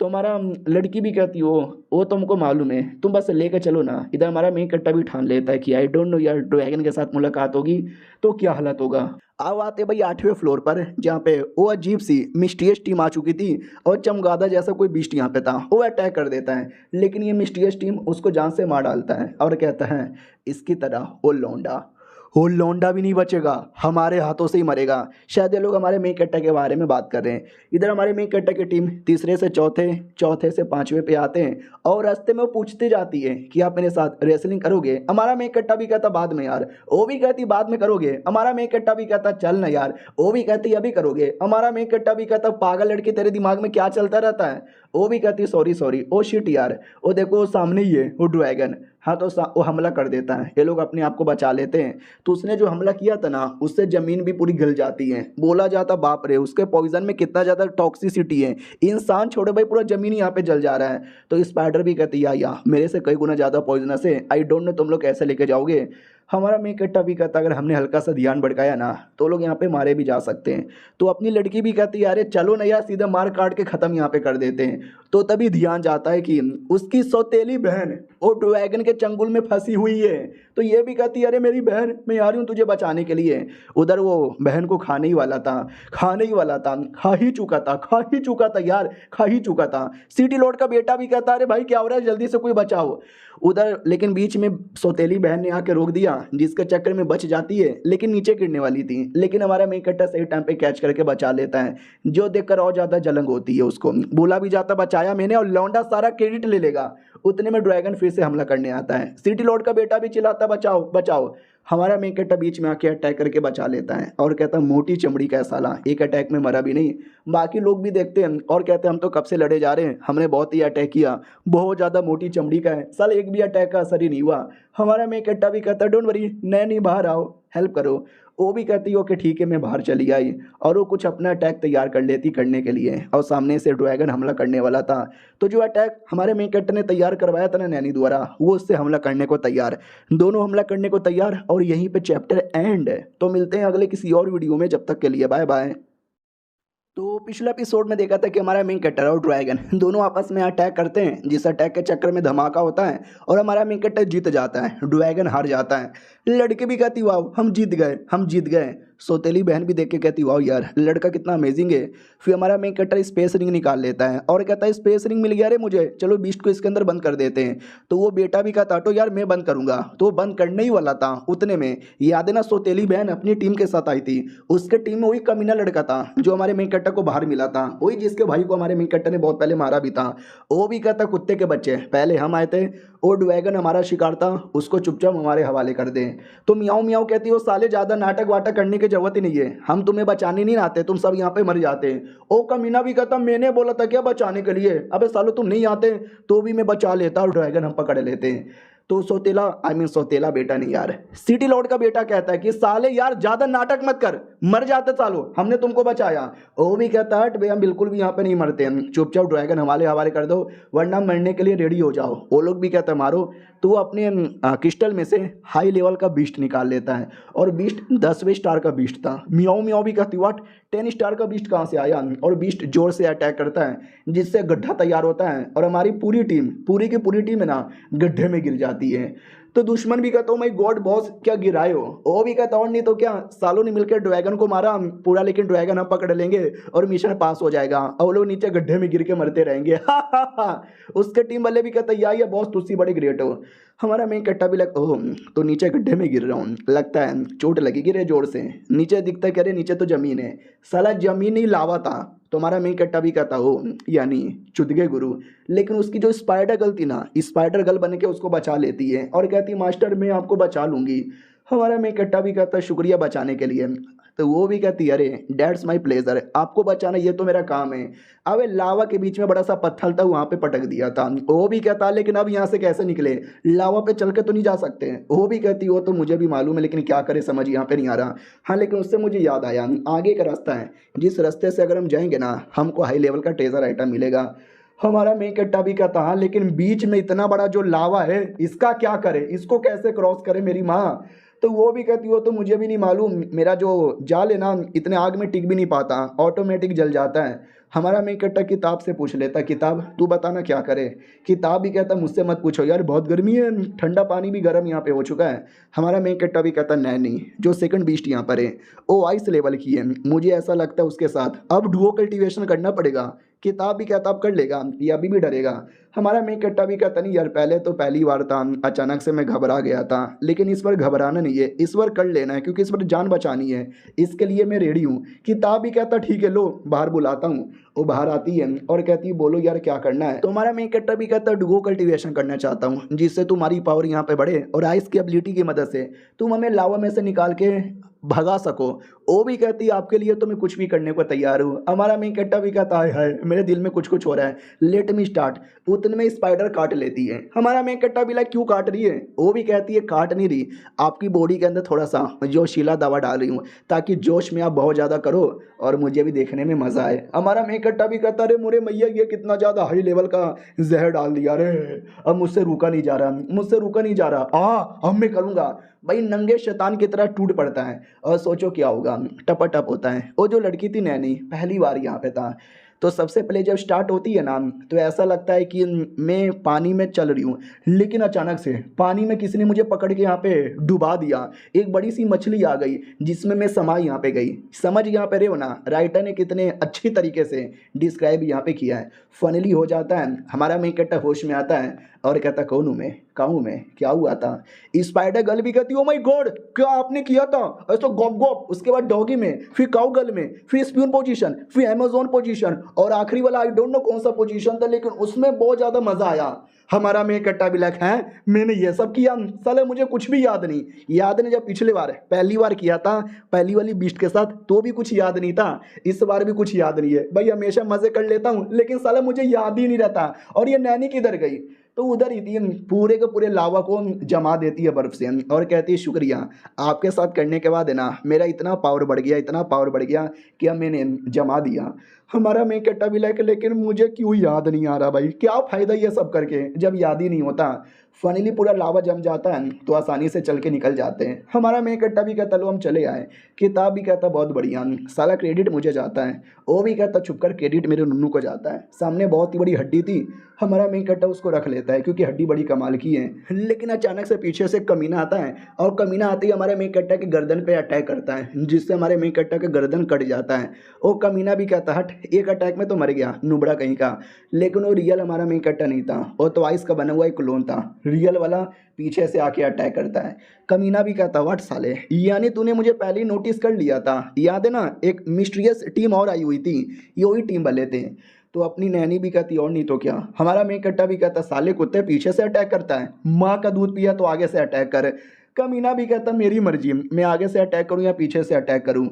तो हमारा लड़की भी कहती हो वो तुमको मालूम है, तुम बस लेकर चलो ना। इधर हमारा मेन कट्टा भी ठान लेता है कि आई डोंट नो यार, ड्रैगन के साथ मुलाकात होगी तो क्या हालत होगा। अब आते भाई 8वें फ्लोर पर, जहाँ पे वो अजीब सी मिस्टीरियस टीम आ चुकी थी और चमगादड़ जैसा कोई बीस्ट यहाँ पे था। वो अटैक कर देता है, लेकिन ये मिस्टीरियस टीम उसको जान से मार डालता है और कहता है इसकी तरह वो लौंडा भी नहीं बचेगा, हमारे हाथों से ही मरेगा। शायद ये लोग हमारे मेन कट्टा के बारे में बात कर रहे हैं। इधर हमारे मेन कट्टा की टीम तीसरे से चौथे, चौथे से 5वें पे आते हैं और रास्ते में वो पूछती जाती है कि आप मेरे साथ रेसलिंग करोगे? हमारा मेन कट्टा भी कहता बाद में यार। वो भी कहती बाद में करोगे? हमारा मेन कट्टा भी कहता चल ना यार। वो भी कहती अभी करोगे? हमारा मेन कट्टा भी कहता पागल लड़की तेरे दिमाग में क्या चलता रहता है? वो भी कहती सॉरी ओ शिट यार, वो देखो सामने ही है वो ड्रैगन। हाँ तो वो हमला कर देता है, ये लोग अपने आप को बचा लेते हैं। तो उसने जो हमला किया था ना, उससे ज़मीन भी पूरी गल जाती है। बोला जाता बाप रे उसके पॉइजन में कितना ज़्यादा टॉक्सिसिटी है, इंसान छोड़े भाई पूरा ज़मीन यहाँ पे जल जा रहा है। तो स्पाइडर भी कहती है या मेरे से कई गुना ज़्यादा पॉइजनस है, आई डोंट नो तुम लोग कैसे लेके जाओगे। हमारा मेन कट्टा भी कहता अगर हमने हल्का सा ध्यान भड़काया ना तो लोग यहाँ पे मारे भी जा सकते हैं। तो अपनी लड़की भी कहती है अरे चलो ना यार, सीधे मार काट के ख़त्म यहाँ पे कर देते हैं। तो तभी ध्यान जाता है कि उसकी सौतेली बहन वो ड्रैगन के चंगुल में फंसी हुई है। तो ये भी कहती है अरे मेरी बहन मैं आ रही हूँ तुझे बचाने के लिए। उधर वो बहन को खाने ही वाला था, खा ही चुका था यार, खा ही चुका था। सिटी लॉर्ड का बेटा भी कहता अरे भाई क्या हो रहा है, जल्दी से कोई बचाओ। उधर लेकिन बीच में सौतेली बहन ने आके रोक दिया, जिसके चक्कर में बच जाती है, लेकिन नीचे गिरने वाली थी। लेकिन हमारा मेन कट्टा सही टाइम पे कैच करके बचा लेता है, जो देखकर और ज़्यादा जलन होती है उसको। बोला भी जाता बचाया मैंने और लौंडा सारा क्रेडिट ले लेगा। उतने में ड्रैगन फिर से हमला करने आता है। सिटी लॉर्ड का बेटा भी चिल्लाता बचाओ बचाओ। हमारा मेन कट्टा बीच में आके अटैक करके बचा लेता है और कहता मोटी चमड़ी का साला, एक अटैक में मरा भी नहीं। बाकी लोग भी देखते हैं और कहते हैं हम तो कब से लड़े जा रहे हैं, हमने बहुत ही अटैक किया, बहुत ज़्यादा मोटी चमड़ी का है साला, एक भी अटैक का असर ही नहीं हुआ। हमारा मेन कट्टा भी कहता डोंट वरी नहीं बाहर आओ हेल्प करो। वो भी कहती हो कि ठीक है मैं बाहर चली आई, और वो कुछ अपना अटैक तैयार कर लेती करने के लिए, और सामने से ड्रैगन हमला करने वाला था। तो जो अटैक हमारे मेन कट्टा ने तैयार करवाया था ना नैनी द्वारा, वो उससे हमला करने को तैयार, दोनों हमला करने को तैयार। और यहीं पे चैप्टर एंड है। तो मिलते हैं अगले किसी और वीडियो में, जब तक के लिए बाय बाय। तो पिछले एपिसोड में देखा था कि हमारा मेन कट्टर और ड्रैगन दोनों आपस में अटैक करते हैं, जिस अटैक के चक्कर में धमाका होता है और हमारा मेन कट्टर जीत जाता है, ड्रैगन हार जाता है। लड़के भी कहती वाह हम जीत गए। सौतेली बहन भी देख के कहती वाह यार लड़का कितना अमेजिंग है। फिर हमारा मेन कैरेक्टर स्पेस रिंग निकाल लेता है और कहता है स्पेस रिंग मिल गया रे मुझे, चलो बीस्ट को इसके अंदर बंद कर देते हैं। तो वो बेटा भी कहता तो यार मैं बंद करूंगा, तो वो बंद करने ही वाला था उतने में याद है ना सौतेली बहन अपनी टीम के साथ आई थी। उसके टीम में वही कमीना लड़का था जो हमारे मेन कैरेक्टर को बाहर मिला था, वही जिसके भाई को हमारे मेन कैरेक्टर ने बहुत पहले मारा भी था। वो भी कहता कुत्ते के बच्चे पहले हम आए थे, वो ड्रैगन हमारा शिकार था, उसको चुपचाप हमारे हवाले कर दें। तो मियाऊ मियाऊ कहती हो साले ज़्यादा नाटक वाटक करने की जरूरत ही नहीं है, हम तुम्हें बचाने नहीं आते, तुम सब यहाँ पे मर जाते। ओ कमीना भी कहता मैंने बोला था क्या बचाने के लिए, अबे सालो तुम नहीं आते तो भी मैं बचा लेता और ड्रैगन हम पकड़ लेते। तो सौतेला सौतेला बेटा नहीं यार सिटी लॉर्ड का बेटा कहता है कि साले यार ज़्यादा नाटक मत कर, मर जाते सालो, हमने तुमको बचाया। वो भी कहता है भैया हम बिल्कुल भी यहाँ पे नहीं मरते हैं, चुपचाप ड्रैगन हमारे हवाले कर दो वरना मरने के लिए रेडी हो जाओ। वो लोग भी कहते हैं मारो। तो वो अपने क्रिस्टल में से हाई लेवल का बीस्ट निकाल लेता है और बीस्ट 10वें स्टार का बीस्ट था। मियाओ मियाओ भी कहती व्हाट 10 स्टार का बीस्ट कहाँ से आया, और बीस्ट जोर से अटैक करता है जिससे गड्ढा तैयार होता है और हमारी पूरी टीम पूरी की पूरी टीम है ना गड्ढे में गिर जाती है। तो दुश्मन भी कहता हूँ माई गॉड बॉस क्या गिराए हो, वो भी कहता और नहीं तो क्या सालों ने मिलकर ड्रैगन को मारा पूरा, लेकिन ड्रैगन हम पकड़ लेंगे और मिशन पास हो जाएगा और वो लोग नीचे गड्ढे में गिर के मरते रहेंगे। उसके टीम वाले भी कहता या बॉस तुझसे बड़े ग्रेट हो। हमारा मेन कट्टा भी लग ओह तो नीचे गड्ढे में गिर रहा हूँ, लगता है चोट लगेगी रे जोर से। नीचे दिखता कह रहे नीचे तो जमीन है, साला जमीन ही लावा था। तो हमारा मेन कट्टा भी कहता हो यानी चुदगे गुरु, लेकिन उसकी जो स्पाइडर गर्ल थी ना स्पाइडर गर्ल बन के उसको बचा लेती है और कहती मास्टर मैं आपको बचा लूंगी। हमारा मेन कट्टा भी कहता शुक्रिया बचाने के लिए। तो वो भी कहती अरे डैट्स माई प्लेजर, आपको बचाना ये तो मेरा काम है। अबे लावा के बीच में बड़ा सा पत्थर था वहाँ पे पटक दिया था। वो भी कहता लेकिन अब यहाँ से कैसे निकले, लावा पे चल के तो नहीं जा सकते। वो भी कहती वो तो मुझे भी मालूम है लेकिन क्या करे समझ यहाँ पे नहीं आ रहा। हाँ लेकिन उससे मुझे याद आया आगे का रास्ता है, जिस रास्ते से अगर हम जाएंगे ना हमको हाई लेवल का ट्रेजर आइटम मिलेगा। हमारा मेन कट्टा भी कहता हाँ लेकिन बीच में इतना बड़ा जो लावा है इसका क्या करे, इसको कैसे क्रॉस करे मेरी माँ। तो वो भी कहती हो तो मुझे भी नहीं मालूम, मेरा जो जाल है ना इतने आग में टिक भी नहीं पाता, ऑटोमेटिक जल जाता है। हमारा मेन कट्टा किताब से पूछ लेता किताब तू बताना क्या करे। किताब भी कहता मुझसे मत पूछो यार बहुत गर्मी है, ठंडा पानी भी गर्म यहाँ पे हो चुका है। हमारा मेन कट्टा भी कहता नहीं जो सेकंड बीस्ट यहाँ पर है वो आइस लेवल की है, मुझे ऐसा लगता है उसके साथ अब डुओ कल्टीवेशन करना पड़ेगा। किताब भी कहता अब कर लेगा ये अभी भी डरेगा। हमारा मेन कट्टा भी कहता नहीं यार पहले तो पहली बार था अचानक से मैं घबरा गया था, लेकिन इस बार घबराना नहीं है, इस बार कर लेना है क्योंकि इस बार जान बचानी है, इसके लिए मैं रेडी हूँ। किताब भी कहता ठीक है लो बाहर बुलाता हूँ। वो बाहर आती है और कहती है बोलो यार क्या करना है। तो हमारा मेन कट्टा भी कहता है डुगो कल्टीवेशन करना चाहता हूँ जिससे तुम्हारी पावर यहाँ पे बढ़े और आइस की एबिलिटी की मदद से तुम हमें लावा में से निकाल के भगा सको। वो भी कहती है आपके लिए तो मैं कुछ भी करने को तैयार हूँ। हमारा मेन कट्टा भी कहता है मेरे दिल में कुछ कुछ हो रहा है, लेट मी स्टार्ट। उतने में स्पाइडर काट लेती है। हमारा मेन कट्टा भी लाइक क्यों काट रही है, वो भी कहती है काट नहीं रही, आपकी बॉडी के अंदर थोड़ा सा जोशीला दवा डाल रही हूँ ताकि जोश में आप बहुत ज़्यादा करो और मुझे भी देखने में मज़ा आए। हमारा मेन कट्टा भी कहता अरे मोरे मैया ये कितना ज़्यादा हाई लेवल का जहर डाल दिया रे, अब मुझसे रुका नहीं जा रहा, मुझसे रुका नहीं जा रहा, अब मैं करूँगा। भाई नंगे शैतान की तरह टूट पड़ता है और सोचो क्या होगा, टपाटप होता है। वो जो लड़की थी नैनी पहली बार यहाँ पे था, तो सबसे पहले जब स्टार्ट होती है ना तो ऐसा लगता है कि मैं पानी में चल रही हूँ, लेकिन अचानक से पानी में किसी ने मुझे पकड़ के यहाँ पे डुबा दिया। एक बड़ी सी मछली आ गई जिसमें मैं समा यहाँ पे गई। समझ यहाँ पे रहे हो ना, राइटर ने कितने अच्छी तरीके से डिस्क्राइब यहाँ पे किया है। फनली हो जाता है, हमारा मेन कैरेक्टर होश में आता है और कहता कौन हूँ मैं, कहूँ मैं क्या हुआ था। स्पाइडर गर्ल भी कहती ओ माय गॉड क्या आपने किया था, ऐसा गॉप गॉप, उसके बाद डॉगी में, फिर काउ गर्ल में, फिर स्पून पोजीशन, फिर अमेजोन पोजीशन और आखिरी वाला आई डोंट नो कौन सा पोजीशन था, लेकिन उसमें बहुत ज़्यादा मज़ा आया। हमारा मेन कट्टा भी लग है मैंने ये सब किया, साले मुझे कुछ भी याद नहीं जब पिछले बार पहली बार किया था पहली वाली बीस्ट के साथ तो भी कुछ याद नहीं था, इस बार भी कुछ याद नहीं है। भाई हमेशा मज़े कर लेता हूँ लेकिन साला मुझे याद ही नहीं रहता। और ये नैनी किधर गई, तो उधर ही थी, पूरे के पूरे लावा को जमा देती है बर्फ़ से और कहती है शुक्रिया आपके साथ करने के बाद है ना मेरा इतना पावर बढ़ गया, इतना पावर बढ़ गया कि अब मैंने जमा दिया। हमारा मेन कट्टा भी लेकिन मुझे क्यों याद नहीं आ रहा भाई, क्या फ़ायदा ये सब करके जब याद ही नहीं होता। फाइनली पूरा लावा जम जाता है तो आसानी से चल के निकल जाते हैं। हमारा मेन कट्टा भी कहता लो हम चले आए। किताब भी कहता बहुत बढ़िया, साला क्रेडिट मुझे जाता है। वो भी कहता चुप कर, क्रेडिट मेरे नुन्नू को जाता है। सामने बहुत ही बड़ी हड्डी थी, हमारा मेन कट्टा उसको रख लेता है क्योंकि हड्डी बड़ी कमाल की है। लेकिन अचानक से पीछे से कमीना आता है और कमीना आते ही हमारे मेन कट्टा के गर्दन पे अटैक करता है, जिससे हमारे मेन कट्टा का गर्दन कट जाता है। वो कमीना भी कहता हट, एक अटैक में तो मर गया नुबड़ा कहीं का। लेकिन वो रियल हमारा मेन कट्टा नहीं था, वो तो आइस का बना हुआ एक क्लोन था। रियल वाला पीछे से आके अटैक करता है। कमीना भी कहता व्हाट साले, यानी तूने मुझे पहले ही नोटिस कर लिया था। याद है ना, एक मिस्टीरियस टीम और आई हुई थी, ये वही टीम वाले थे। तो अपनी नैनी भी कहती और नहीं तो क्या। हमारा मेन कट्टा भी कहता साले कुत्ते पीछे से अटैक करता है, माँ का दूध पिया तो आगे से अटैक कर। कमीना भी कहता मेरी मर्जी, मैं आगे से अटैक करूं या पीछे से अटैक करूं।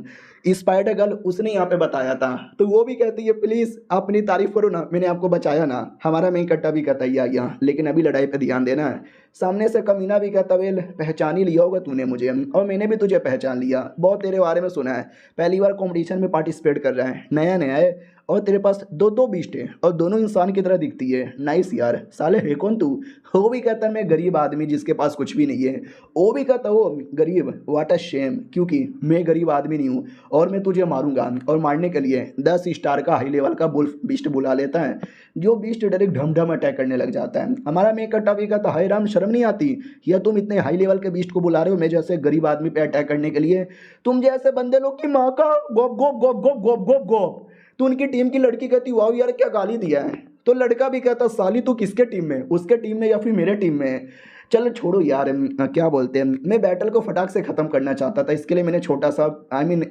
स्पाइडर गर्ल उसने यहाँ पे बताया था, तो वो भी कहती है प्लीज़ अपनी तारीफ करो ना, मैंने आपको बचाया ना। हमारा मेन कट्टा भी कहता या लेकिन अभी लड़ाई पे ध्यान देना है। सामने से कमीना भी कहता वेल पहचान ही लिया होगा तूने मुझे, और मैंने भी तुझे पहचान लिया, बहुत तेरे बारे में सुना है। पहली बार कॉम्पिटिशन में पार्टिसिपेट कर रहा है, नया नया है, और तेरे पास दो दो बीस्ट है और दोनों इंसान की तरह दिखती है। नाइस यार, साले है कौन तू। वो भी कहता है मैं गरीब आदमी जिसके पास कुछ भी नहीं है। वो भी कहता वो गरीब, वाट अ शेम, क्योंकि मैं गरीब आदमी नहीं हूँ और मैं तुझे मारूंगा। और मारने के लिए 10 स्टार का हाई लेवल का बुल्फ बीस्ट बुला लेता है, जो बीस्ट डायरेक्ट ढम अटैक करने लग जाता है। हमारा मेन कट्टा भी कहता हाय राम, शर्म नहीं आती, या तुम इतने हाई लेवल के बीस्ट को बुला रहे हो मैं जैसे गरीब आदमी पे अटैक करने के लिए। तुम जैसे बंदे लोग की माँ का गोप गोप गोप गोप गोप गोप गोप। तो उनकी टीम की लड़की कहती वाह यार क्या गाली दिया है। तो लड़का भी कहता साली तू किसके टीम में, उसके टीम में या फिर मेरे टीम में। चलो छोड़ो यार, क्या बोलते हैं, मैं बैटल को फटाक से ख़त्म करना चाहता था, इसके लिए मैंने छोटा सा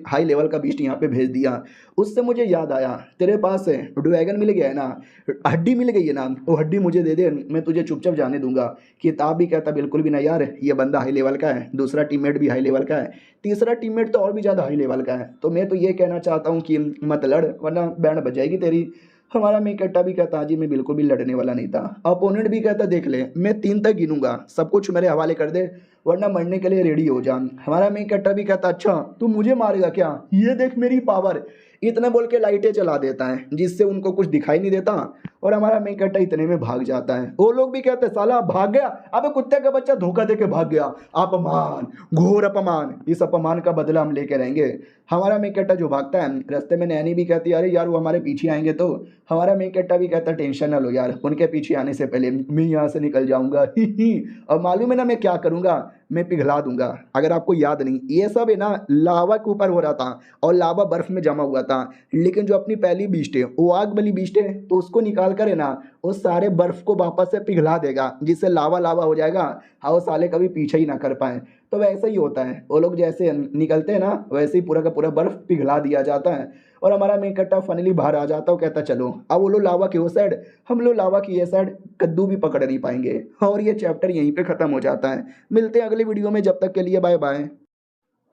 हाई लेवल का बीस्ट यहाँ पे भेज दिया। उससे मुझे याद आया तेरे पास ड्रैगन मिल गया है ना, हड्डी मिल गई है ना, वो हड्डी मुझे दे दे, मैं तुझे चुपचाप जाने दूंगा। किताब भी कहता बिल्कुल भी ना यार, ये बंदा हाई लेवल का है, दूसरा टीममेट भी हाई लेवल का है, तीसरा टीममेट तो और भी ज़्यादा हाई लेवल का है। तो मैं तो ये कहना चाहता हूँ कि मत लड़ वरना बैंड बज जाएगी तेरी। हमारा मेन कट्टा भी कहता हाँ जी मैं बिल्कुल भी लड़ने वाला नहीं था। अपोनेंट भी कहता देख ले मैं 3 तक गिनूंगा, सब कुछ मेरे हवाले कर दे वरना मरने के लिए रेडी हो जा। हमारा मेन कट्टा भी कहता अच्छा तू मुझे मारेगा क्या, ये देख मेरी पावर। इतना बोल के लाइटें चला देता है जिससे उनको कुछ दिखाई नहीं देता, और हमारा मेन कट्टा इतने में भाग जाता है। वो लोग भी कहते हैं साला भाग गया, अबे कुत्ते का बच्चा धोखा दे के भाग गया, अपमान, घोर अपमान, इस अपमान का बदला हम लेके रहेंगे। हमारा मेन कट्टा जो भागता है, रास्ते में नैनी भी कहती है अरे यार वो हमारे पीछे आएंगे तो। हमारा मेन कट्टा भी कहता टेंशन ना लो यार, उनके पीछे आने से पहले मैं यहाँ से निकल जाऊंगा और मालूम है ना मैं क्या करूंगा, मैं पिघला दूंगा। अगर आपको याद नहीं, ये सब है ना लावा के ऊपर हो रहा था और लावा बर्फ में जमा हुआ था, लेकिन जो अपनी पहली बीस्ट है वो आग वाली बीस्ट है, तो उसको निकाल कर है ना उस सारे बर्फ को वापस से पिघला देगा जिससे लावा लावा हो जाएगा। हाँ वो साले कभी पीछे ही ना कर पाए। तो वैसा ही होता है, वो लोग जैसे निकलते हैं ना वैसे ही पूरा का पूरा बर्फ पिघला दिया जाता है और हमारा मेन कट्टा फाइनली बाहर आ जाता है। कहता चलो अब वो लोग लावा की वो साइड, हम लोग लावा की ये साइड कद्दू भी पकड़ नहीं पाएंगे। और ये चैप्टर यहीं पे ख़त्म हो जाता है। मिलते हैं अगली वीडियो में, जब तक के लिए बाय बाय।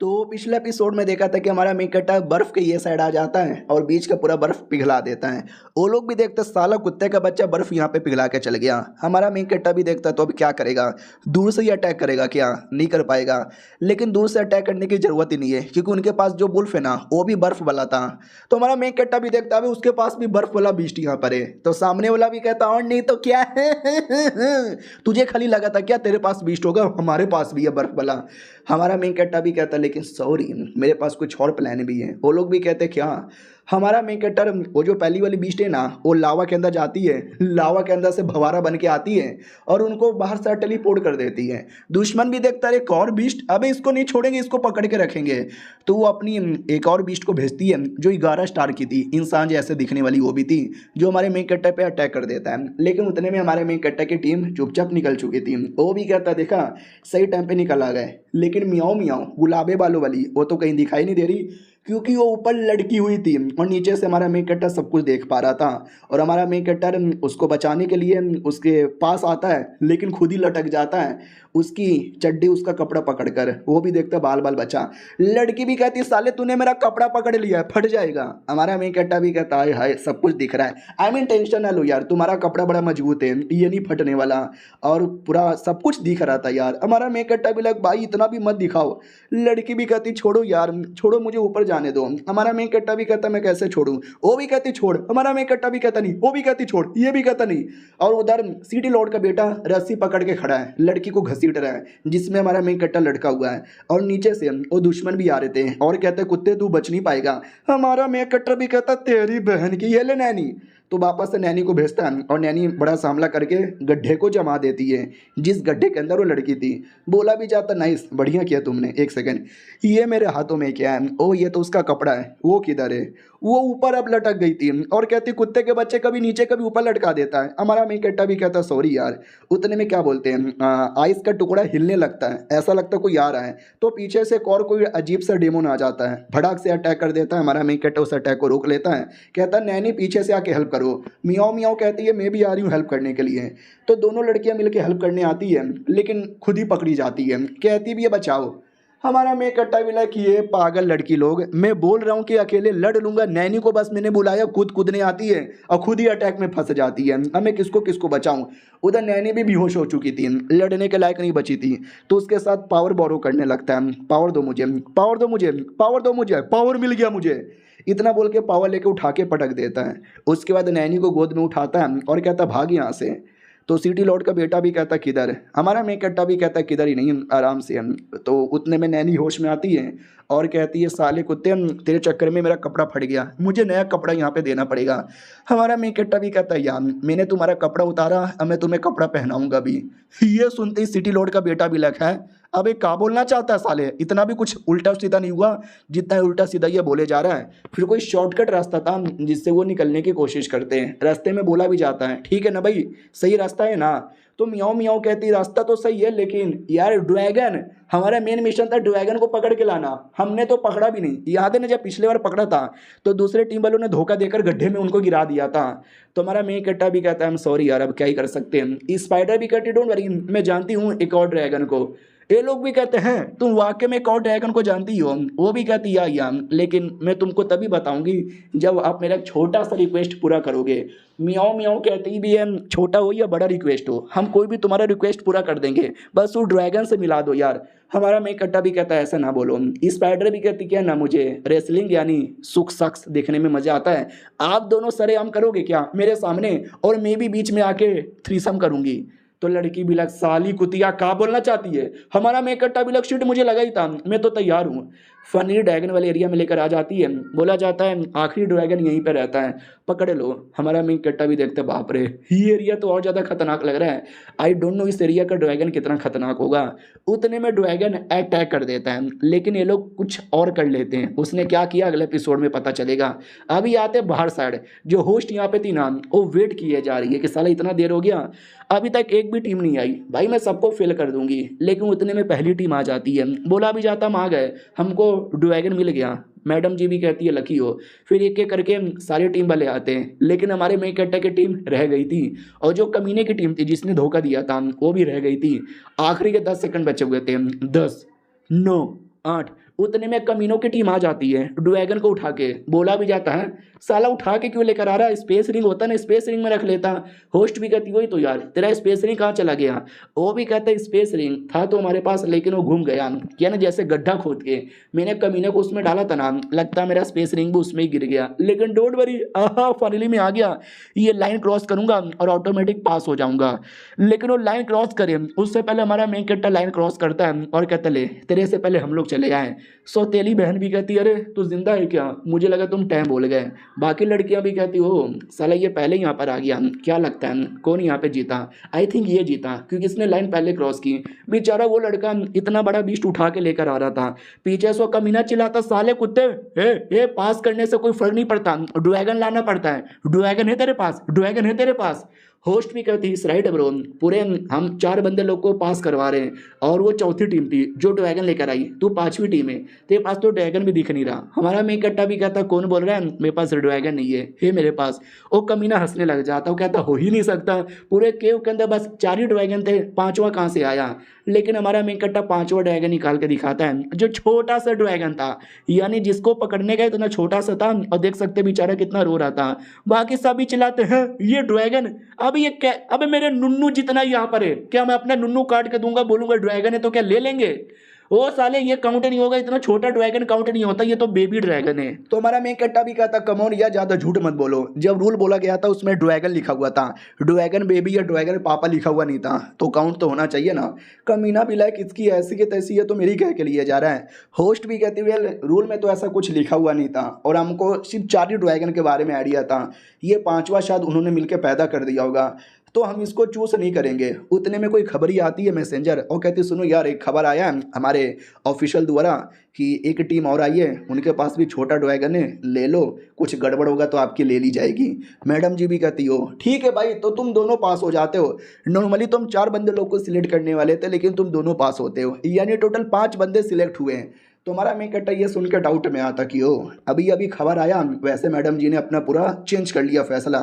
तो पिछले एपिसोड में देखा था कि हमारा मेन कट्टा बर्फ के ये साइड आ जाता है और बीच का पूरा बर्फ पिघला देता है। वो लोग भी देखते साला कुत्ते का बच्चा बर्फ यहाँ पे पिघला के चल गया। हमारा मेन कट्टा भी देखता तो अब क्या करेगा, दूर से ही अटैक करेगा क्या, नहीं कर पाएगा। लेकिन दूर से अटैक करने की जरूरत ही नहीं है क्योंकि उनके पास जो बुल्फ है ना वो भी बर्फ वाला था। तो हमारा मेन कट्टा भी देखता है उसके पास भी बर्फ वाला बीस्ट यहाँ पर है। तो सामने वाला भी कहता और नहीं तो क्या तुझे खाली लगा था क्या तेरे पास बीस्ट होगा, हमारे पास भी है बर्फ वाला। हमारा मेन कट्टा भी कहता लेकिन सॉरी मेरे पास कुछ और प्लान भी है। वो लोग भी कहते क्या, हमारा मेन कट्टर वो जो पहली वाली बीस्ट है ना वो लावा के अंदर जाती है, लावा के अंदर से भवारा बन के आती है और उनको बाहर से टेलीपोर्ट कर देती है। दुश्मन भी देखता है एक और बीस्ट, अबे इसको नहीं छोड़ेंगे, इसको पकड़ के रखेंगे। तो वो अपनी एक और बीस्ट को भेजती है जो 11 स्टार की थी, इंसान जैसे दिखने वाली वो भी थी, जो हमारे मेन कट्टर पे अटैक कर देता है। लेकिन उतने में हमारे मेन कट्टर की टीम चुपचाप निकल चुकी थी। वो भी कहता देखा सही टाइम पे निकल आ गए, लेकिन मियाओ मियाओ गुलाबे बालों वाली वो तो कहीं दिखाई नहीं दे रही क्योंकि वो ऊपर लटकी हुई थी और नीचे से हमारा मेन कट्टर सब कुछ देख पा रहा था। और हमारा मेन कट्टर उसको बचाने के लिए उसके पास आता है लेकिन खुद ही लटक जाता है, उसकी चड्डी उसका कपड़ा पकड़कर। वो भी देखता बाल बाल बचा। लड़की भी कहती साले तूने मेरा कपड़ा पकड़ लिया फट जाएगा। हमारा मेन कट्टा भी कहता है हाय सब कुछ दिख रहा है, आई मीन टेंशन ना लो यार, तुम्हारा कपड़ा बड़ा मजबूत है, ये नहीं फटने वाला। और पूरा सब कुछ दिख रहा था यार। हमारा मेन कट्टा भी लग भाई इतना भी मत दिखाओ। लड़की भी कहती छोड़ो यार, छोड़ो मुझे ऊपर जाने जाने दो। हमारा मेन कट्टा भी कहता मैं कैसे छोड़ूं, वो भी कहती छोड़, हमारा मेन कट्टा भी कहता नहीं, वो भी कहती छोड़, ये भी कहता नहीं। और उधर सिटी लॉर्ड का बेटा रस्सी पकड़ के खड़ा है, लड़की को घसीट रहा है जिसमें हमारा मेन कट्टा लटका हुआ है। और नीचे से वो दुश्मन भी आ रहे थे और कहते कुत्ते तू बच नहीं पाएगा। हमारा मेन कट्टा भी कहता तेरी बहन की ये ले नैनी। तो वापस से नैनी को भेजता है और नैनी बड़ा सामला करके गड्ढे को जमा देती है जिस गड्ढे के अंदर वो लड़की थी। बोला भी जाता नाइस, बढ़िया किया तुमने। एक सेकंड, ये मेरे हाथों में क्या है? ओ ये तो उसका कपड़ा है, वो किधर है? वो ऊपर अब लटक गई थी और कहती कुत्ते के बच्चे कभी नीचे कभी ऊपर लटका देता है। हमारा मेन कट्टा भी कहता सॉरी यार। उतने में क्या बोलते हैं, आइस का टुकड़ा हिलने लगता है, ऐसा लगता है कोई आ रहा है। तो पीछे से कोई अजीब सा डेमोन आ जाता है, भड़ाक से अटैक कर देता है। हमारा मेन कट्टा उस अटैक को रोक लेता है, कहता है नैनी पीछे से आके हेल्प करो। मियाओ मियाओ कहती है मैं भी आ रही हूँ हेल्प करने के लिए। तो दोनों लड़कियां मिलकर हेल्प करने आती है लेकिन खुद ही पकड़ी जाती है, कहती भी है बचाओ। हमारा मेन कट्टा भी कि ये पागल लड़की लोग, मैं बोल रहा हूँ कि अकेले लड़ लूंगा, नैनी को बस मैंने बुलाया खुद कूदने आती है और खुद ही अटैक में फंस जाती है। अब मैं किसको किसको बचाऊं? उधर नैनी भी बेहोश हो चुकी थी, लड़ने के लायक नहीं बची थी। तो उसके साथ पावर बोरो करने लगता है, पावर दो मुझे, पावर दो मुझे, पावर दो मुझे, पावर मिल गया मुझे, इतना बोल के पावर लेके उठा के पटक देता है। उसके बाद नैनी को गोद में उठाता है और कहता भाग यहाँ से। तो सिटी लॉर्ड का बेटा भी कहता किधर? हमारा मेन कट्टा भी कहता किधर ही नहीं, आराम से। तो उतने में नैनी होश में आती है और कहती है साले कुत्ते तेरे चक्कर में मेरा कपड़ा फट गया, मुझे नया कपड़ा यहाँ पे देना पड़ेगा। हमारा मेन कट्टा भी कहता है यार मैंने तुम्हारा कपड़ा उतारा, अब मैं तुम्हें कपड़ा पहनाऊंगा भी। ये सुनते ही सिटी लॉर्ड का बेटा भी लगा है अबे क्या बोलना चाहता है साले, इतना भी कुछ उल्टा सीधा नहीं हुआ जितना उल्टा सीधा ये बोले जा रहा है। फिर कोई शॉर्टकट रास्ता था जिससे वो निकलने की कोशिश करते हैं। रास्ते में बोला भी जाता है ठीक है ना भाई, सही रास्ता है ना? तो मियाओ मियाओ कहती रास्ता तो सही है लेकिन यार ड्रैगन, हमारा मेन मिशन था ड्रैगन को पकड़ के लाना, हमने तो पकड़ा भी नहीं। याद है ना जब पिछले बार पकड़ा था तो दूसरे टीम वालों ने धोखा देकर गड्ढे में उनको गिरा दिया था। तो हमारा मेन कट्टा भी कहता है हम सॉरी यार, अब क्या ही कर सकते हैं। स्पाइडर भी कहती डोंट वरी, मैं जानती हूँ एक और ड्रैगन को। ये लोग भी कहते हैं तुम वाकई में एक और ड्रैगन को जानती हो? वो भी कहती या लेकिन मैं तुमको तभी बताऊंगी जब आप मेरा छोटा सा रिक्वेस्ट पूरा करोगे। मियाओ मियाओ कहती भी है छोटा हो या बड़ा रिक्वेस्ट हो हम कोई भी तुम्हारा रिक्वेस्ट पूरा कर देंगे, बस वो ड्रैगन से मिला दो यार। हमारा मेन कट्टा भी कहता है ऐसा ना बोलो। स्पाइडर भी कहती क्या ना, मुझे रेसलिंग यानी सुख शख्स देखने में मजा आता है, आप दोनों सरेआम करोगे क्या मेरे सामने और मैं भी बीच में आके थ्रीसम करूंगी। तो लड़की भी लग साली कुतिया क्या बोलना चाहती है? हमारा मेन कट्टा भी लग शिट मुझे लगा ही था, मैं तो तैयार हूँ। फनी ड्रैगन वाले एरिया में लेकर आ जाती है, बोला जाता है आखिरी ड्रैगन यहीं पे रहता है, पकड़ लो। हमारा मेन कट्टा भी देखते बाप रे ये एरिया तो और ज़्यादा खतरनाक लग रहा है, आई डोंट नो इस एरिया का ड्रैगन कितना खतरनाक होगा। उतने में ड्रैगन अटैक कर देता है लेकिन ये लोग कुछ और कर लेते हैं। उसने क्या किया अगले एपिसोड में पता चलेगा। अभी आते बाहर साइड, जो होस्ट यहाँ पे थी ना वो वेट किए जा रही है कि साला इतना देर हो गया अभी तक एक भी टीम नहीं आई, भाई मैं सबको फेल कर दूंगी। लेकिन उतने में पहली टीम आ जाती है, बोला भी जाता हम आ गए, हमको ड्रैगन मिल गया। मैडम जी भी कहती है लकी हो। फिर एक एक करके सारे टीम वाले आते हैं लेकिन हमारे मेन कट्टा की टीम रह गई थी और जो कमीने की टीम थी जिसने धोखा दिया था वो भी रह गई थी। आखिरी के 10 सेकंड बचे हुए थे, 10 9 8। उतने में कमीनों की टीम आ जाती है ड्रैगन को उठा के। बोला भी जाता है साला उठा के क्यों लेकर आ रहा है, स्पेस रिंग होता ना स्पेस रिंग में रख लेता। होस्ट भी कहती वही तो यार तेरा स्पेस रिंग कहाँ चला गया? वो भी कहता है स्पेस रिंग था तो हमारे पास लेकिन वो घूम गया, क्या ना जैसे गड्ढा खोद के मैंने कमीने को उसमें डाला था ना, लगता मेरा स्पेस रिंग भी उसमें ही गिर गया। लेकिन डोंट वरी आहा फाइनली मैं आ गया, ये लाइन क्रॉस करूंगा और ऑटोमेटिक पास हो जाऊंगा। लेकिन वो लाइन क्रॉस करे उससे पहले हमारा मेन कट्टा लाइन क्रॉस करता है और कहता ले तेरे से पहले हम लोग चले आए। सौतेली बहन भी कहती अरे तू जिंदा है क्या, मुझे लगा तुम टाइम बोल गए। बाकी लड़कियां भी कहती हो साला ये पहले यहाँ पर आ गया, क्या लगता है कौन यहाँ पे जीता? आई थिंक ये जीता क्योंकि इसने लाइन पहले क्रॉस की। बेचारा वो लड़का इतना बड़ा बीस्ट उठा के लेकर आ रहा था, पीछे से कमीना चिल्लाता साले कुत्ते ए पास करने से कोई फर्क नहीं पड़ता, ड्रैगन लाना पड़ता है, ड्रैगन है तेरे पास, ड्रैगन है तेरे पास। होस्ट भी कहती इस राइट ब्रो, पूरे हम 4 बंदे लोग को पास करवा रहे हैं और वो चौथी टीम थी जो ड्रैगन लेकर आई, तू 5वीं टीम है, तेरे पास तो ड्रैगन भी दिख नहीं रहा। हमारा मेन कट्टा भी कहता कौन बोल रहा है मेरे पास ड्रैगन नहीं है, हे मेरे पास। वो कमीना हंसने लग जाता, वो कहता हो ही नहीं सकता, पूरे केव के अंदर बस 4 ही ड्रैगन थे, 5वां कहाँ से आया? लेकिन हमारा मेन कट्टा 5वां ड्रैगन निकाल के दिखाता है जो छोटा सा ड्रैगन था, यानी जिसको पकड़ने गए इतना छोटा सा था और देख सकते बेचारा कितना रो रहा था। बाकी सभी चिल्लाते हैं ये ड्रैगन, अब ये क्या, अब मेरे नुन्नू जितना यहाँ पर है, क्या मैं अपना नुन्नू काट के दूंगा बोलूंगा ड्रैगन है तो क्या ले लेंगे? ओ साले ये काउंट नहीं होगा, इतना छोटा ड्रैगन काउंट नहीं होता, ये तो बेबी ड्रैगन है। तो हमारा मेन कट्टा भी कहता कमोन यार ज्यादा झूठ मत बोलो, जब रूल बोला गया था उसमें ड्रैगन लिखा हुआ था, ड्रैगन बेबी या ड्रैगन पापा लिखा हुआ नहीं था, तो काउंट तो होना चाहिए ना। कमीना भी लाइक इसकी ऐसी की तैसी है तो मेरी कह के लिए जा रहा है। होस्ट भी कहती हुए रूल में तो ऐसा कुछ लिखा हुआ नहीं था और हमको सिर्फ 4 ही ड्रैगन के बारे में आइडिया था, ये 5वां शायद उन्होंने मिलकर पैदा कर दिया होगा, तो हम इसको चूज नहीं करेंगे। उतने में कोई खबर ही आती है मैसेंजर और कहती सुनो यार एक खबर आया है हमारे ऑफिशियल द्वारा कि एक टीम और आई है, उनके पास भी छोटा ड्रैगन है, ले लो, कुछ गड़बड़ होगा तो आपकी ले ली जाएगी। मैडम जी भी कहती हो ठीक है भाई, तो तुम दोनों पास हो जाते हो। नॉर्मली तो हम 4 बंदे लोग को सिलेक्ट करने वाले थे लेकिन तुम दोनों पास होते हो, यानी टोटल 5 बंदे सिलेक्ट हुए हैं। तुम्हारा मेन कट्टा ये सुन के डाउट में आता कि ओ अभी अभी खबर आया, वैसे मैडम जी ने अपना पूरा चेंज कर लिया फैसला।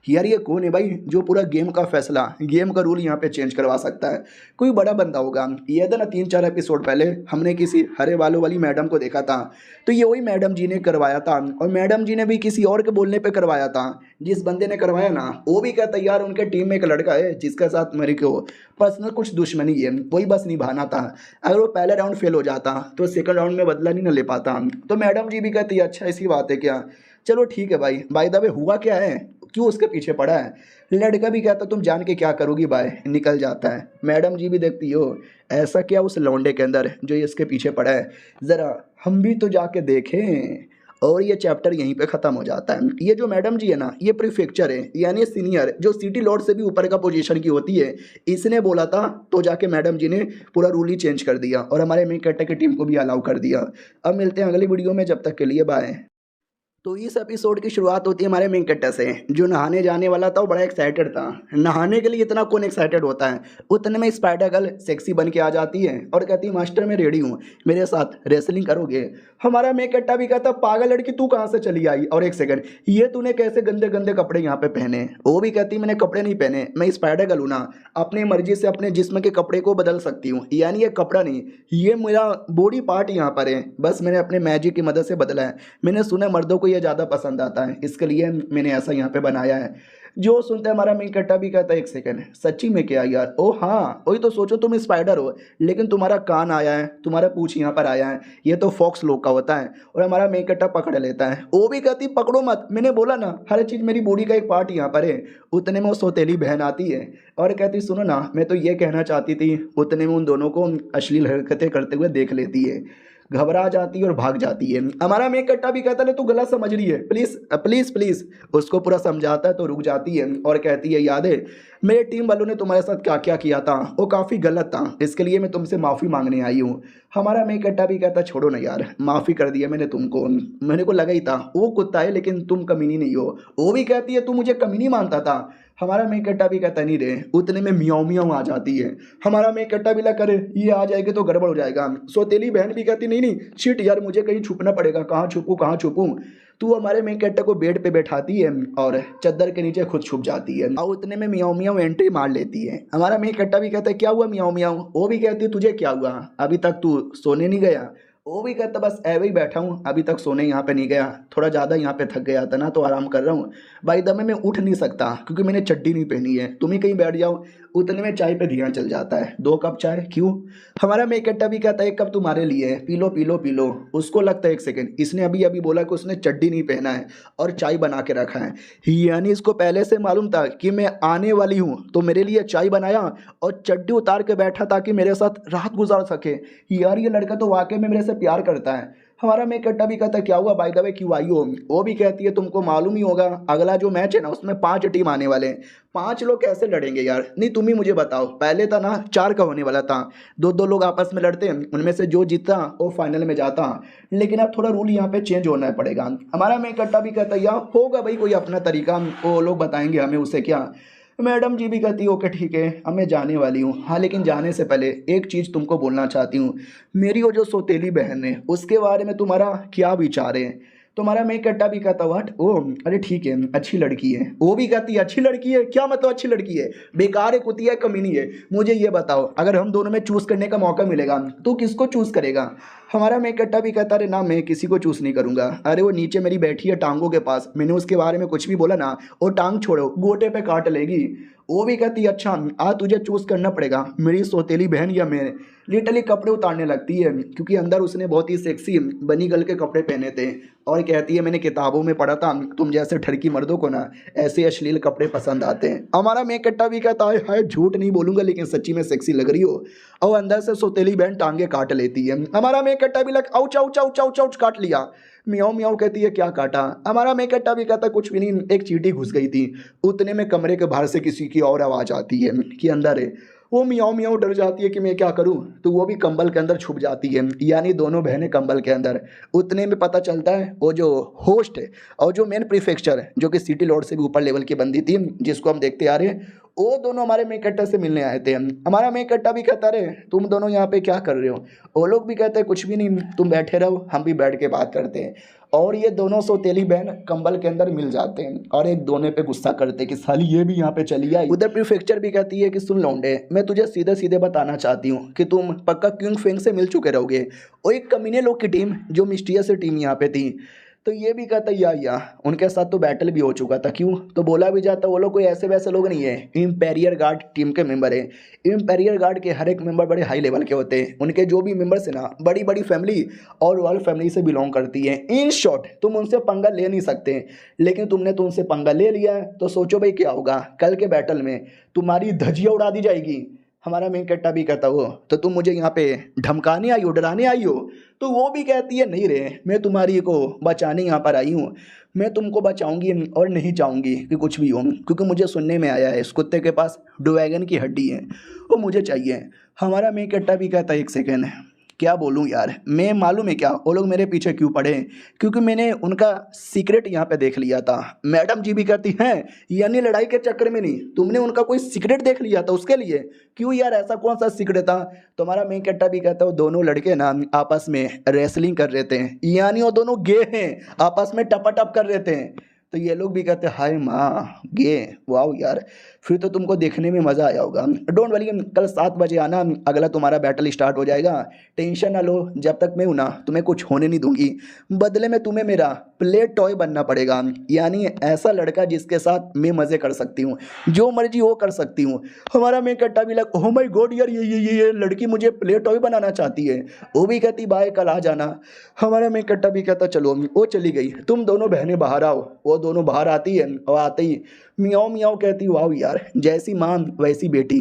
यार ये कौन है भाई जो पूरा गेम का फैसला, गेम का रूल यहाँ पे चेंज करवा सकता है? कोई बड़ा बंदा होगा। ये था ना 3-4 एपिसोड पहले हमने किसी हरे बालों वाली मैडम को देखा था, तो ये वही मैडम जी ने करवाया था और मैडम जी ने भी किसी और के बोलने पर करवाया था। जिस बंदे ने करवाया ना वो भी कहता यार उनके टीम में एक लड़का है जिसके साथ मेरे को पर्सनल कुछ दुश्मनी है, वही बस निभाना था। अगर वो पहले राउंड फेल हो जाता तो सेकंड राउंड में बदला नहीं ना ले पाता। तो मैडम जी भी कहती है अच्छा ऐसी बात है क्या, चलो ठीक है भाई। बाय द वे हुआ क्या है, क्यों उसके पीछे पड़ा है? लड़का भी कहता तुम जान के क्या करोगी बाय, निकल जाता है। मैडम जी भी देखती हो ऐसा क्या उस लौंडे के अंदर जो इसके पीछे पड़ा है, ज़रा हम भी तो जाके देखें। और ये चैप्टर यहीं पे ख़त्म हो जाता है। ये जो मैडम जी है ना ये प्रीफेक्चर है, यानी सीनियर जो सिटी लॉर्ड से भी ऊपर का पोजीशन की होती है, इसने बोला था तो जाके मैडम जी ने पूरा रूल ही चेंज कर दिया और हमारे मेन कैरेक्टर की टीम को भी अलाउ कर दिया। अब मिलते हैं अगली वीडियो में, जब तक के लिए बाय। तो इस एपिसोड की शुरुआत होती है हमारे मेन कैरेक्टर से, जो नहाने जाने वाला था वो बड़ा एक्साइटेड था। नहाने के लिए इतना कौन एक्साइटेड होता है? उतने में स्पाइडर गर्ल सेक्सी बन के आ जाती है और कहती है मास्टर मैं रेडी हूँ, मेरे साथ रेसलिंग करोगे? हमारा मेन कैरेक्टर भी कहता पागल लड़की तू कहाँ से चली आई, और एक सेकंड ये तूने कैसे गंदे गंदे कपड़े यहाँ पे पहने? वो भी कहती मैंने कपड़े नहीं पहने, मैं स्पाइडर गर्ल हूँ ना, अपनी मर्जी से अपने जिस्म के कपड़े को बदल सकती हूँ, यानी ये कपड़ा नहीं ये मेरा बॉडी पार्ट यहाँ पर है, बस मैंने अपने मैजिक की मदद से बदला है। मैंने सुना मर्दों को ये ज़्यादा पसंद आता है, इसके लिए मैंने ऐसा यहाँ पे बनाया है। जो सुनते हमारा मेन कट्टा भी कहता है एक सेकंड सच्ची में क्या यार? ओ हाँ वही तो, सोचो तुम स्पाइडर हो लेकिन तुम्हारा कान आया है, तुम्हारा पूंछ यहाँ पर आया है, ये तो फॉक्स लोग का होता है। और हमारा मेन कट्टा पकड़ लेता है, वो भी कहती पकड़ो मत, मैंने बोला ना हर चीज़ मेरी बॉडी का एक पार्ट यहाँ पर है। उतने में वो सौतेली बहन आती है और कहती सुनो ना मैं तो ये कहना चाहती थी। उतने में उन दोनों को अश्लील हरकतें करते हुए देख लेती है, घबरा जाती है और भाग जाती है। हमारा मेन कट्टा भी कहता है तू गलत समझ रही है, प्लीज़ प्लीज़ प्लीज़। उसको पूरा समझाता है तो रुक जाती है और कहती है याद है मेरे टीम वालों ने तुम्हारे साथ क्या क्या किया था, वो काफ़ी गलत था, इसके लिए मैं तुमसे माफ़ी मांगने आई हूँ। हमारा मेन कट्टा भी कहता छोड़ो ना यार, माफ़ी कर दिया मैंने तुमको, मेरे को लगा ही था वो कुत्ता है लेकिन तुम कमीनी नहीं हो। वो भी कहती है तू मुझे कमीनी मानता था। हमारा मेन कट्टा भी कहता नहीं रे। उतने में मियाँ मियाँ आ जाती है। हमारा मेन कट्टा भी लग करे ये आ जाएगी तो गड़बड़ हो जाएगा। सौतेली बहन भी कहती नहीं नहीं शिट यार मुझे कहीं छुपना पड़ेगा, कहाँ छुपूँ कहाँ छुपूँ। तू हमारे मेन कैरेक्टर को बेड पे बैठाती है और चद्दर के नीचे खुद छुप जाती है और उतने में मियाँ मियाँ एंट्री मार लेती है। हमारा मेन कैरेक्टर भी कहता है क्या हुआ मियाँ मियाँ? वो भी कहती है तुझे क्या हुआ, अभी तक तू सोने नहीं गया? वो भी कहता बस ऐवे ही बैठा हूँ, अभी तक सोने यहाँ पे नहीं गया, थोड़ा ज़्यादा यहाँ पे थक गया था ना तो आराम कर रहा हूँ। भाई दमे मैं उठ नहीं सकता क्योंकि मैंने चड्डी नहीं पहनी है, तुम ही कहीं बैठ जाओ। उतने में चाय पे ध्यान चल जाता है, 2 कप चाय क्यों? हमारा मेन कैरेक्टर भी कहता है 1 कप तुम्हारे लिए, P low P low P low. उसको लगता है एक सेकंड इसने अभी अभी बोला कि उसने चड्डी नहीं पहना है और चाय बना के रखा है, यानी इसको पहले से मालूम था कि मैं आने वाली हूँ तो मेरे लिए चाय बनाया और चड्डी उतार के बैठा ताकि मेरे साथ रात गुजार सके। यार ये लड़का तो वाकई में मेरे से प्यार करता है। हमारा मेन कट्टा भी कहता है क्या हुआ बाय द वे क्यों आई हो? वो भी कहती है तुमको मालूम ही होगा अगला जो मैच है ना उसमें 5 टीम आने वाले हैं, 5 लोग कैसे लड़ेंगे यार? नहीं तुम ही मुझे बताओ, पहले था ना 4 का होने वाला था, 2-2 लोग आपस में लड़ते हैं, उनमें से जो जीतता वो फाइनल में जाता, लेकिन अब थोड़ा रूल यहाँ पे चेंज होना पड़ेगा। हमारा मेन कट्टा भी कहता है यार होगा भाई कोई अपना तरीका, वो लोग बताएंगे हमें, उससे क्या। मैडम जी भी कहती है ओके ठीक है अब मैं जाने वाली हूँ, हाँ लेकिन जाने से पहले एक चीज़ तुमको बोलना चाहती हूँ, मेरी वो जो सौतेली बहन है उसके बारे में तुम्हारा क्या विचार है? तुम्हारा मेन कट्टा भी कहता व्हाट? ओ अरे ठीक है अच्छी लड़की है। वो भी कहती है अच्छी लड़की है? क्या मतलब अच्छी लड़की है? बेकार है, कुतिया है, कमीनी है। मुझे ये बताओ अगर हम दोनों में चूज़ करने का मौका मिलेगा तो किसको चूज़ करेगा? हमारा मेन कट्टा भी कहता अरे ना मैं किसी को चूज़ नहीं करूँगा, अरे वो नीचे मेरी बैठी है टांगों के पास, मैंने उसके बारे में कुछ भी बोला ना वो टांग छोड़ो गोटे पे काट लेगी। वो भी कहती है अच्छा आज तुझे चूज करना पड़ेगा, मेरी सौतेली बहन या मैं। लिटरली कपड़े उतारने लगती है क्योंकि अंदर उसने बहुत ही सेक्सी बनी गर्ल के कपड़े पहने थे। और कहती है मैंने किताबों में पढ़ा था तुम जैसे ठरकी मर्दों को ना ऐसे अश्लील कपड़े पसंद आते हैं। हमारा मैं कट्टा भी कहता है हाय झूठ नहीं बोलूंगा लेकिन सच्ची में सेक्सी लग रही हो। और अंदर से सौतेली बहन टांगे काट लेती है। हमारा मैं कट्टा भी लग ouch ouch ouch ouch ouch काट लिया। मियाओ मियाओ कहती है क्या काटा। हमारा मैं कट्टा भी कहता कुछ भी नहीं, एक चींटी घुस गई थी। उतने में कमरे के बाहर से किसी की और आवाज़ आती है कि अंदर है। वो मियाओ मियाओ डर जाती है कि मैं क्या करूं, तो वो भी कंबल के अंदर छुप जाती है, यानी दोनों बहनें कंबल के अंदर। उतने में पता चलता है वो जो होस्ट है और जो मेन प्रीफेक्चर है जो कि सिटी लॉर्ड से भी ऊपर लेवल की बंदी थी जिसको हम देखते आ रहे हैं, वो दोनों हमारे मेन कट्टा से मिलने आए थे। हमारा मेन कट्टा भी कहता रहे तुम दोनों यहाँ पे क्या कर रहे हो। वो लोग भी कहते हैं कुछ भी नहीं, तुम बैठे रहो हम भी बैठ के बात करते हैं। और ये दोनों सौतेली बहन कंबल के अंदर मिल जाते हैं और एक दोनों पे गुस्सा करते हैं कि साली ये भी यहाँ पे चली आई। उधर प्रीफेक्चर भी कहती है कि सुन लौंडे मैं तुझे सीधे सीधे बताना चाहती हूँ कि तुम पक्का क्यूंग फेंग से मिल चुके रहोगे। और एक कमीने लोग की टीम जो मिस्टीरियस टीम यहाँ पे थी, तो ये भी कहता या उनके साथ तो बैटल भी हो चुका था। क्यों तो बोला भी जाता वो लोग कोई ऐसे वैसे लोग नहीं है, इम्पेरियर गार्ड टीम के मेंबर है। इम्पेरियर गार्ड के हर एक मेंबर बड़े हाई लेवल के होते हैं। उनके जो भी मेंबर्स है ना बड़ी बड़ी फैमिली और रॉयल फैमिली से बिलोंग करती है। इन शॉर्ट तुम उनसे पंगा ले नहीं सकते, लेकिन तुमने तो उनसे पंगा ले लिया है तो सोचो भाई क्या होगा कल के बैटल में, तुम्हारी धजिया उड़ा दी जाएगी। हमारा मेन कट्टा भी कहता हो तो तुम मुझे यहाँ पे धमकाने आई हो, डराने आई हो। तो वो भी कहती है नहीं रे मैं तुम्हारी को बचाने यहाँ पर आई हूँ, मैं तुमको बचाऊंगी और नहीं चाहूँगी कि कुछ भी हो, क्योंकि मुझे सुनने में आया है इस कुत्ते के पास ड्रैगन की हड्डी है वो मुझे चाहिए। हमारा मेन कट्टा भी कहता है एक सेकेंड क्या बोलूँ यार, मैं मालूम है क्या वो लोग मेरे पीछे क्यों पड़े, क्योंकि मैंने उनका सीक्रेट यहाँ पे देख लिया था। मैडम जी भी कहती हैं यानी लड़ाई के चक्कर में नहीं, तुमने उनका कोई सीक्रेट देख लिया था उसके लिए। क्यों यार ऐसा कौन सा सीक्रेट था। तुम्हारा मेन कट्टा भी कहता है दोनों लड़के ना आपस में रेसलिंग कर रहे थे, यानी वो दोनों गे हैं आपस में टपाटप कर रहे थे। तो ये लोग भी कहते हैं हाय माँ गे वाओ यार, फिर तो तुमको देखने में मज़ा आया होगा। डोंट वरी कल 7 बजे आना, अगला तुम्हारा बैटल स्टार्ट हो जाएगा। टेंशन ना लो, जब तक मैं हूँ ना तुम्हें कुछ होने नहीं दूंगी। बदले में तुम्हें मेरा प्ले टॉय बनना पड़ेगा, यानी ऐसा लड़का जिसके साथ मैं मज़े कर सकती हूँ, जो मर्जी वो कर सकती हूँ। हमारा मैं कट्टा भी लग ओह माय गॉड यार ये लड़की मुझे प्ले टॉय बनाना चाहती है। वो भी कहती बाय कल आ जाना। हमारा मैं कट्टा भी कहता चलो, वो चली गई, तुम दोनों बहनें बाहर आओ। वो दोनों बाहर आती है और आते ही मियाओ मियाओ कहती वाह यार जैसी माँ वैसी बेटी।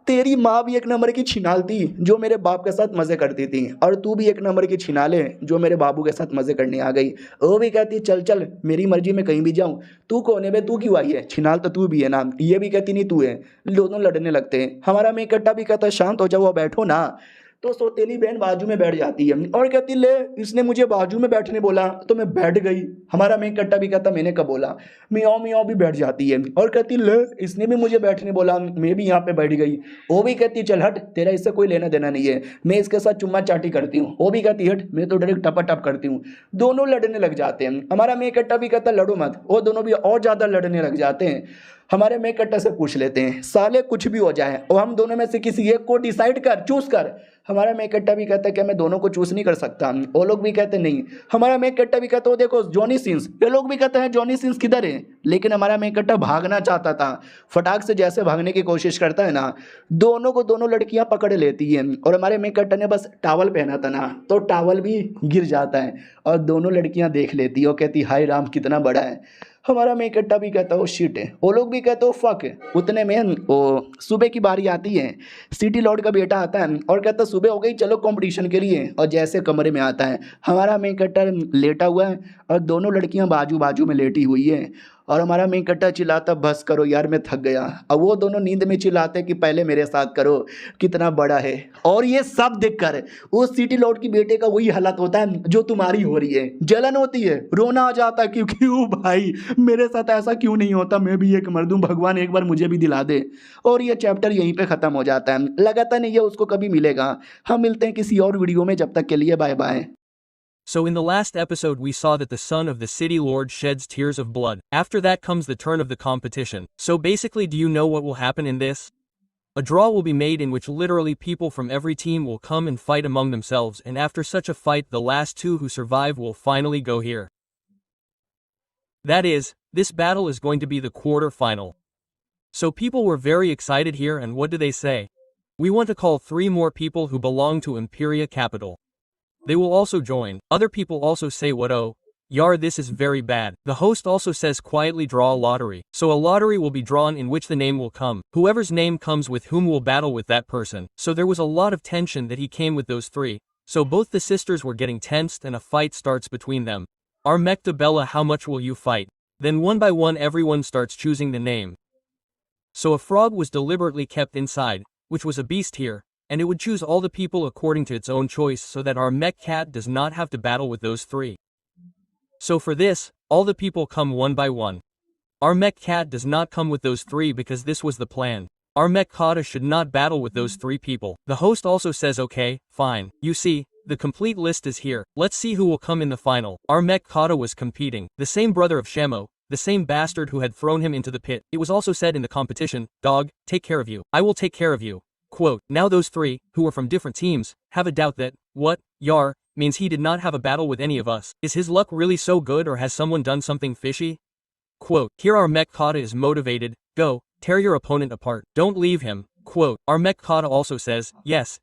तेरी माँ भी एक नंबर की छिनाल थी जो मेरे बाप के साथ मज़े करती थी, और तू भी एक नंबर की छिनाले जो मेरे बाबू के साथ मज़े करने आ गई। वो भी कहती चल चल मेरी मर्जी में कहीं भी जाऊँ, तू कौन है बे, तू क्यों आई है, छिनाल तो तू भी है ना। ये भी कहती नहीं तू है। दोनों लड़ने लगते हैं। हमारा मैं इकट्ठा भी कहता शांत हो जाओ बैठो ना। तो सौतेली बहन बाजू में बैठ जाती है और कहती ले इसने मुझे बाजू में बैठने बोला तो मैं बैठ गई। हमारा मैं कट्टा भी कहता मैंने कब बोला। मियाओ मियाओ भी बैठ जाती है और कहती ले इसने भी मुझे बैठने बोला मैं भी यहाँ पे बैठ गई। वो भी कहती चल हट तेरा इससे कोई लेना देना नहीं है, मैं इसके साथ चुम्मा चाटी करती हूँ। वो भी कहती हट मैं तो डायरेक्ट टपा टप करती हूँ। दोनों लड़ने लग जाते हैं। हमारा मैं कट्टा भी कहता लड़ो मत, वो दोनों भी और ज़्यादा लड़ने लग जाते हैं। हमारे मैं कट्टा से पूछ लेते हैं साले कुछ भी हो जाए और हम दोनों में से किसी एक को डिसाइड कर चूज कर। हमारा मैं कट्टा भी कहता है कि मैं दोनों को चूज नहीं कर सकता। वो लोग भी कहते नहीं। हमारा मैं कट्टा भी कहता है देखो जॉनी सिंस, ये लोग भी कहते हैं जॉनी सिंस किधर है, लेकिन हमारा मैं कट्टा भागना चाहता था। फटाक से जैसे भागने की कोशिश करता है ना, दोनों को दोनों लड़कियां पकड़ लेती हैं और हमारे मैं कट्टा ने बस टावल पहना था ना तो टावल भी गिर जाता है और दोनों लड़कियां देख लेती है और कहती हाय राम कितना बड़ा है। हमारा मैं कट्टा भी कहता हो शिट है। वो लोग भी कहते हो फक। उतने में वो सुबह की बारी आती है, सिटी लॉर्ड का बेटा आता है और कहता सुबह हो गई चलो कंपटीशन के लिए। और जैसे कमरे में आता है हमारा मैं कट्टा लेटा हुआ है और दोनों लड़कियां बाजू बाजू में लेटी हुई है और हमारा मैं कट्टा चिल्लाता बस करो यार मैं थक गया। और वो दोनों नींद में चिल्लाते कि पहले मेरे साथ करो कितना बड़ा है। और ये सब देखकर वो सिटी लॉर्ड की बेटे का वही हालत होता है जो तुम्हारी हो रही है, जलन होती है, रोना आ जाता है क्योंकि वो भाई मेरे साथ ऐसा क्यों नहीं होता, मैं भी एक मर्द हूं, भगवान एक बार मुझे भी दिला दे। और ये चैप्टर यहीं पे ख़त्म हो जाता है। लगाता नहीं है उसको कभी मिलेगा। हम मिलते हैं किसी और वीडियो में, जब तक के लिए bye bye. So in the last episode we saw that the son of the city lord sheds tears of blood. After that comes the turn of the competition. So basically do you know what will happen in this? A draw will be made in which literally people from every team will come and fight among themselves, and after such a fight the last two who survive will finally go here. That is, this battle is going to be the quarter final. So people were very excited here, and what do they say? We want to call 3 more people who belong to Imperia Capital. They will also join. Other people also say what, oh, Yar, this is very bad. The host also says quietly draw a lottery. So a lottery will be drawn in which the name will come. Whoever's name comes with whom will battle with that person. So there was a lot of tension that he came with those 3. So both the sisters were getting tensed and a fight starts between them. Armekta Bella, how much will you fight? Then one by one everyone starts choosing the name. So a frog was deliberately kept inside, which was a beast here, and it would choose all the people according to its own choice so that our mech cat does not have to battle with those 3. So for this, all the people come one by one. Our mech cat does not come with those 3 because this was the plan. Our mech kata should not battle with those 3 people. The host also says okay, fine. You see, the complete list is here. Let's see who will come in the final. Our mech kata was competing. The same brother of Shamo, the same bastard who had thrown him into the pit. It was also said in the competition, dog, take care of you. I will take care of you. Quote, now those 3, who were from different teams, have a doubt that, what, Yar, means he did not have a battle with any of us. Is his luck really so good, or has someone done something fishy? Quote, here our mech kata is motivated, go, tear your opponent apart, don't leave him. Quote, our mech kata also says, yes,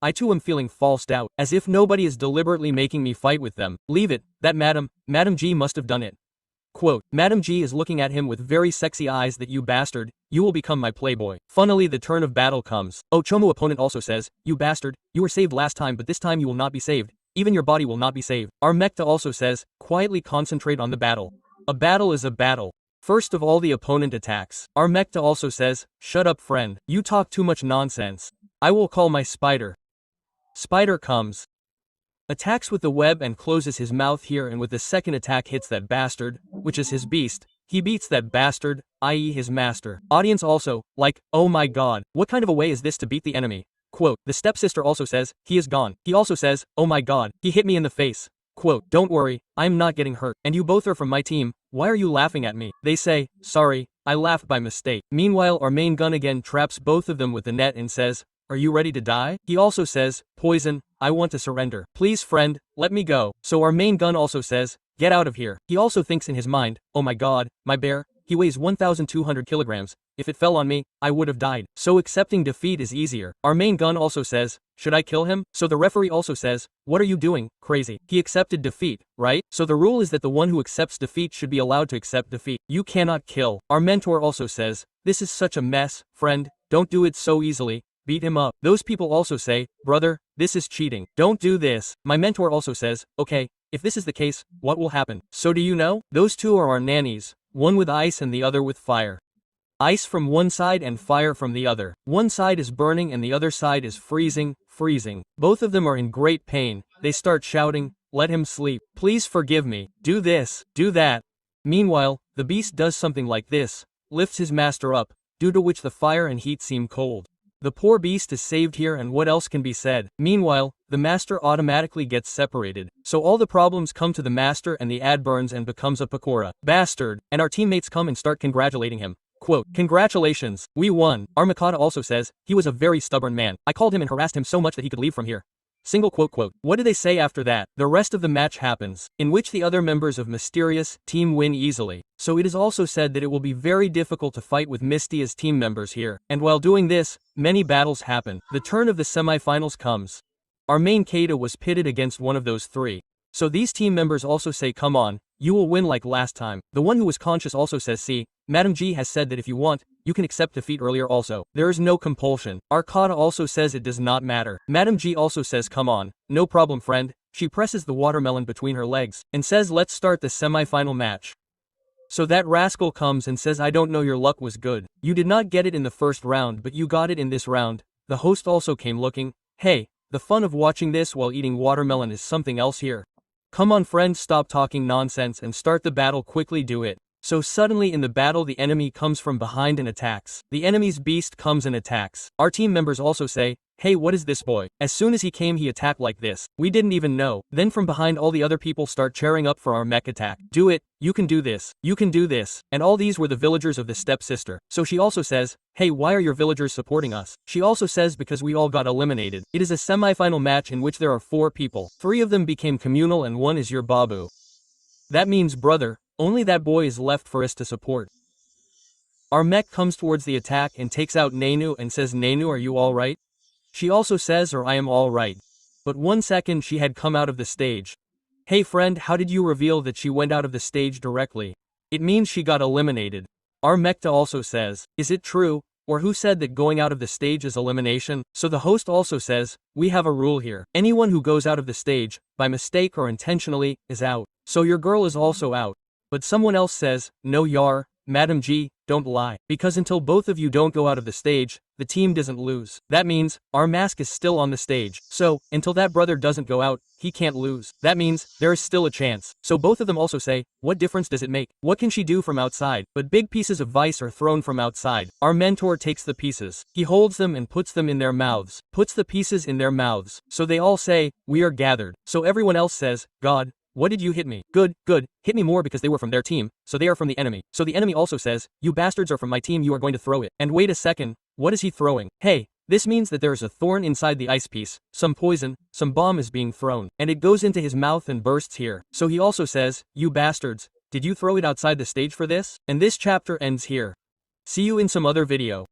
I too am feeling false doubt, as if nobody is deliberately making me fight with them. Leave it, that Madam G must have done it. Quote, Madam G is looking at him with very sexy eyes that you bastard, you will become my playboy. Funnily the turn of battle comes. Oh, Chomo opponent also says, you bastard, you were saved last time but this time you will not be saved. Even your body will not be saved. Armekta also says, quietly concentrate on the battle. A battle is a battle. First of all the opponent attacks. Armekta also says, shut up friend, you talk too much nonsense. I will call my spider. Spider comes. Attacks with the web and closes his mouth here, and with the second attack hits that bastard, which is his beast. He beats that bastard, i.e. his master. Audience also, like, oh my god, what kind of a way is this to beat the enemy? Quote, the stepsister also says, he is gone. He also says, oh my god, he hit me in the face. Quote, don't worry, I'm not getting hurt, and you both are from my team, why are you laughing at me? They say, sorry, I laughed by mistake. Meanwhile our main gun again traps both of them with the net and says, are you ready to die? He also says, poison, I want to surrender. Please friend, let me go. So our main gun also says, get out of here. He also thinks in his mind, oh my god, my bear, he weighs 1,200 kilograms, if it fell on me, I would have died. So accepting defeat is easier. Our main gun also says, should I kill him? So the referee also says, what are you doing, crazy? He accepted defeat, right? So the rule is that the one who accepts defeat should be allowed to accept defeat. You cannot kill. Our mentor also says, this is such a mess, friend, don't do it so easily. Beat him up. Those people also say, brother, this is cheating. Don't do this. My mentor also says, okay, if this is the case, what will happen? So do you know? Those 2 are our nannies, one with ice and the other with fire. Ice from one side and fire from the other. One side is burning and the other side is freezing. Both of them are in great pain. They start shouting, let him sleep. Please forgive me. Do this, do that. Meanwhile, the beast does something like this, lifts his master up, due to which the fire and heat seem cold. The poor beast is saved here, and what else can be said? Meanwhile, the master automatically gets separated. So all the problems come to the master and the ad burns and becomes a pakora. Bastard. And our teammates come and start congratulating him. Quote, congratulations, we won. Our Mikata also says, he was a very stubborn man. I called him and harassed him so much that he could leave from here. Single quote. What do they say after that? The rest of the match happens, in which the other members of Mysterious team win easily. So it is also said that it will be very difficult to fight with Misty as team members here. And while doing this, many battles happen. The turn of the semifinals comes. Our main Kata was pitted against one of those 3. So these team members also say come on, you will win like last time. The one who was conscious also says see, Madam G has said that if you want, you can accept defeat earlier also. There is no compulsion. Our Kata also says it does not matter. Madam G also says come on, no problem friend. She presses the watermelon between her legs, and says let's start the semi-final match. So that rascal comes and says I don't know, your luck was good. You did not get it in the first round but you got it in this round. The host also came looking, hey, the fun of watching this while eating watermelon is something else here. Come on friend, stop talking nonsense and start the battle quickly, do it. So suddenly in the battle the enemy comes from behind and attacks. The enemy's beast comes and attacks. Our team members also say, hey, what is this boy? As soon as he came he attacked like this. We didn't even know. Then from behind all the other people start cheering up for our mech attack. Do it, you can do this, you can do this. And all these were the villagers of the stepsister. So she also says, hey, why are your villagers supporting us? She also says because we all got eliminated. It is a semi-final match in which there are 4 people. 3 of them became communal and 1 is your babu. That means brother, only that boy is left for us to support. Our mech comes towards the attack and takes out Nenu and says, Nenu, are you alright? She also says, or I am alright. But 1 second she had come out of the stage. Hey friend, how did you reveal that she went out of the stage directly? It means she got eliminated. Our Mechta also says, is it true? Or who said that going out of the stage is elimination? So the host also says, we have a rule here. Anyone who goes out of the stage, by mistake or intentionally, is out. So your girl is also out. But someone else says, no Yar, Madam G, don't lie. Because until both of you don't go out of the stage, the team doesn't lose. That means, our mask is still on the stage. So, until that brother doesn't go out, he can't lose. That means, there is still a chance. So both of them also say, what difference does it make? What can she do from outside? But big pieces of vice are thrown from outside. Our mentor takes the pieces. He holds them and puts them in their mouths. Puts the pieces in their mouths. So they all say, we are gathered. So everyone else says, God, what did you hit me? Good, good, hit me more because they were from their team, so they are from the enemy. So the enemy also says, you bastards are from my team, you are going to throw it. And wait a second, what is he throwing? Hey, this means that there is a thorn inside the ice piece, some poison, some bomb is being thrown, and it goes into his mouth and bursts here. So he also says, you bastards, did you throw it outside the stage for this? And this chapter ends here. See you in some other video.